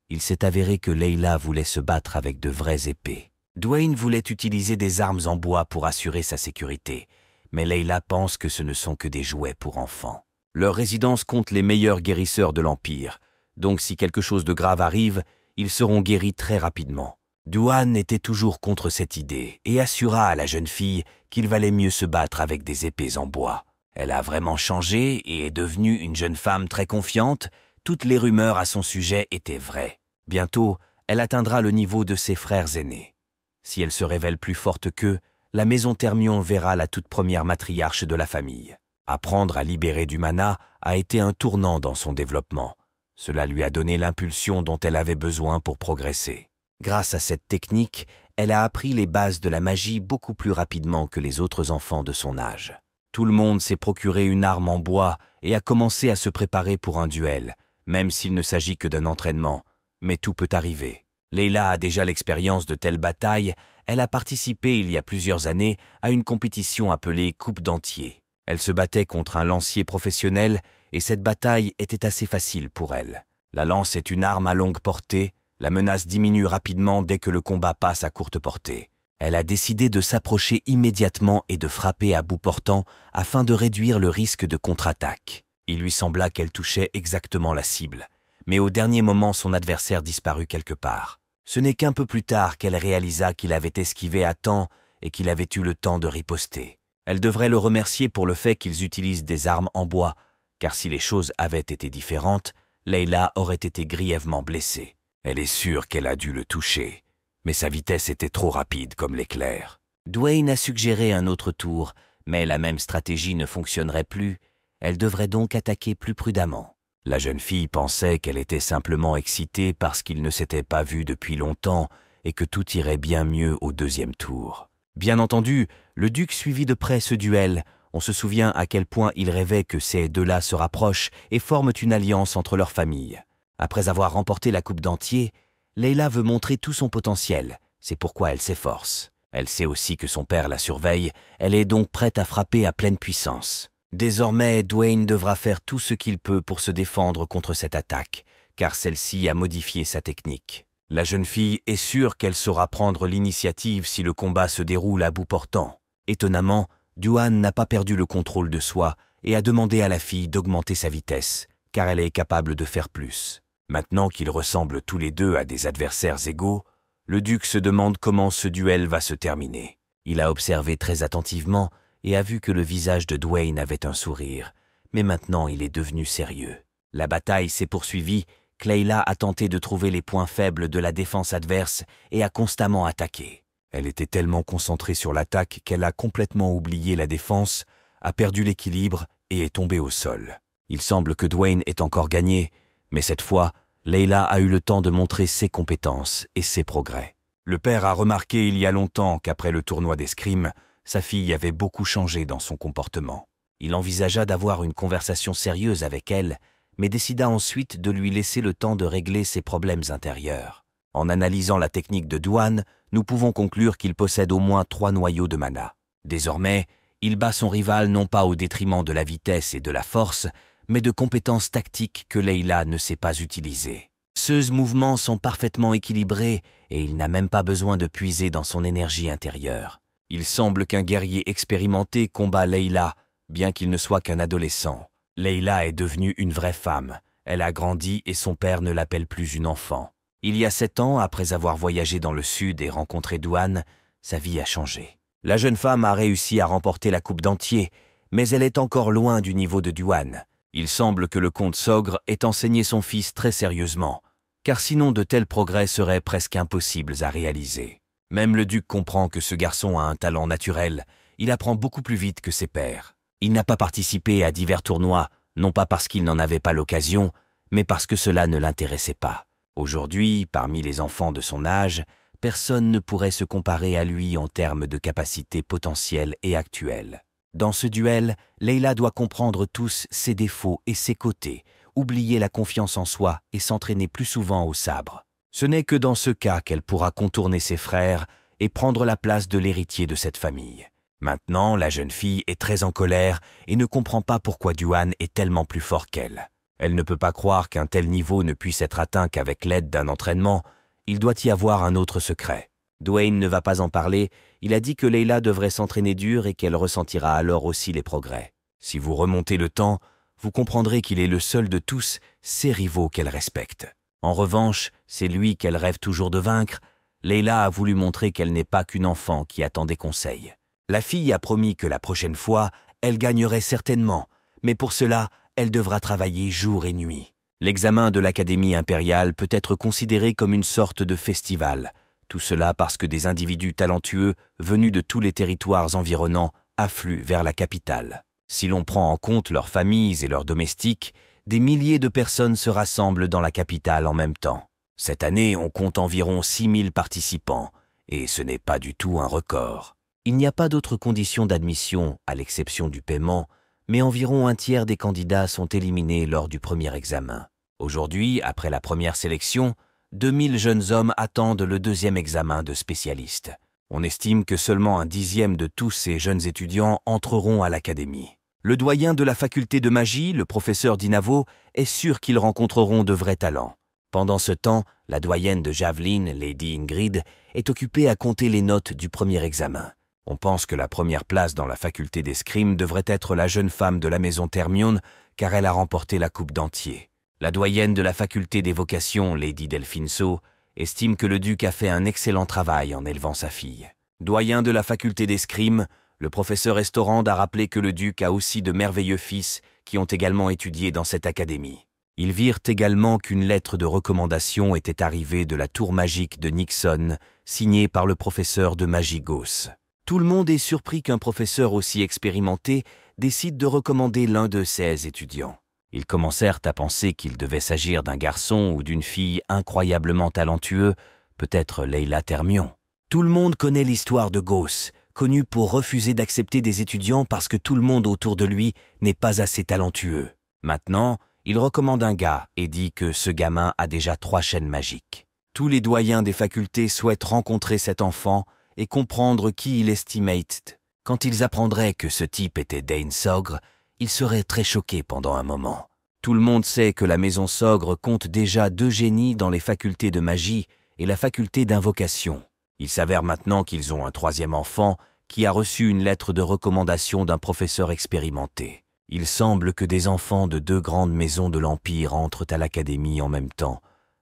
il s'est avéré que Leila voulait se battre avec de vraies épées. Dwayne voulait utiliser des armes en bois pour assurer sa sécurité, mais Leila pense que ce ne sont que des jouets pour enfants. Leur résidence compte les meilleurs guérisseurs de l'Empire, donc si quelque chose de grave arrive, ils seront guéris très rapidement. Douane était toujours contre cette idée et assura à la jeune fille qu'il valait mieux se battre avec des épées en bois. Elle a vraiment changé et est devenue une jeune femme très confiante. Toutes les rumeurs à son sujet étaient vraies. Bientôt, elle atteindra le niveau de ses frères aînés. Si elle se révèle plus forte qu'eux, la maison Thermion verra la toute première matriarche de la famille. Apprendre à libérer du mana a été un tournant dans son développement. Cela lui a donné l'impulsion dont elle avait besoin pour progresser. Grâce à cette technique, elle a appris les bases de la magie beaucoup plus rapidement que les autres enfants de son âge. Tout le monde s'est procuré une arme en bois et a commencé à se préparer pour un duel, même s'il ne s'agit que d'un entraînement. Mais tout peut arriver. Leila a déjà l'expérience de telles batailles. Elle a participé il y a plusieurs années à une compétition appelée Coupe d'Entier. Elle se battait contre un lancier professionnel et cette bataille était assez facile pour elle. La lance est une arme à longue portée. La menace diminue rapidement dès que le combat passe à courte portée. Elle a décidé de s'approcher immédiatement et de frapper à bout portant afin de réduire le risque de contre-attaque. Il lui sembla qu'elle touchait exactement la cible, mais au dernier moment son adversaire disparut quelque part. Ce n'est qu'un peu plus tard qu'elle réalisa qu'il avait esquivé à temps et qu'il avait eu le temps de riposter. Elle devrait le remercier pour le fait qu'ils utilisent des armes en bois, car si les choses avaient été différentes, Leila aurait été grièvement blessée. Elle est sûre qu'elle a dû le toucher, mais sa vitesse était trop rapide comme l'éclair. Dwayne a suggéré un autre tour, mais la même stratégie ne fonctionnerait plus. Elle devrait donc attaquer plus prudemment. La jeune fille pensait qu'elle était simplement excitée parce qu'ils ne s'étaient pas vus depuis longtemps et que tout irait bien mieux au deuxième tour. Bien entendu, le duc suivit de près ce duel. On se souvient à quel point il rêvait que ces deux-là se rapprochent et forment une alliance entre leurs familles. Après avoir remporté la Coupe d'Entier, Leila veut montrer tout son potentiel. C'est pourquoi elle s'efforce. Elle sait aussi que son père la surveille. Elle est donc prête à frapper à pleine puissance. Désormais, Dwayne devra faire tout ce qu'il peut pour se défendre contre cette attaque, car celle-ci a modifié sa technique. La jeune fille est sûre qu'elle saura prendre l'initiative si le combat se déroule à bout portant. Étonnamment, Douane n'a pas perdu le contrôle de soi et a demandé à la fille d'augmenter sa vitesse, car elle est capable de faire plus. Maintenant qu'ils ressemblent tous les deux à des adversaires égaux, le duc se demande comment ce duel va se terminer. Il a observé très attentivement et a vu que le visage de Dwayne avait un sourire, mais maintenant il est devenu sérieux. La bataille s'est poursuivie, Clayla a tenté de trouver les points faibles de la défense adverse et a constamment attaqué. Elle était tellement concentrée sur l'attaque qu'elle a complètement oublié la défense, a perdu l'équilibre et est tombée au sol. Il semble que Dwayne ait encore gagné, mais cette fois, Layla a eu le temps de montrer ses compétences et ses progrès. Le père a remarqué il y a longtemps qu'après le tournoi d'escrime, sa fille avait beaucoup changé dans son comportement. Il envisagea d'avoir une conversation sérieuse avec elle, mais décida ensuite de lui laisser le temps de régler ses problèmes intérieurs. En analysant la technique de Dwayne, nous pouvons conclure qu'il possède au moins 3 noyaux de mana. Désormais, il bat son rival non pas au détriment de la vitesse et de la force, mais de compétences tactiques que Layla ne sait pas utiliser. Ces mouvements sont parfaitement équilibrés et il n'a même pas besoin de puiser dans son énergie intérieure. Il semble qu'un guerrier expérimenté combat Layla, bien qu'il ne soit qu'un adolescent. Layla est devenue une vraie femme. Elle a grandi et son père ne l'appelle plus une enfant. Il y a 7 ans, après avoir voyagé dans le sud et rencontré Dwayne, sa vie a changé. La jeune femme a réussi à remporter la coupe d'Entier, mais elle est encore loin du niveau de Dwayne. Il semble que le comte Sogre ait enseigné son fils très sérieusement, car sinon de tels progrès seraient presque impossibles à réaliser. Même le duc comprend que ce garçon a un talent naturel, il apprend beaucoup plus vite que ses pairs. Il n'a pas participé à divers tournois, non pas parce qu'il n'en avait pas l'occasion, mais parce que cela ne l'intéressait pas. Aujourd'hui, parmi les enfants de son âge, personne ne pourrait se comparer à lui en termes de capacités potentielles et actuelles. Dans ce duel, Layla doit comprendre tous ses défauts et ses côtés, oublier la confiance en soi et s'entraîner plus souvent au sabre. Ce n'est que dans ce cas qu'elle pourra contourner ses frères et prendre la place de l'héritier de cette famille. Maintenant, la jeune fille est très en colère et ne comprend pas pourquoi Dwayne est tellement plus fort qu'elle. Elle ne peut pas croire qu'un tel niveau ne puisse être atteint qu'avec l'aide d'un entraînement. Il doit y avoir un autre secret. Dwayne ne va pas en parler, il a dit que Layla devrait s'entraîner dur et qu'elle ressentira alors aussi les progrès. Si vous remontez le temps, vous comprendrez qu'il est le seul de tous ses rivaux qu'elle respecte. En revanche, c'est lui qu'elle rêve toujours de vaincre. Layla a voulu montrer qu'elle n'est pas qu'une enfant qui attend des conseils. La fille a promis que la prochaine fois, elle gagnerait certainement, mais pour cela, elle devra travailler jour et nuit. L'examen de l'Académie impériale peut être considéré comme une sorte de festival. Tout cela parce que des individus talentueux venus de tous les territoires environnants affluent vers la capitale. Si l'on prend en compte leurs familles et leurs domestiques, des milliers de personnes se rassemblent dans la capitale en même temps. Cette année, on compte environ 6000 participants, et ce n'est pas du tout un record. Il n'y a pas d'autres conditions d'admission, à l'exception du paiement, mais environ un tiers des candidats sont éliminés lors du premier examen. Aujourd'hui, après la première sélection, 2000 jeunes hommes attendent le deuxième examen de spécialiste. On estime que seulement un dixième de tous ces jeunes étudiants entreront à l'académie. Le doyen de la faculté de magie, le professeur Dinavo, est sûr qu'ils rencontreront de vrais talents. Pendant ce temps, la doyenne de Javelin, Lady Ingrid, est occupée à compter les notes du premier examen. On pense que la première place dans la faculté d'escrime devrait être la jeune femme de la maison Thermione, car elle a remporté la coupe d'Entier. La doyenne de la faculté d'évocation, Lady Delfinso, estime que le duc a fait un excellent travail en élevant sa fille. Doyen de la faculté d'escrime, le professeur Estorand a rappelé que le duc a aussi de merveilleux fils qui ont également étudié dans cette académie. Ils virent également qu'une lettre de recommandation était arrivée de la tour magique de Nixon, signée par le professeur de magie Gauss. Tout le monde est surpris qu'un professeur aussi expérimenté décide de recommander l'un de ses étudiants. Ils commencèrent à penser qu'il devait s'agir d'un garçon ou d'une fille incroyablement talentueux, peut-être Layla Thermione. Tout le monde connaît l'histoire de Gauss, connu pour refuser d'accepter des étudiants parce que tout le monde autour de lui n'est pas assez talentueux. Maintenant, il recommande un gars et dit que ce gamin a déjà 3 chaînes magiques. Tous les doyens des facultés souhaitent rencontrer cet enfant et comprendre qui il estimate. Quand ils apprendraient que ce type était Dane Sogre, ils seraient très choqués pendant un moment. Tout le monde sait que la maison Sogre compte déjà 2 génies dans les facultés de magie et la faculté d'invocation. Il s'avère maintenant qu'ils ont un 3e enfant qui a reçu une lettre de recommandation d'un professeur expérimenté. Il semble que des enfants de 2 grandes maisons de l'Empire entrent à l'académie en même temps.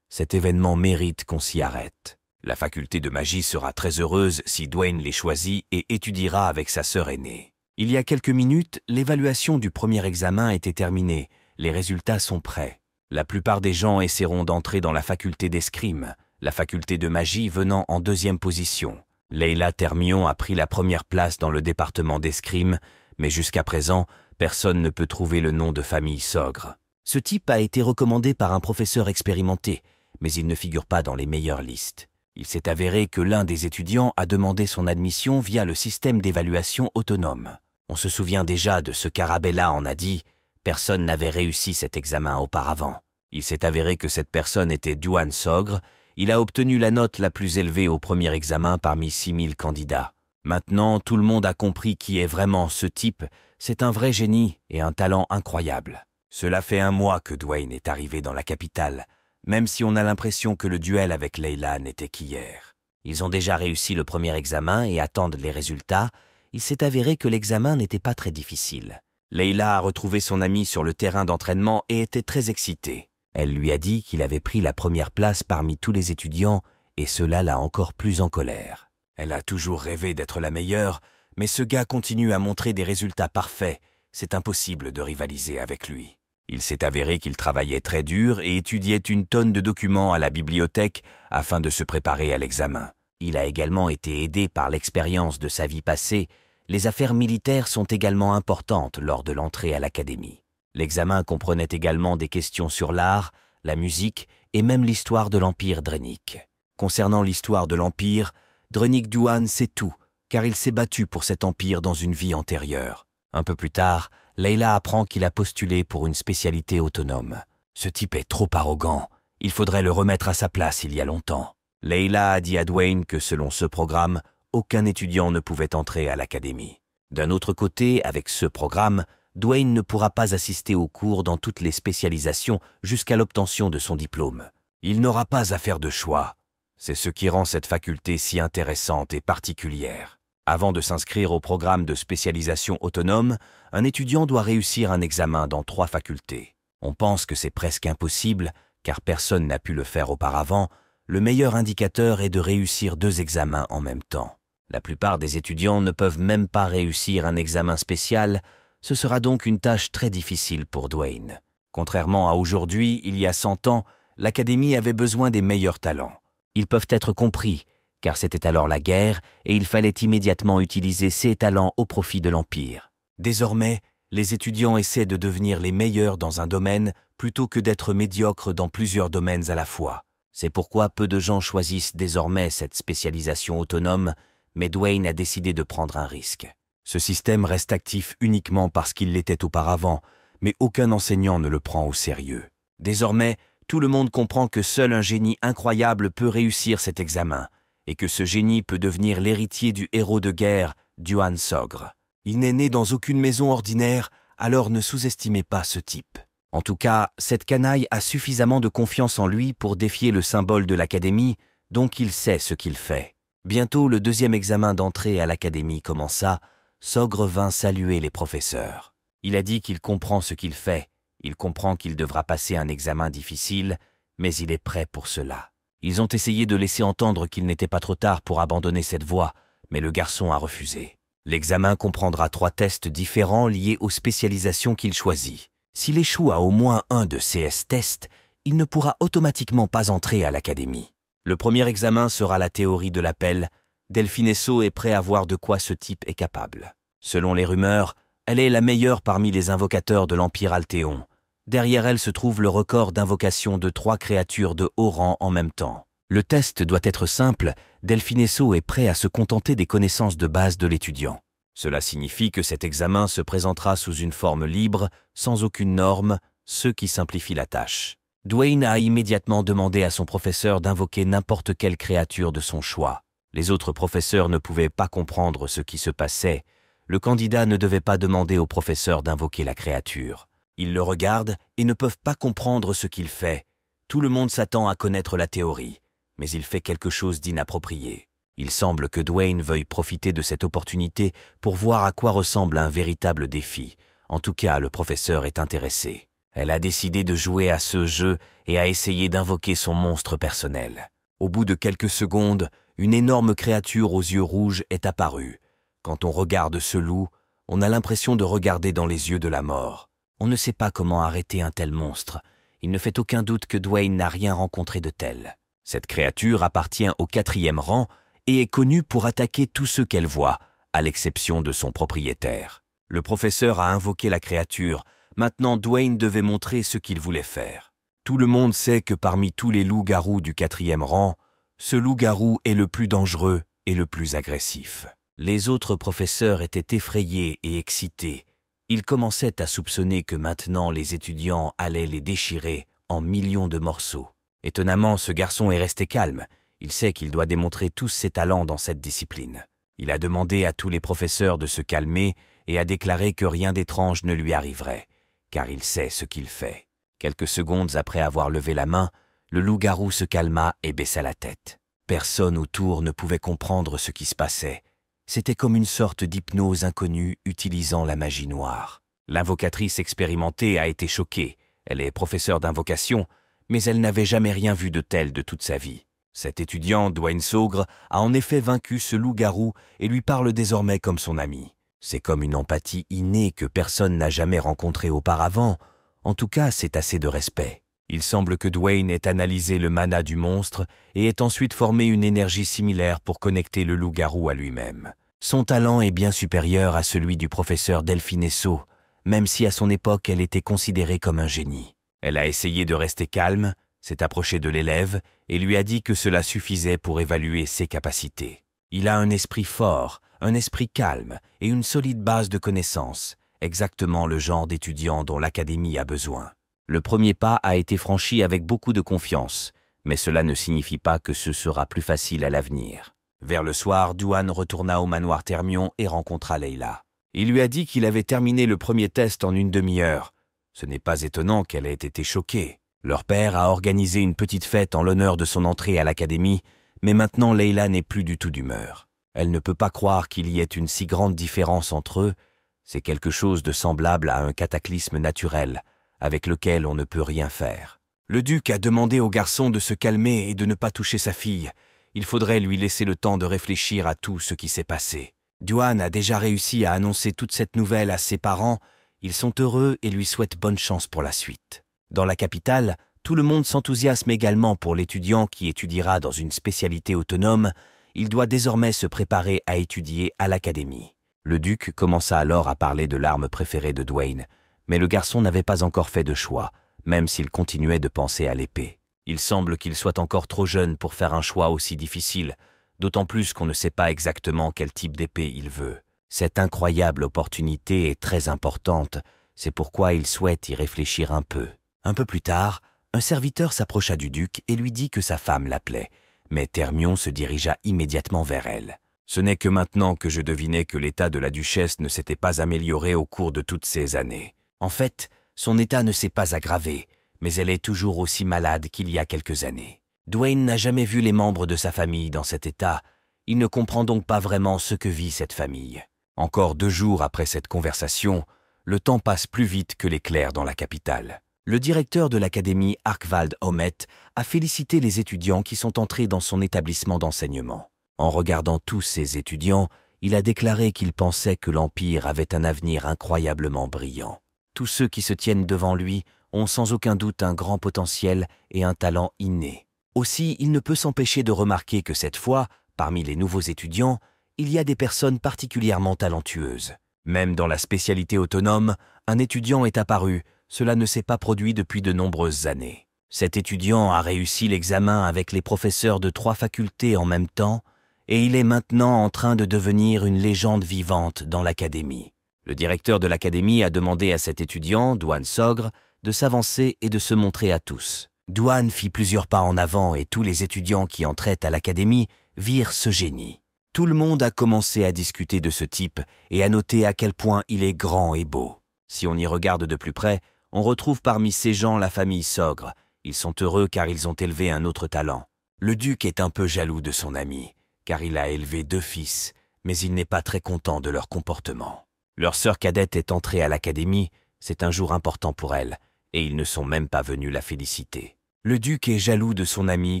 Cet événement mérite qu'on s'y arrête. La faculté de magie sera très heureuse si Dwayne les choisit et étudiera avec sa sœur aînée. Il y a quelques minutes, l'évaluation du premier examen était terminée. Les résultats sont prêts. La plupart des gens essaieront d'entrer dans la faculté d'escrime, la faculté de magie venant en deuxième position. Leila Termion a pris la première place dans le département d'escrime, mais jusqu'à présent, personne ne peut trouver le nom de famille Sogre. Ce type a été recommandé par un professeur expérimenté, mais il ne figure pas dans les meilleures listes. Il s'est avéré que l'un des étudiants a demandé son admission via le système d'évaluation autonome. On se souvient déjà de ce qu'Arabella en a dit, personne n'avait réussi cet examen auparavant. Il s'est avéré que cette personne était Duan Sogre. Il a obtenu la note la plus élevée au premier examen parmi 6000 candidats. Maintenant, tout le monde a compris qui est vraiment ce type. C'est un vrai génie et un talent incroyable. Cela fait 1 mois que Dwayne est arrivé dans la capitale, même si on a l'impression que le duel avec Leila n'était qu'hier. Ils ont déjà réussi le premier examen et attendent les résultats. Il s'est avéré que l'examen n'était pas très difficile. Leila a retrouvé son ami sur le terrain d'entraînement et était très excitée. Elle lui a dit qu'il avait pris la première place parmi tous les étudiants et cela l'a encore plus en colère. Elle a toujours rêvé d'être la meilleure, mais ce gars continue à montrer des résultats parfaits. C'est impossible de rivaliser avec lui. Il s'est avéré qu'il travaillait très dur et étudiait une tonne de documents à la bibliothèque afin de se préparer à l'examen. Il a également été aidé par l'expérience de sa vie passée. Les affaires militaires sont également importantes lors de l'entrée à l'académie. L'examen comprenait également des questions sur l'art, la musique et même l'histoire de l'Empire Drenic. Concernant l'histoire de l'Empire, Drenic Duan sait tout, car il s'est battu pour cet empire dans une vie antérieure. Un peu plus tard, Leila apprend qu'il a postulé pour une spécialité autonome. Ce type est trop arrogant. Il faudrait le remettre à sa place il y a longtemps. Leila a dit à Dwayne que selon ce programme, aucun étudiant ne pouvait entrer à l'académie. D'un autre côté, avec ce programme, Dwayne ne pourra pas assister aux cours dans toutes les spécialisations jusqu'à l'obtention de son diplôme. Il n'aura pas à faire de choix. C'est ce qui rend cette faculté si intéressante et particulière. Avant de s'inscrire au programme de spécialisation autonome, un étudiant doit réussir un examen dans 3 facultés. On pense que c'est presque impossible, car personne n'a pu le faire auparavant. Le meilleur indicateur est de réussir 2 examens en même temps. La plupart des étudiants ne peuvent même pas réussir un examen spécial. Ce sera donc une tâche très difficile pour Dwayne. Contrairement à aujourd'hui, il y a 100 ans, l'académie avait besoin des meilleurs talents. Ils peuvent être compris, car c'était alors la guerre et il fallait immédiatement utiliser ces talents au profit de l'Empire. Désormais, les étudiants essaient de devenir les meilleurs dans un domaine plutôt que d'être médiocres dans plusieurs domaines à la fois. C'est pourquoi peu de gens choisissent désormais cette spécialisation autonome, mais Dwayne a décidé de prendre un risque. Ce système reste actif uniquement parce qu'il l'était auparavant, mais aucun enseignant ne le prend au sérieux. Désormais, tout le monde comprend que seul un génie incroyable peut réussir cet examen, et que ce génie peut devenir l'héritier du héros de guerre, Duan Sogre. Il n'est né dans aucune maison ordinaire, alors ne sous-estimez pas ce type. En tout cas, cette canaille a suffisamment de confiance en lui pour défier le symbole de l'académie, donc il sait ce qu'il fait. Bientôt, le 2e examen d'entrée à l'académie commença. Sogre vint saluer les professeurs. Il a dit qu'il comprend ce qu'il fait. Il comprend qu'il devra passer un examen difficile, mais il est prêt pour cela. Ils ont essayé de laisser entendre qu'il n'était pas trop tard pour abandonner cette voie, mais le garçon a refusé. L'examen comprendra 3 tests différents liés aux spécialisations qu'il choisit. S'il échoue à au moins un de ces tests, il ne pourra automatiquement pas entrer à l'académie. Le premier examen sera la théorie de l'appel. Delphinesso est prêt à voir de quoi ce type est capable. Selon les rumeurs, elle est la meilleure parmi les invocateurs de l'Empire Altéon. Derrière elle se trouve le record d'invocation de 3 créatures de haut rang en même temps. Le test doit être simple. Delphinesso est prêt à se contenter des connaissances de base de l'étudiant. Cela signifie que cet examen se présentera sous une forme libre, sans aucune norme, ce qui simplifie la tâche. Dwayne a immédiatement demandé à son professeur d'invoquer n'importe quelle créature de son choix. Les autres professeurs ne pouvaient pas comprendre ce qui se passait. Le candidat ne devait pas demander au professeur d'invoquer la créature. Ils le regardent et ne peuvent pas comprendre ce qu'il fait. Tout le monde s'attend à connaître la théorie, mais il fait quelque chose d'inapproprié. Il semble que Dwayne veuille profiter de cette opportunité pour voir à quoi ressemble un véritable défi. En tout cas, le professeur est intéressé. Elle a décidé de jouer à ce jeu et a essayé d'invoquer son monstre personnel. Au bout de quelques secondes, une énorme créature aux yeux rouges est apparue. Quand on regarde ce loup, On a l'impression de regarder dans les yeux de la mort. On ne sait pas comment arrêter un tel monstre. Il ne fait aucun doute que Dwayne n'a rien rencontré de tel. Cette créature appartient au 4e rang et est connue pour attaquer tous ceux qu'elle voit, à l'exception de son propriétaire. Le professeur a invoqué la créature. Maintenant, Dwayne devait montrer ce qu'il voulait faire. Tout le monde sait que parmi tous les loups-garous du 4e rang, ce loup-garou est le plus dangereux et le plus agressif. Les autres professeurs étaient effrayés et excités. Ils commençaient à soupçonner que maintenant les étudiants allaient les déchirer en millions de morceaux. Étonnamment, ce garçon est resté calme. Il sait qu'il doit démontrer tous ses talents dans cette discipline. Il a demandé à tous les professeurs de se calmer et a déclaré que rien d'étrange ne lui arriverait, car il sait ce qu'il fait. Quelques secondes après avoir levé la main, le loup-garou se calma et baissa la tête. Personne autour ne pouvait comprendre ce qui se passait. C'était comme une sorte d'hypnose inconnue utilisant la magie noire. L'invocatrice expérimentée a été choquée. Elle est professeure d'invocation, mais elle n'avait jamais rien vu de tel de toute sa vie. Cet étudiant, Dwayne Saugre, a en effet vaincu ce loup-garou et lui parle désormais comme son ami. C'est comme une empathie innée que personne n'a jamais rencontrée auparavant. En tout cas, c'est assez de respect. Il semble que Dwayne ait analysé le mana du monstre et ait ensuite formé une énergie similaire pour connecter le loup-garou à lui-même. Son talent est bien supérieur à celui du professeur Delphine Esso, même si à son époque elle était considérée comme un génie. Elle a essayé de rester calme, s'est approchée de l'élève et lui a dit que cela suffisait pour évaluer ses capacités. Il a un esprit fort, un esprit calme et une solide base de connaissances, exactement le genre d'étudiant dont l'académie a besoin. Le premier pas a été franchi avec beaucoup de confiance, mais cela ne signifie pas que ce sera plus facile à l'avenir. Vers le soir, Dwayne retourna au manoir Thermion et rencontra Layla. Il lui a dit qu'il avait terminé le premier test en une demi-heure. Ce n'est pas étonnant qu'elle ait été choquée. Leur père a organisé une petite fête en l'honneur de son entrée à l'académie, mais maintenant Layla n'est plus du tout d'humeur. Elle ne peut pas croire qu'il y ait une si grande différence entre eux. C'est quelque chose de semblable à un cataclysme naturel, avec lequel on ne peut rien faire. Le duc a demandé au garçon de se calmer et de ne pas toucher sa fille. Il faudrait lui laisser le temps de réfléchir à tout ce qui s'est passé. Dwayne a déjà réussi à annoncer toute cette nouvelle à ses parents. Ils sont heureux et lui souhaitent bonne chance pour la suite. Dans la capitale, tout le monde s'enthousiasme également pour l'étudiant qui étudiera dans une spécialité autonome. Il doit désormais se préparer à étudier à l'académie. Le duc commença alors à parler de l'arme préférée de Dwayne, mais le garçon n'avait pas encore fait de choix, même s'il continuait de penser à l'épée. Il semble qu'il soit encore trop jeune pour faire un choix aussi difficile, d'autant plus qu'on ne sait pas exactement quel type d'épée il veut. Cette incroyable opportunité est très importante, c'est pourquoi il souhaite y réfléchir un peu. Un peu plus tard, un serviteur s'approcha du duc et lui dit que sa femme l'appelait, mais Thermion se dirigea immédiatement vers elle. Ce n'est que maintenant que je devinais que l'état de la duchesse ne s'était pas amélioré au cours de toutes ces années. En fait, son état ne s'est pas aggravé, mais elle est toujours aussi malade qu'il y a quelques années. Dwayne n'a jamais vu les membres de sa famille dans cet état. Il ne comprend donc pas vraiment ce que vit cette famille. Encore 2 jours après cette conversation, le temps passe plus vite que l'éclair dans la capitale. Le directeur de l'académie Arkvald Homet a félicité les étudiants qui sont entrés dans son établissement d'enseignement. En regardant tous ces étudiants, il a déclaré qu'il pensait que l'Empire avait un avenir incroyablement brillant. Tous ceux qui se tiennent devant lui ont sans aucun doute un grand potentiel et un talent inné. Aussi, il ne peut s'empêcher de remarquer que cette fois, parmi les nouveaux étudiants, il y a des personnes particulièrement talentueuses. Même dans la spécialité autonome, un étudiant est apparu. Cela ne s'est pas produit depuis de nombreuses années. Cet étudiant a réussi l'examen avec les professeurs de 3 facultés en même temps et il est maintenant en train de devenir une légende vivante dans l'académie. Le directeur de l'académie a demandé à cet étudiant, Dwayne Saugre, de s'avancer et de se montrer à tous. Dwayne fit plusieurs pas en avant et tous les étudiants qui entraient à l'académie virent ce génie. Tout le monde a commencé à discuter de ce type et à noter à quel point il est grand et beau. Si on y regarde de plus près, on retrouve parmi ces gens la famille Saugre. Ils sont heureux car ils ont élevé un autre talent. Le duc est un peu jaloux de son ami, car il a élevé 2 fils, mais il n'est pas très content de leur comportement. Leur sœur cadette est entrée à l'académie, c'est un jour important pour elle, et ils ne sont même pas venus la féliciter. Le duc est jaloux de son ami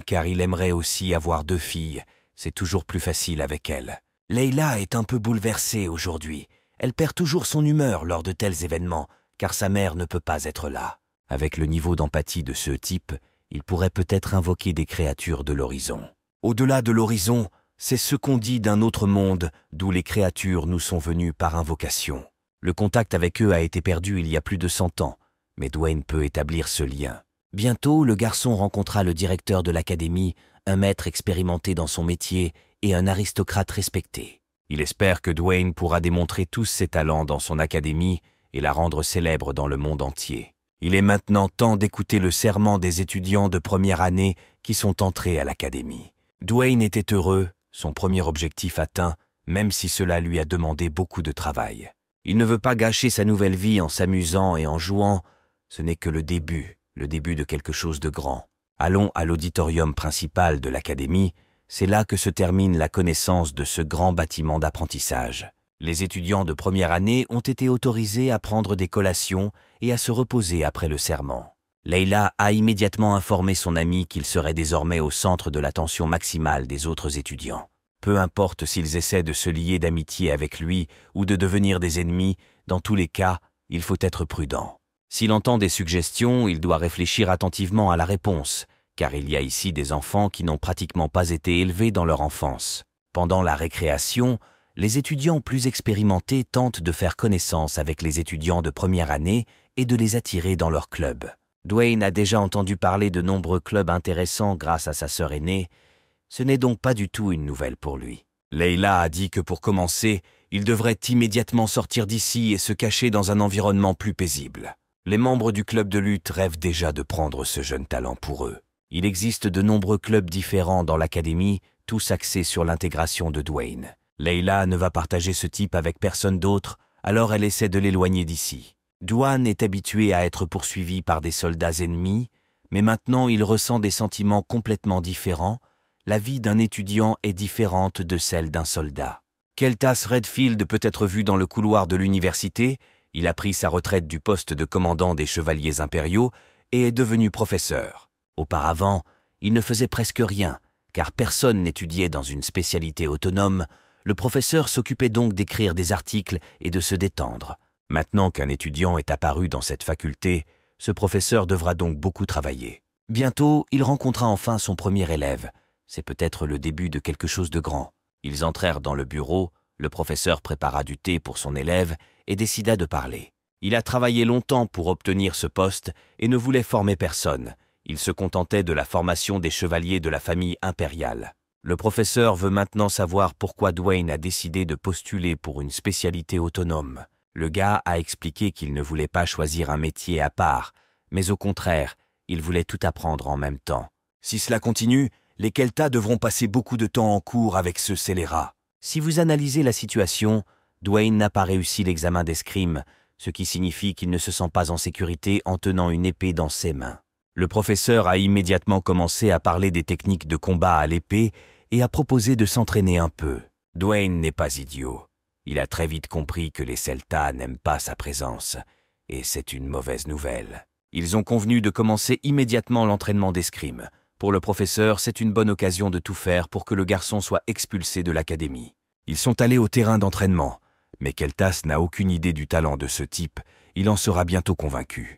car il aimerait aussi avoir 2 filles, c'est toujours plus facile avec elle. Layla est un peu bouleversée aujourd'hui. Elle perd toujours son humeur lors de tels événements, car sa mère ne peut pas être là. Avec le niveau d'empathie de ce type, il pourrait peut-être invoquer des créatures de l'horizon. Au-delà de l'horizon, c'est ce qu'on dit d'un autre monde d'où les créatures nous sont venues par invocation. Le contact avec eux a été perdu il y a plus de 100 ans, mais Dwayne peut établir ce lien. Bientôt, le garçon rencontra le directeur de l'académie, un maître expérimenté dans son métier et un aristocrate respecté. Il espère que Dwayne pourra démontrer tous ses talents dans son académie et la rendre célèbre dans le monde entier. Il est maintenant temps d'écouter le serment des étudiants de première année qui sont entrés à l'académie. Dwayne était heureux, son premier objectif atteint, même si cela lui a demandé beaucoup de travail. Il ne veut pas gâcher sa nouvelle vie en s'amusant et en jouant, ce n'est que le début de quelque chose de grand. Allons à l'auditorium principal de l'académie, c'est là que se termine la connaissance de ce grand bâtiment d'apprentissage. Les étudiants de première année ont été autorisés à prendre des collations et à se reposer après le serment. Leila a immédiatement informé son ami qu'il serait désormais au centre de l'attention maximale des autres étudiants. Peu importe s'ils essaient de se lier d'amitié avec lui ou de devenir des ennemis, dans tous les cas, il faut être prudent. S'il entend des suggestions, il doit réfléchir attentivement à la réponse, car il y a ici des enfants qui n'ont pratiquement pas été élevés dans leur enfance. Pendant la récréation, les étudiants plus expérimentés tentent de faire connaissance avec les étudiants de première année et de les attirer dans leur club. Dwayne a déjà entendu parler de nombreux clubs intéressants grâce à sa sœur aînée. Ce n'est donc pas du tout une nouvelle pour lui. Leila a dit que pour commencer, il devrait immédiatement sortir d'ici et se cacher dans un environnement plus paisible. Les membres du club de lutte rêvent déjà de prendre ce jeune talent pour eux. Il existe de nombreux clubs différents dans l'académie, tous axés sur l'intégration de Dwayne. Leila ne va partager ce type avec personne d'autre, alors elle essaie de l'éloigner d'ici. Dwayne est habitué à être poursuivi par des soldats ennemis, mais maintenant il ressent des sentiments complètement différents. La vie d'un étudiant est différente de celle d'un soldat. Keltas Redfield peut être vu dans le couloir de l'université. Il a pris sa retraite du poste de commandant des chevaliers impériaux et est devenu professeur. Auparavant, il ne faisait presque rien, car personne n'étudiait dans une spécialité autonome. Le professeur s'occupait donc d'écrire des articles et de se détendre. Maintenant qu'un étudiant est apparu dans cette faculté, ce professeur devra donc beaucoup travailler. Bientôt, il rencontra enfin son premier élève. C'est peut-être le début de quelque chose de grand. Ils entrèrent dans le bureau, le professeur prépara du thé pour son élève et décida de parler. Il a travaillé longtemps pour obtenir ce poste et ne voulait former personne. Il se contentait de la formation des chevaliers de la famille impériale. Le professeur veut maintenant savoir pourquoi Dwayne a décidé de postuler pour une spécialité autonome. Le gars a expliqué qu'il ne voulait pas choisir un métier à part, mais au contraire, il voulait tout apprendre en même temps. Si cela continue, les Keltas devront passer beaucoup de temps en cours avec ce scélérat. Si vous analysez la situation, Dwayne n'a pas réussi l'examen d'escrime, ce qui signifie qu'il ne se sent pas en sécurité en tenant une épée dans ses mains. Le professeur a immédiatement commencé à parler des techniques de combat à l'épée et a proposé de s'entraîner un peu. Dwayne n'est pas idiot. Il a très vite compris que les Celtas n'aiment pas sa présence, et c'est une mauvaise nouvelle. Ils ont convenu de commencer immédiatement l'entraînement d'escrime. Pour le professeur, c'est une bonne occasion de tout faire pour que le garçon soit expulsé de l'académie. Ils sont allés au terrain d'entraînement, mais Keltas n'a aucune idée du talent de ce type. Il en sera bientôt convaincu.